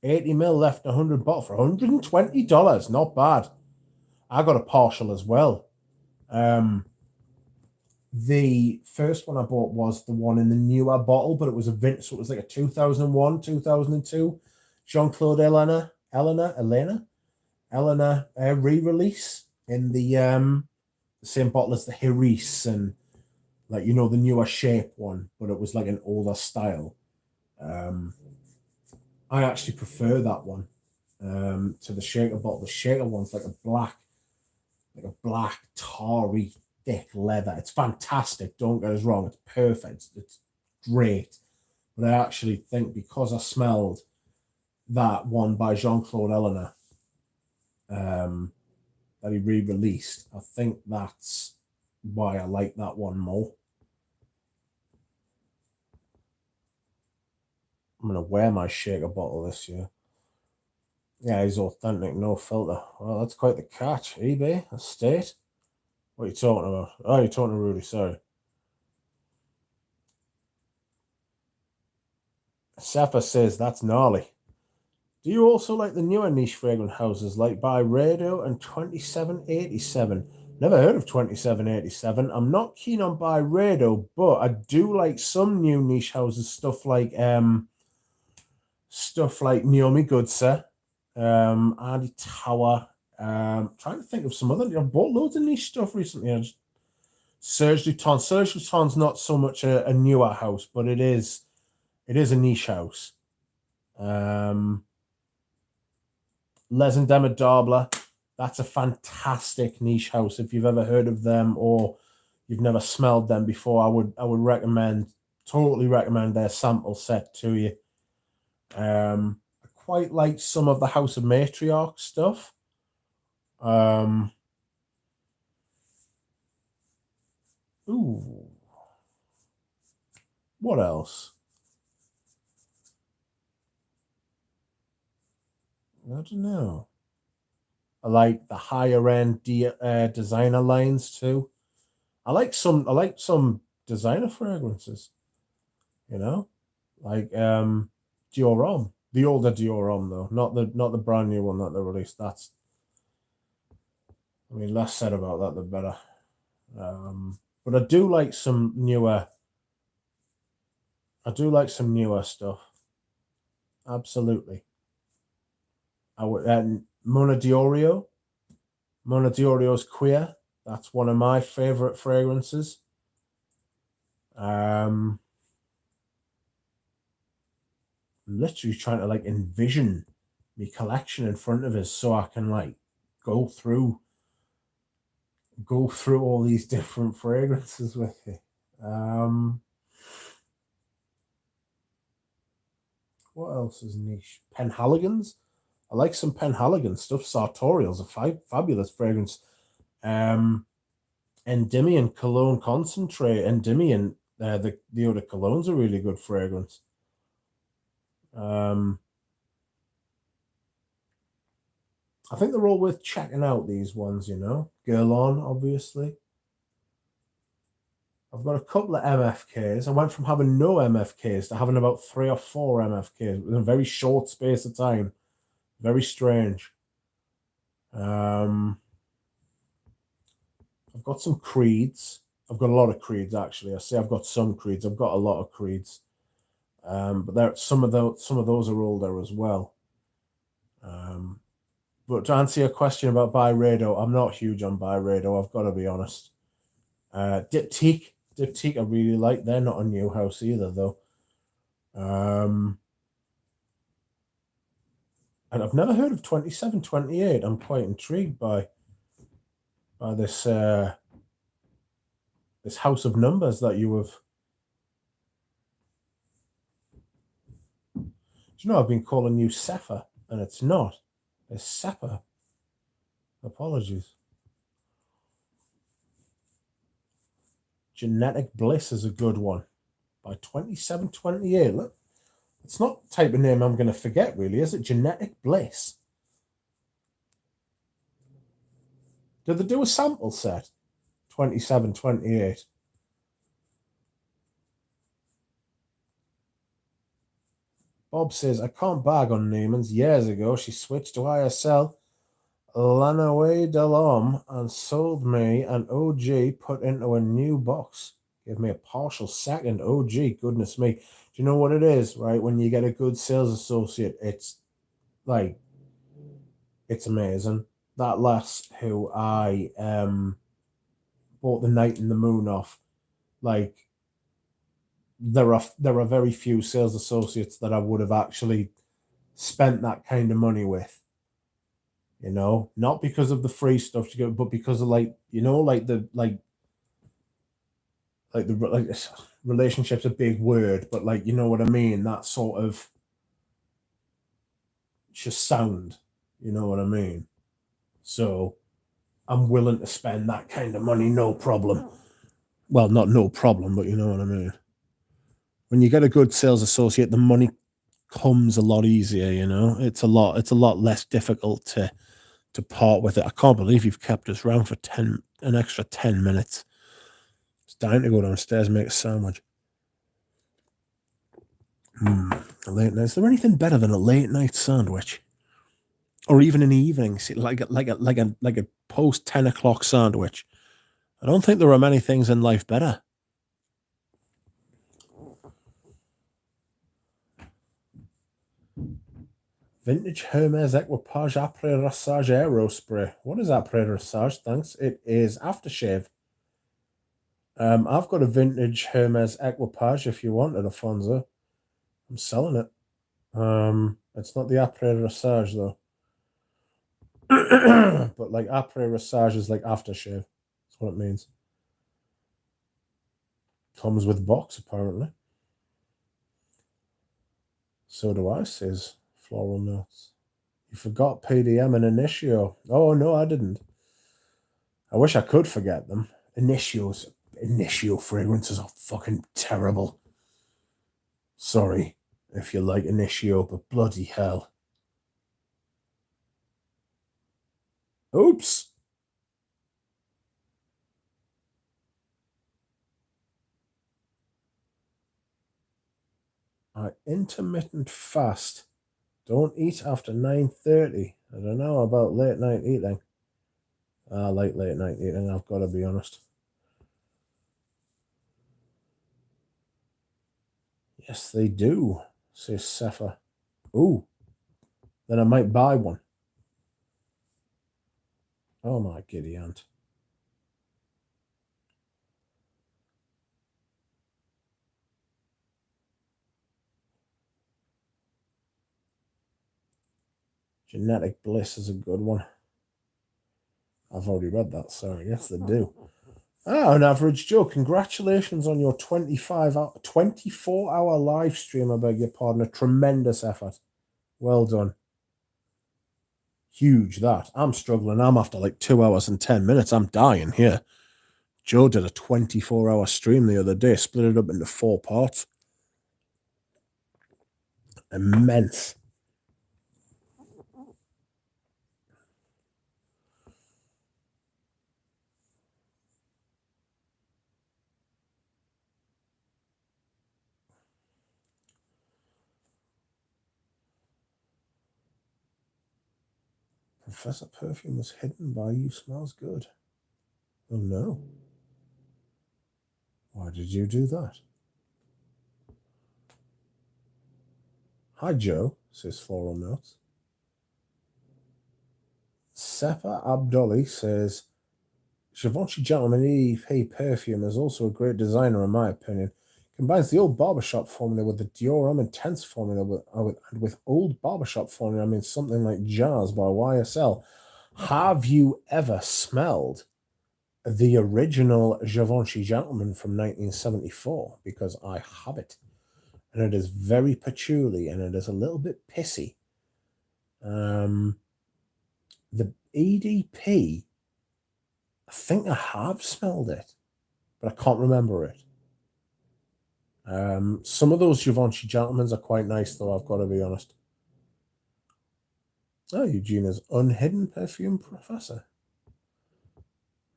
80ml left, 100 bottle for $120. Not bad. I got a partial as well. The first one I bought was the one in the newer bottle, but it was a vintage, so it was like a 2001, 2002 Jean-Claude Elena re-release in the same bottle as the Heris, and like, you know, the newer shape one, but it was like an older style. I actually prefer that one to the shaker bottle. The shaker one's like a black tarry thick leather. It's fantastic, don't get us wrong, it's perfect, it's great. But I actually think because I smelled that one by Jean-Claude Eleanor that he re-released, I think that's why I like that one more. I'm going to wear my shaker bottle this year. Yeah, he's authentic, no filter. Well, that's quite the catch. eBay, estate. What are you talking about? Oh, you're talking to Rudy, sorry. Safa says, that's gnarly. Do you also like the newer niche fragrance houses like Byredo and 2787? Never heard of 2787. I'm not keen on Byredo, but I do like some new niche houses, stuff like Naomi Goodser, Andy Tower. Trying to think of some other. I've bought loads of niche stuff recently. Serge Luton. Serge Luton's not so much a newer house, but it is a niche house. Les and Demodable, that's a fantastic niche house. If you've ever heard of them or you've never smelled them before, I would totally recommend their sample set to you. I quite like some of the House of Matriarch stuff. Ooh. What else? I don't know. I like the higher end designer lines too. I like some designer fragrances. You know, like Dior Homme, the older Dior Homme though, not the brand new one that they released. That's, I mean, less said about that the better. But I do like some newer. I do like some newer stuff. Absolutely. I would Mona Diorio's Queer. That's one of my favorite fragrances. Literally trying to like envision my collection in front of us so I can like go through all these different fragrances with you. What else is niche? Penhaligon's. I like some Penhaligon stuff. Sartorial's a fabulous fragrance. Endymion Cologne Concentrate. Endymion, the eau de cologne's a really good fragrance. I think they're all worth checking out, these ones, you know. Guerlain, obviously. I've got a couple of MFKs. I went from having no MFKs to having about 3 or 4 MFKs within a very short space of time. Very strange. I've got some Creeds. I've got a lot of Creeds, actually. I say I've got some Creeds. I've got a lot of Creeds. But some of those are older as well. But to answer your question about Byredo, I'm not huge on Byredo, I've got to be honest. Diptyque I really like. They're not a new house either, though. And I've never heard of 2728. I'm quite intrigued by. by this this house of numbers that you have. Do you know I've been calling you Sepha, and it's not. It's Seppa. Apologies. Genetic Bliss is a good one. By 2728. Look, it's not the type of name I'm going to forget, really, is it? Genetic Bliss. Did they do a sample set? 2728. Bob says, I can't bag on Neiman's. Years ago, she switched to ISL, Lanaway Delorme, and sold me an OG put into a new box. Give me a partial second. OG, goodness me. Do you know what it is, right? When you get a good sales associate, it's like, it's amazing. That lass who I bought the Night and the Moon off, like, there are very few sales associates that I would have actually spent that kind of money with. You know, not because of the free stuff you get, but because of like relationship's a big word, but like, you know what I mean, that sort of just sound, you know what I mean. So I'm willing to spend that kind of money, no problem. Well, not no problem, but you know what I mean. When you get a good sales associate, the money comes a lot easier, you know. It's a lot less difficult to part with it. I can't believe you've kept us round for an extra 10 minutes. It's dying to go downstairs and make a sandwich. A late night. Is there anything better than a late night sandwich? Or even an evening, like a post 10 o'clock sandwich? I don't think there are many things in life better. Vintage Hermes Equipage Après Rassage Aero Spray. What is Après Rassage? Thanks. It is aftershave. I've got a vintage Hermes Equipage if you want it, Afonso. I'm selling it. It's not the Après Rassage though. But like Après Rassage is like aftershave. That's what it means. Comes with box apparently. So do I, says Floral Notes. You forgot PDM and Initio. Oh no, I didn't. I wish I could forget them. Initio fragrances are fucking terrible. Sorry if you like Initio, but bloody hell. Oops. I intermittent fast. Don't eat after 9:30. I don't know about late night eating. I like late night eating, I've got to be honest. Yes, they do, says Sepha. Ooh, then I might buy one. Oh my giddy aunt. Genetic Bliss is a good one. I've already read that, sorry. Yes, they do. An Average Joe, congratulations on your 24-hour live stream, I beg your pardon. A tremendous effort. Well done. Huge, that. I'm struggling. I'm after like 2 hours and 10 minutes. I'm dying here. Joe did a 24-hour stream the other day, split it up into 4 parts. Immense. Professor Perfume was hidden by you. Smells good. Oh no. Why did you do that? Hi Joe, says Floral Notes. Sepha Abdoli says, Givenchy Gentleman EP perfume is also a great designer in my opinion. Combines the old barbershop formula with the Dior Homme Intense formula with old barbershop formula. I mean something like Jazz by YSL. Have you ever smelled the original Givenchy Gentleman from 1974 because I have it. And it is very patchouli and it is a little bit pissy. The EDP, I think I have smelled it, but I can't remember it. Some of those Givenchy Gentlemans are quite nice, though, I've got to be honest. Oh, Eugena's unhidden perfume professor.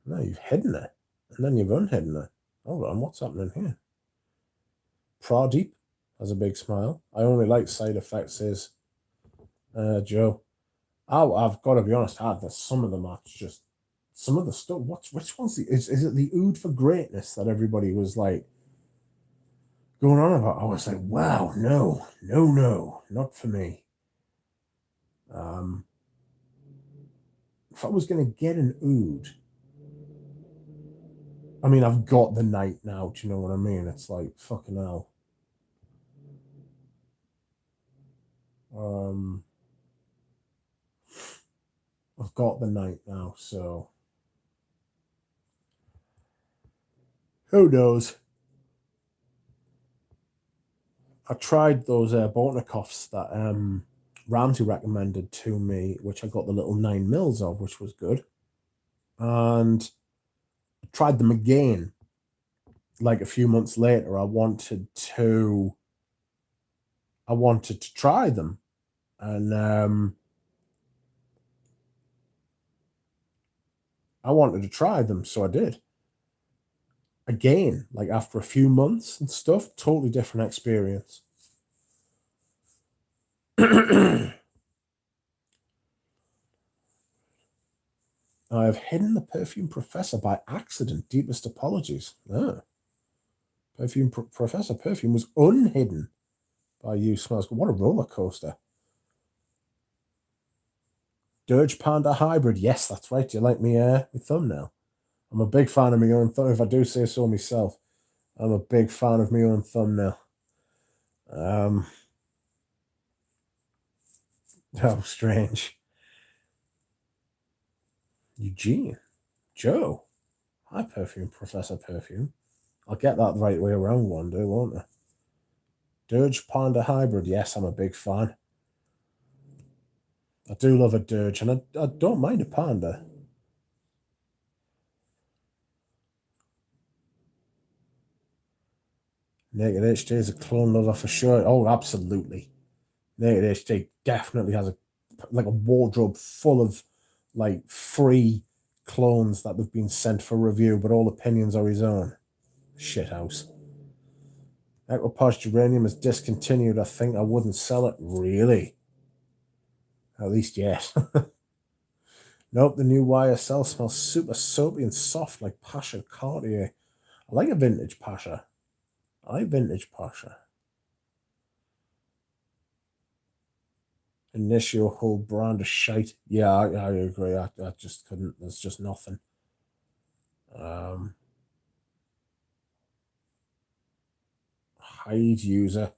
No, you've hidden it, and then you've unhidden it. Hold on, what's happening here? Pradeep has a big smile. I only like side effects, says Joe. Oh, I've got to be honest, some of them are just some of the stuff. Which one's is it the Oud for Greatness that everybody was like going on about? I was like, wow, no, not for me. If I was gonna get an Oud, I mean, I've got the night now. Do you know what I mean? It's like fucking hell. I've got the night now, so who knows? I tried those Bortnikoffs that Ramsey recommended to me, which I got the little 9 mils of, which was good. And I tried them again, like a few months later. I wanted to try them, and so I did. Again, like after a few months and stuff, totally different experience. I have hidden the perfume professor by accident. Deepest apologies. Perfume professor perfume was unhidden by you. Smells good. What a roller coaster. Dirge Panda Hybrid. Yes, that's right. Do you like me my thumbnail? I'm a big fan of my own thumbnail. If I do say so myself, I'm a big fan of my own thumbnail. How strange. Eugene. Joe. Hi, Perfume Professor Perfume. I'll get that the right way around one day, won't I? Dirge Panda Hybrid. Yes, I'm a big fan. I do love a dirge, and I don't mind a panda. Naked HD is a clone lover for sure. Oh, absolutely. Naked HD definitely has a wardrobe full of like free clones that have been sent for review, but all opinions are his own. Shithouse. Equipage Geranium is discontinued. I think I wouldn't sell it. Really? At least yet. Nope, the new YSL smells super soapy and soft like Pasha Cartier. I like a vintage Pasha. Initio whole brand of shite. Yeah, I agree. I just couldn't. There's just nothing. Hide user.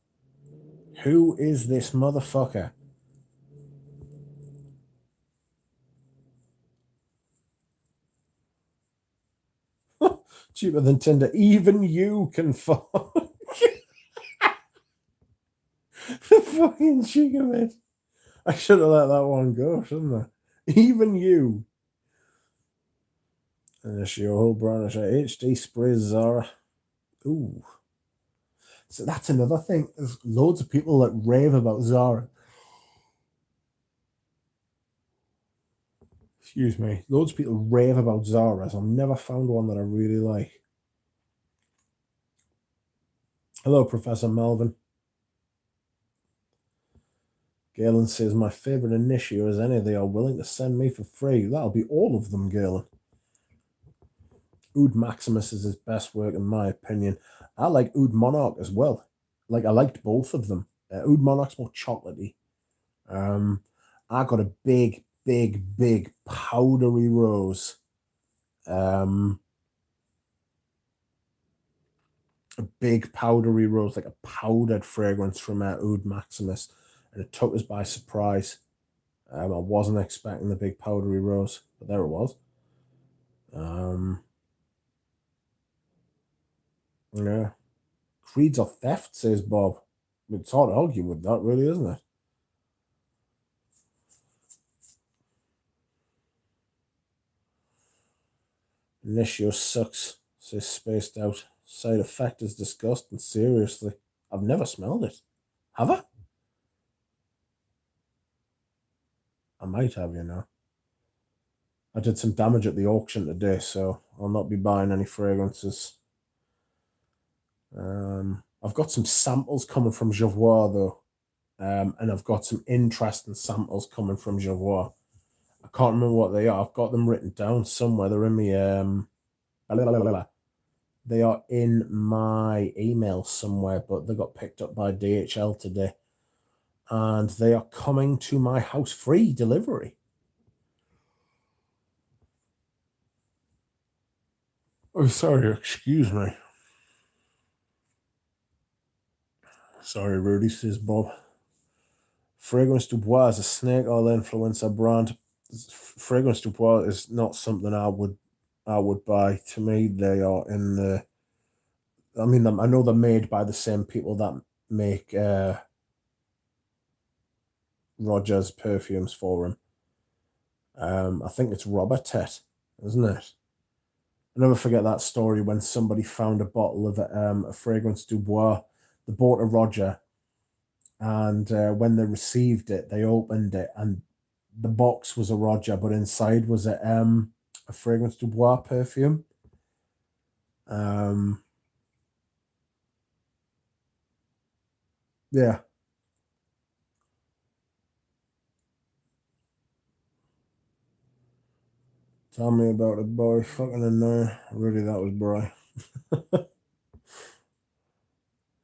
Who is this motherfucker? Cheaper than Tinder. Even you can fuck. The fucking cheek of it. I should have let that one go, shouldn't I? Even you. And it's your whole brand of HD sprays Zara. Ooh. So that's another thing. There's loads of people that rave about Zara. Excuse me. Loads of people rave about Zara's. I've never found one that I really like. Hello, Professor Melvin. Galen says, my favorite Initio is any they are willing to send me for free. That'll be all of them, Galen. Oud Maximus is his best work, in my opinion. I like Oud Monarch as well. Like, I liked both of them. Oud Monarch's more chocolatey. I got a big powdery rose. A big powdery rose, like a powdered fragrance from Oud Maximus. And it took us by surprise. I wasn't expecting the big powdery rose, but there it was. Yeah. Creeds are theft, says Bob. It's hard to argue with that, really, isn't it? Initio sucks, says Spaced Out. Side effect is disgusting, seriously. I've never smelled it. Have I? I might have, you know. I did some damage at the auction today, so I'll not be buying any fragrances. I've got some samples coming from Javois, though. And I've got some interesting samples coming from Javois. I can't remember what they are. I've got them written down somewhere. They're in my they are in my email somewhere, but they got picked up by DHL today. And they are coming to my house free delivery. Oh, sorry, excuse me. Sorry, Rudy, says Bob. Fragrance du Bois is a snake oil influencer brand. Fragrance du Bois is not something I would buy. To me, they are in the. I mean, I know they're made by the same people that make Roger's perfumes for him. I think it's Robert Tet, isn't it? I never forget that story when somebody found a bottle of a fragrance du Bois. They bought a Roger, and when they received it, they opened it, and the box was a Roger, but inside was a fragrance du Bois perfume. Yeah. Tell me about it, boy. Fucking annoying. Really, that was Bry.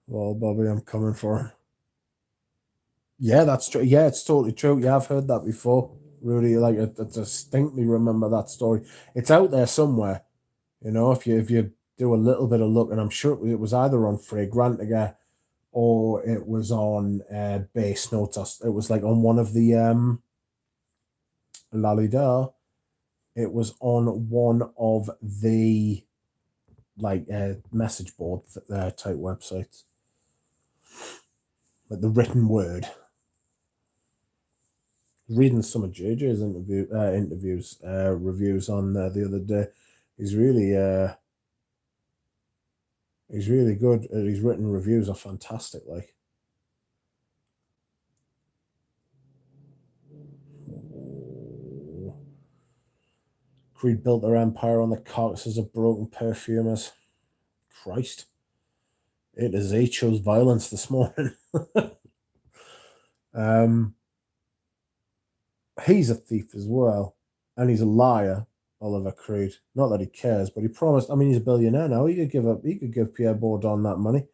Well, Bobby, I'm coming for him. Yeah, that's true. Yeah, it's totally true. Yeah, I've heard that before. Really, like I distinctly remember that story. It's out there somewhere. You know, if you do a little bit of look, and I'm sure it was either on Fragrantica or it was on Base Notes. It was like on one of the Lalida. It was on one of the like message board type websites, like the written word. Reading some of JJ's reviews on the other day. He's really good. His written reviews are fantastic. Like, Creed built their empire on the carcasses of broken perfumers. Christ, it is A chose violence this morning. He's a thief as well, and he's a liar. Oliver Creed. Not that he cares, but he promised. I mean, he's a billionaire now. He could give Pierre Bourdon that money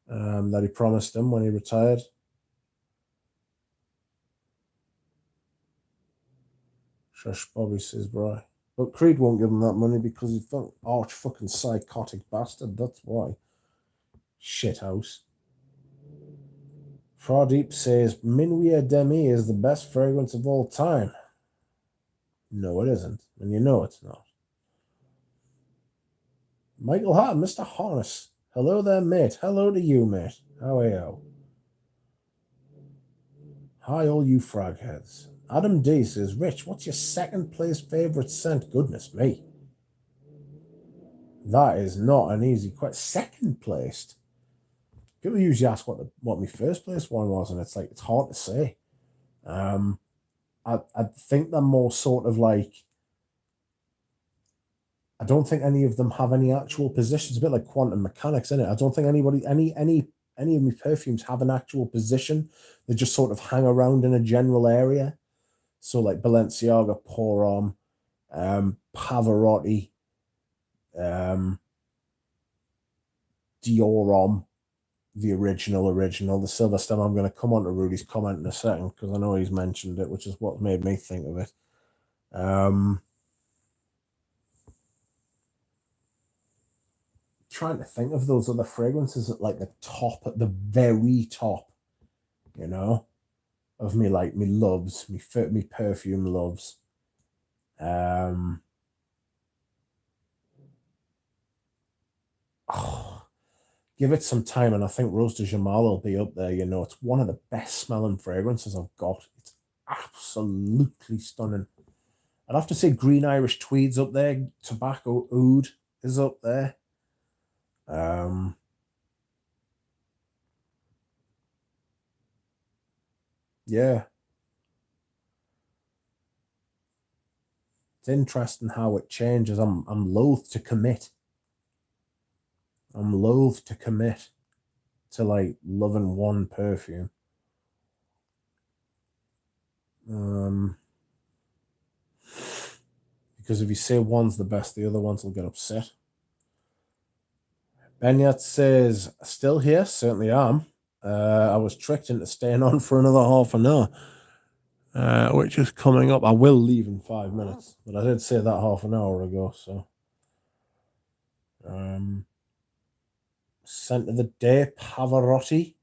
that he promised him when he retired. Shush, Bobby, says Bry. But Creed won't give him that money because he's an arch fucking psychotic bastard. That's why. Shithouse. Pradeep says Minuit Demi is the best fragrance of all time. No, it isn't. And you know it's not. Michael Hart, Mr. Harness. Hello there, mate. Hello to you, mate. How are you? Hi, all you frog heads. Adam D says, Rich, what's your second place favorite scent? Goodness me. That is not an easy question. Second placed. People usually ask what my first place one was, and it's hard to say. I think they're more sort of like, I don't think any of them have any actual positions. A bit like quantum mechanics, isn't it? I don't think any of my perfumes have an actual position. They just sort of hang around in a general area. So like Balenciaga, Pour Homme, Pavarotti, Dior Homme, the original. The Silver Stem. I'm going to come on to Rudy's comment in a second because I know he's mentioned it, which is what made me think of it. Trying to think of those other fragrances at like the top, at the very top, you know, of me like me loves, me perfume loves. give it some time, and I think Rose de Jamal will be up there. You know, it's one of the best smelling fragrances I've got. It's absolutely stunning. I'd have to say Green Irish Tweed's up there. Tobacco Oud is up there. Yeah. It's interesting how it changes. I'm loath to commit. I'm loath to commit to like loving one perfume. Because if you say one's the best, the other ones will get upset. Benyat says, still here? Certainly am. I was tricked into staying on for another half an hour, which is coming up. I will leave in 5 minutes, but I did say that half an hour ago, so. Scent of the day, Pavarotti.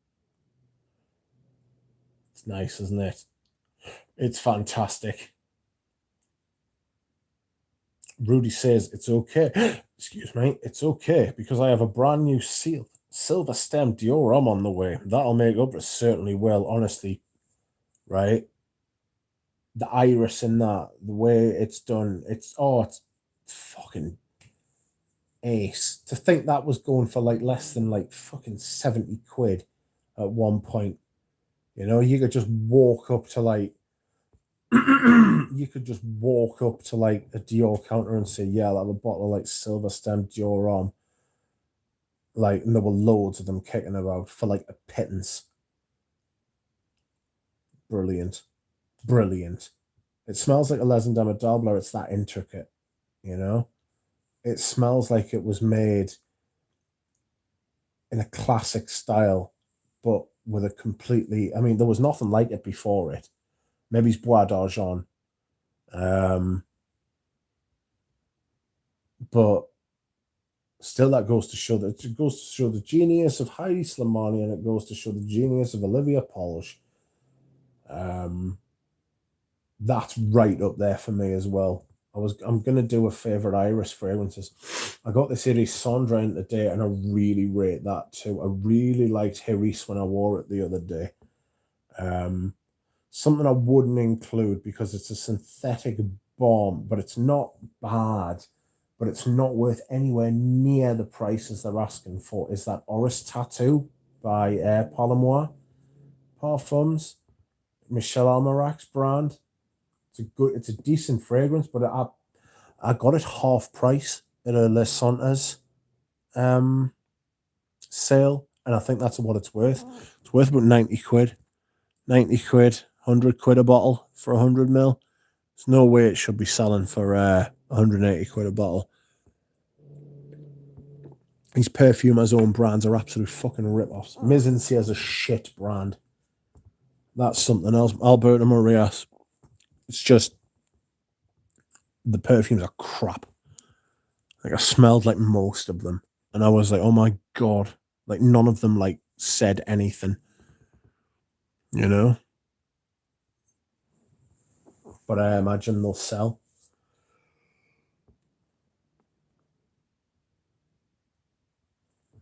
It's nice, isn't it? It's fantastic. Rudy says, it's okay. Excuse me. It's okay because I have a brand new silver stem Dioram on the way. That'll make up for certainly well, honestly. Right? The iris in that, the way it's done, it's fucking ace. To think that was going for like less than like fucking 70 quid at one point. You know, you could just walk up to like you could just walk up to like a Dior counter and say, yeah, I'll have a bottle of like silver stem Dior like, and there were loads of them kicking about for like a pittance. Brilliant. It smells like a Les and Dabbler. It's that intricate, you know. It smells like it was made in a classic style, but with a completely. I mean, there was nothing like it before it. Maybe it's Bois d'Argent. But still, that goes to show the genius of Heidi Slimani, and it goes to show the genius of Olivia Polish. That's right up there for me as well. I'm gonna do a favorite iris fragrances. I got this Iris Sondra in today, and I really rate that too. I really liked Iris when I wore it the other day. Something I wouldn't include because it's a synthetic bomb, but it's not bad, but it's not worth anywhere near the prices they're asking for, is that Oris Tattoo by Palamois Parfums, Michel Almarac's brand. It's a decent fragrance, but I got it half price at a Les Santas sale, and I think that's what it's worth. It's worth about 90 quid. 90 quid, 100 quid a bottle for 100 ml. There's no way it should be selling for 180 quid a bottle. These Perfumers' own brands are absolute fucking rip-offs. Mizency has a shit brand. That's something else. Alberto Marias. It's just, the perfumes are crap. Like, I smelled like most of them, and I was like, oh my god. Like, none of them like said anything. You know? But I imagine they'll sell.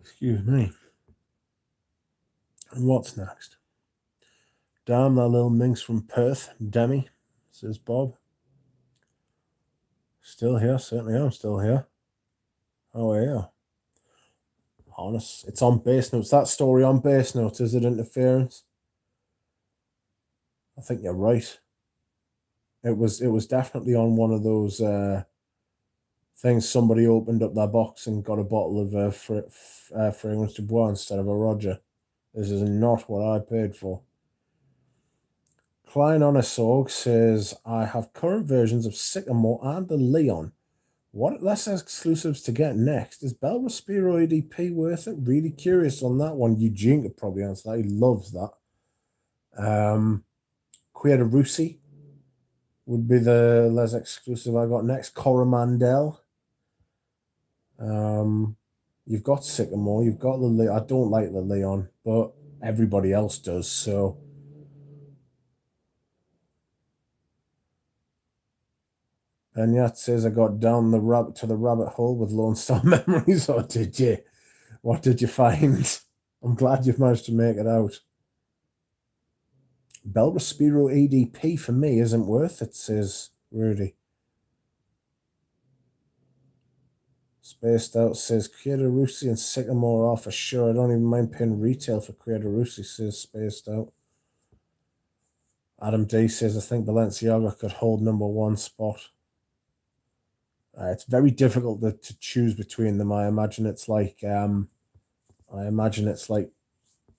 Excuse me. And what's next? Damn, that little minx from Perth, Demi, says Bob. Still here, certainly am still here. How are you? Honest, it's on base notes. That story on base notes, is it interference? I think you're right. It was definitely on one of those things. Somebody opened up their box and got a bottle of fragrance de bois instead of a Roger. This is not what I paid for. Klein on a Sorg says, I have current versions of Sycamore and the Leon. What less exclusives to get next? Is Bel Respiro EDP worth it? Really curious on that one. Eugene could probably answer that. He loves that. Quia Russi would be the less exclusive I got next. Coromandel. You've got Sycamore. You've got the Leon. I don't like the Leon, but everybody else does, so. And yet says I got down to the rabbit hole with Lone Star Memories, or did you? What did you find? I'm glad you've managed to make it out. Belraspiro EDP for me isn't worth it, says Rudy. Spaced Out says Creator Russi and Sycamore are for sure. I don't even mind paying retail for Creator Russi, says Spaced Out. Adam D says I think Balenciaga could hold #1 spot. It's very difficult to choose between them. I imagine it's like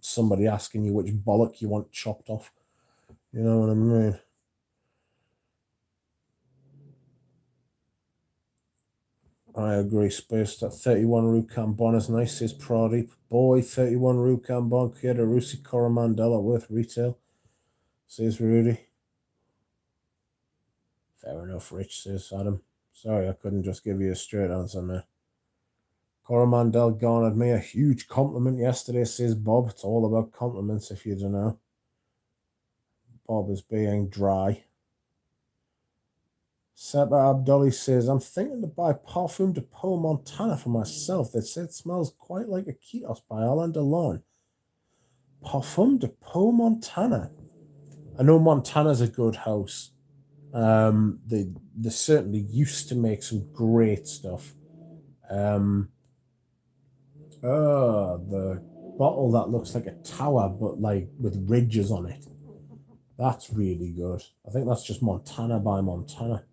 somebody asking you which bollock you want chopped off. You know what I mean? I agree. Spaced at 31 Rue Cambon is nice, says Pradeep. Boy, 31 Rue Cambon, Creator Russi, Coromandel worth retail, says Rudy. Fair enough, Rich, says Adam. Sorry, I couldn't just give you a straight answer, man. Coromandel garnered me a huge compliment yesterday, says Bob. It's all about compliments, if you don't know. Bob is being dry. Seba Abdulli says, I'm thinking to buy Parfum de Peau Montana for myself. They say it smells quite like a Kitos by Alain Delon. Parfum de Peau Montana. I know Montana's a good house. They certainly used to make some great stuff. The bottle that looks like a tower, but like with ridges on it. That's really good. I think that's just Montana by Montana.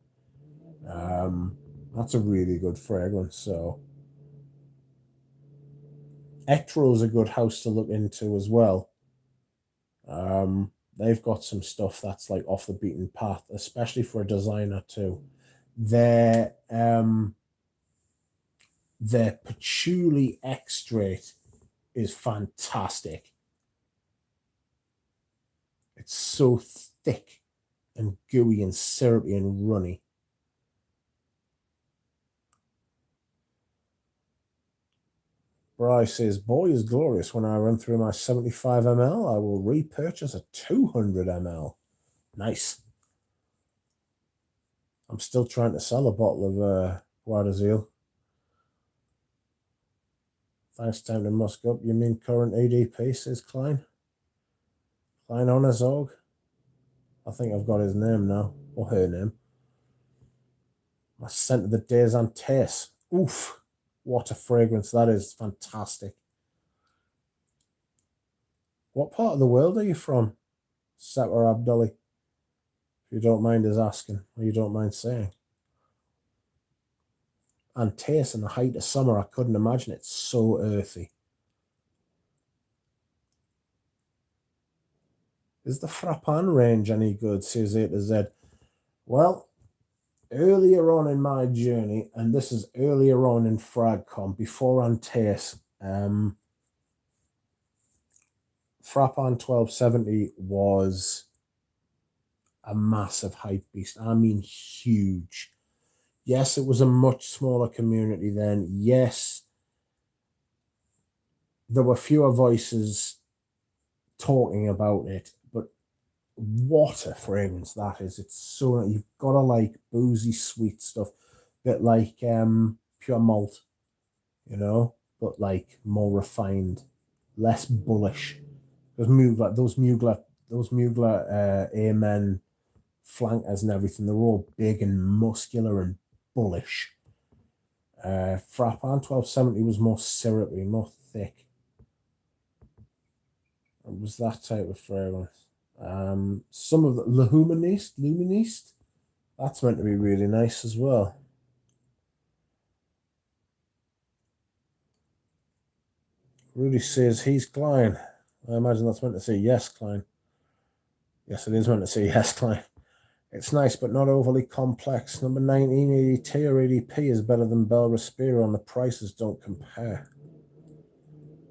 That's a really good fragrance. So, Etro's a good house to look into as well. They've got some stuff that's like off the beaten path, especially for a designer too. Their patchouli extract is fantastic. It's so thick and gooey and syrupy and runny. Bryce says, boy is glorious. When I run through my 75 ml, I will repurchase a 200 ml. Nice. I'm still trying to sell a bottle of Guardazil. Thanks, time to musk up. You mean current ADP, says Klein? Klein Onazog? I think I've got his name now, or her name. My scent of the days Antace. Oof. What a fragrance. That is fantastic. What part of the world are you from, Satwar Abdulli? If you don't mind us asking, or you don't mind saying. Antace in the height of summer, I couldn't imagine it. So earthy. Is the Frappan range any good, says A to Z? Well, earlier on in my journey, and this is earlier on in Fragcom, before Antace, Frappan 1270 was a massive hype beast. I mean, huge. Yes, it was a much smaller community then. Yes, there were fewer voices talking about it, but what a fragrance that is. It's so, you've got to like boozy, sweet stuff, bit like pure malt, you know, but like more refined, less bullish. Because those Mugler Amen flankers and everything, they're all big and muscular and bullish. Frappan 1270 was more syrupy, more thick. It was that type of fragrance. Some of the Luministe, that's meant to be really nice as well. Rudy says he's Klein. I imagine that's meant to say yes, Klein. Yes, it is meant to say yes, Klein. It's nice, but not overly complex. Number 19, ADT or ADP is better than Bel Respiro, and the prices don't compare.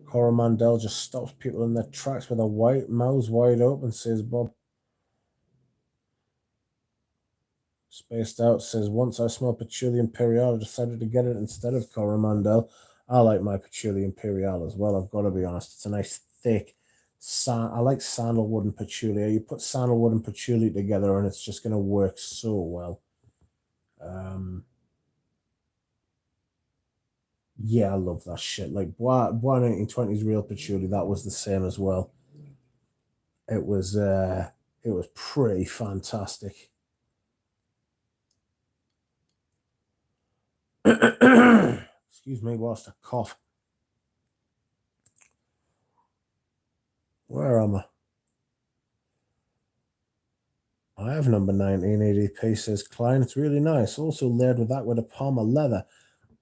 Coromandel just stops people in their tracks with a mouths wide open, says Bob. Spaced Out says, once I smelled Patchouli Imperial, I decided to get it instead of Coromandel. I like my Patchouli Imperial as well, I've got to be honest. It's a nice, thick, I like sandalwood and patchouli. You put sandalwood and patchouli together and it's just going to work so well. Yeah, I love that shit. Like Bois 1920s Real Patchouli, that was the same as well. It was pretty fantastic. Excuse me whilst I cough. Where am I? I have number 19 EDP, says Klein. It's really nice. Also layered with that with a Palmer leather.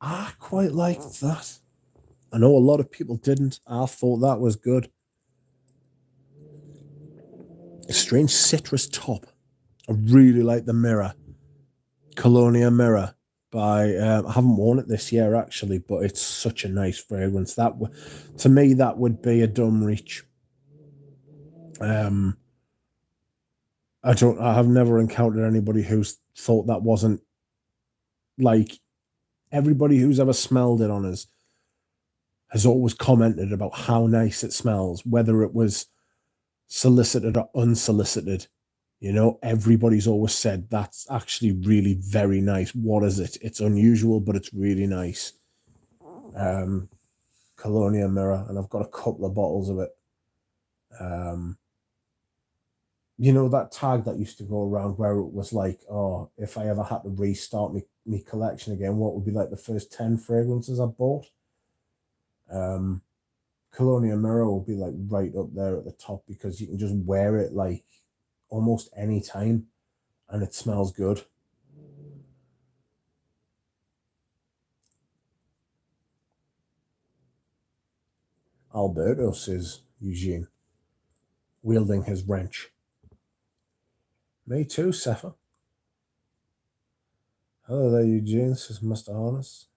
I quite liked that. I know a lot of people didn't. I thought that was good. A strange citrus top. I really like the mirror. Colonia Mirror by I haven't worn it this year actually, but it's such a nice fragrance. That to me that would be a dumb reach. I have never encountered anybody who's thought that wasn't, like, everybody who's ever smelled it on us has always commented about how nice it smells, whether it was solicited or unsolicited. You know, everybody's always said that's actually really very nice. What is it? It's unusual, but it's really nice. Colonia Mirror, and I've got a couple of bottles of it. You know that tag that used to go around where it was like, oh, if I ever had to restart me collection again, what would be like the first 10 fragrances I bought? Colonia Mirror will be like right up there at the top because you can just wear it like almost any time and it smells good. Alberto, says Eugene, wielding his wrench. Me too, Sepha. Hello there, Eugene, says Mr. Harness.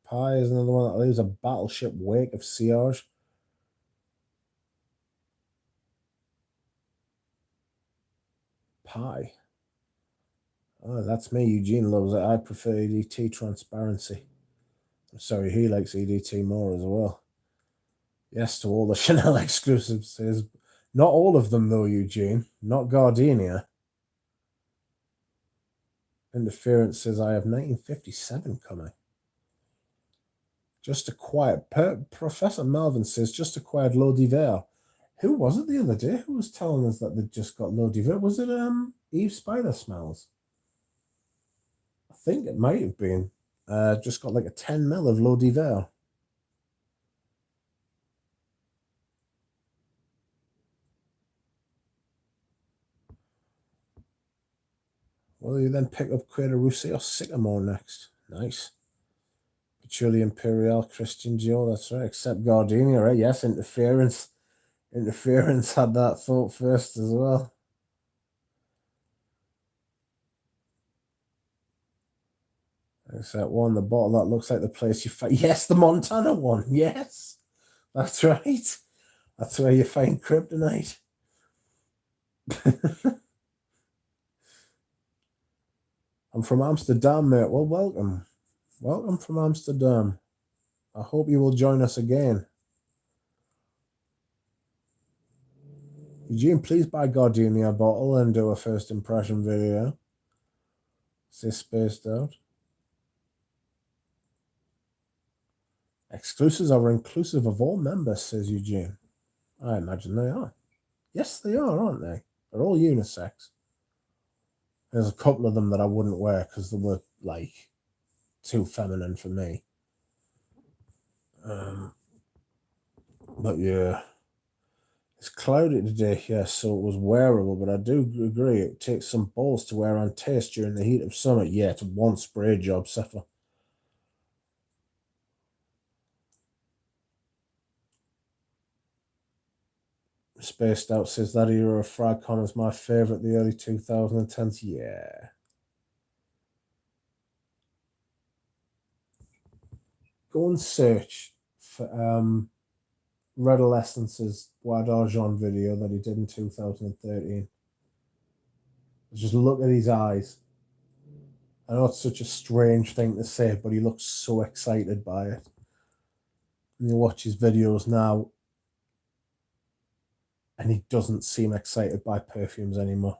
Pie is another one that leaves a battleship wake of sillage. Pie. Oh, that's me. Eugene loves it. I prefer EDT transparency. I'm sorry, he likes EDT more as well. Yes to all the Chanel exclusives, says. Not all of them, though, Eugene. Not Gardenia. Interference says I have 1957 coming. Just acquired. Professor Melvin says just acquired L'Eau d'Hiver. Who was it the other day who was telling us that they just got L'Eau d'Hiver? Was it Eve Spider Smells? I think it might have been. Just got like a 10 mil of L'Eau d'Hiver. Will you then pick up Quai de Rousset or Sycamore next? Nice. Patchouli Imperial, Christian Dior, that's right. Except Gardenia, right? Yes, Interference. Interference had that thought first as well. Except one, the bottle that looks like the place you find. Yes, the Montana one. Yes, that's right. That's where you find kryptonite. I'm from Amsterdam, mate. Well, welcome. Welcome from Amsterdam. I hope you will join us again. Eugene, please buy Gardenia bottle and do a first impression video. Stay spaced out. Exclusives are inclusive of all members, says Eugene. I imagine they are. Yes, they are, aren't they? They're all unisex. There's a couple of them that I wouldn't wear because they were, like, too feminine for me. But yeah. It's cloudy today, yes, so it was wearable, but I do agree it takes some balls to wear on taste during the heat of summer. Yeah, it's one spray job, Sepha. Spaced Out says that era of Fragcon is my favourite, the early 2010s. Yeah. Go and search for Redolescence's Bois d'Argent video that he did in 2013. Just look at his eyes. I know it's such a strange thing to say, but he looks so excited by it. And you watch his videos now, and he doesn't seem excited by perfumes anymore.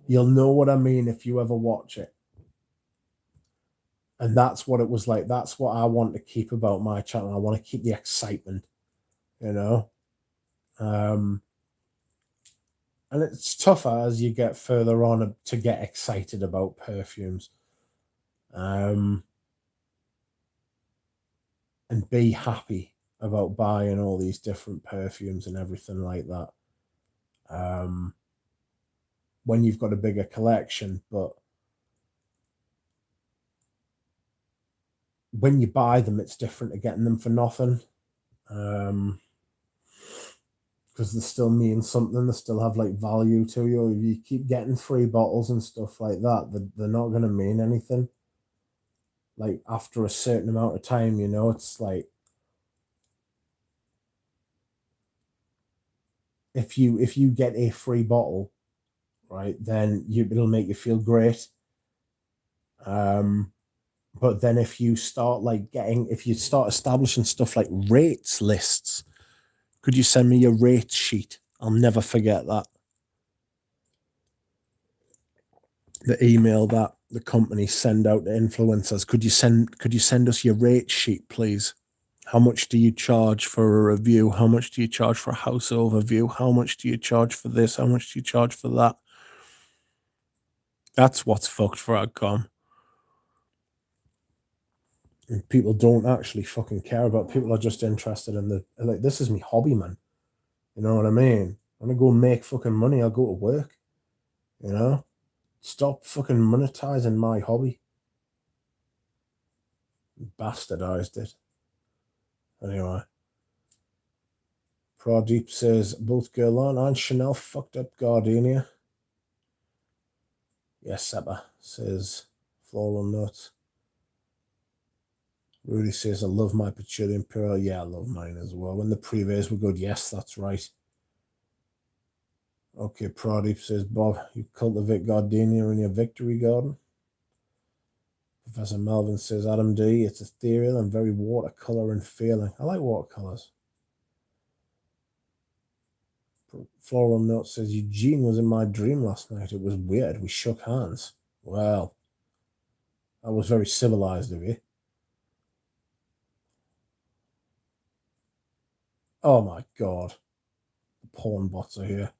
You'll know what I mean if you ever watch it. And that's what it was like. That's what I want to keep about my channel. I want to keep the excitement, you know. And it's tougher as you get further on to get excited about perfumes. And be happy about buying all these different perfumes and everything like that. When you've got a bigger collection, but when you buy them, it's different to getting them for nothing. Because they still mean something, they still have like value to you. If you keep getting free bottles and stuff like that, they're not going to mean anything. Like after a certain amount of time, you know, it's like if you get a free bottle, right, then it'll make you feel great. But then if you start establishing stuff like rates lists, could you send me your rate sheet? I'll never forget that. The email that the company send out to influencers. Could you send us your rate sheet, please? How much do you charge for a review? How much do you charge for a house overview? How much do you charge for this? How much do you charge for that? That's what's fucked for AdCom. And people don't actually fucking care about. People are just interested in like, this is my hobby, man. You know what I mean? I'm gonna go make fucking money. I'll go to work. You know? Stop fucking monetizing my hobby. Bastardized it. Anyway. Pradeep says both Guerlain and Chanel fucked up Gardenia. Yes, Seppa says floral nuts. Rudy says I love my Patchouli Imperial. Yeah, I love mine as well. When the previews were good, yes, that's right. Okay, Pradeep says, Bob, you cultivate gardenia in your victory garden. Professor Melvin says, Adam D, it's ethereal and very watercolor in feeling. I like watercolors. Floral Note says, Eugene was in my dream last night. It was weird. We shook hands. Well, that was very civilized of you. Oh my God. The porn bots are here.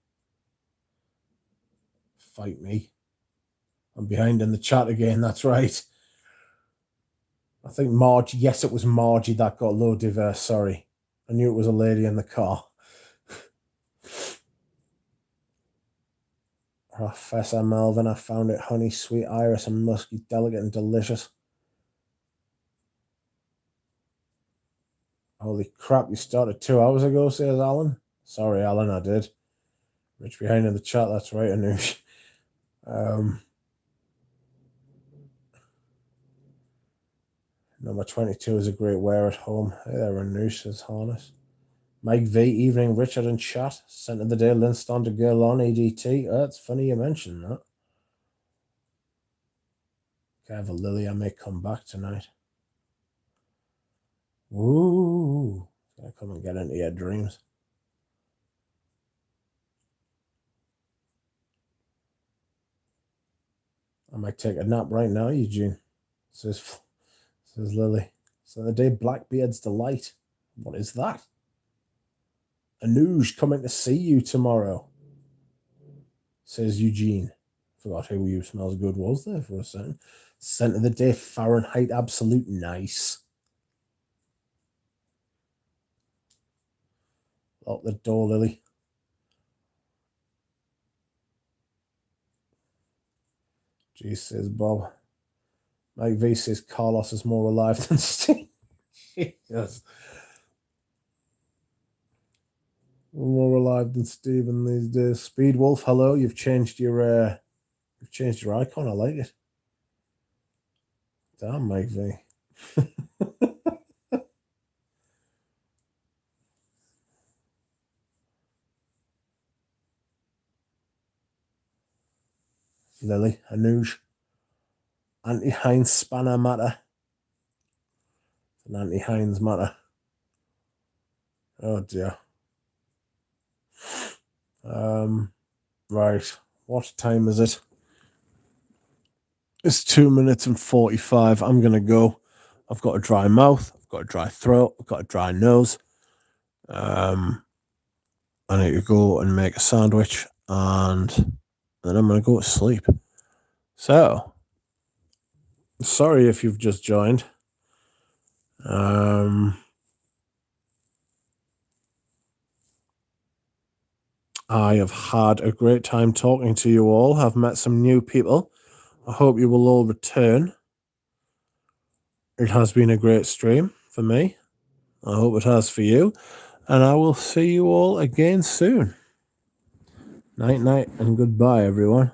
Fight me. I'm behind in the chat again, that's right. I think Margie, yes, it was Margie that got low diverse, sorry. I knew it was a lady in the car. Professor Melvin, I found it honey, sweet iris, and musky, delicate, and delicious. Holy crap, you started 2 hours ago, says Alan. Sorry, Alan, I did. Rich behind in the chat, that's right, Anoush. Number 22 is a great wear at home. Hey there, Anoush, says Harness. Mike V, evening, Richard and chat. Scent of the day, Linston to Guerlain, ADT. Oh, it's funny you mentioned that. Have a Lily, I may come back tonight. Ooh, gonna come and get into your dreams. I might take a nap right now, Eugene. Says Lily. So the day Blackbeard's delight. What is that? Anoush coming to see you tomorrow. Says Eugene. Forgot who you smells good was there for a second. Scent of the day, Fahrenheit Absolute, nice. Lock the door, Lily. Gee, says Bob. Mike V says Carlos is more alive than Steve. Jesus. More alive than Steven these days. Speed Wolf, hello. You've changed your icon. I like it. Damn, Mike V. Lily, Anoush. Anti-Heinz spanner matter. An anti-Heinz matter. Oh dear. Right. What time is it? It's 2 minutes and 45. I'm going to go. I've got a dry mouth. I've got a dry throat. I've got a dry nose. I need to go and make a sandwich, and then I'm going to go to sleep. So, sorry if you've just joined. I have had a great time talking to you all. I've met some new people. I hope you will all return. It has been a great stream for me. I hope it has for you. And I will see you all again soon. Night, night, and goodbye, everyone.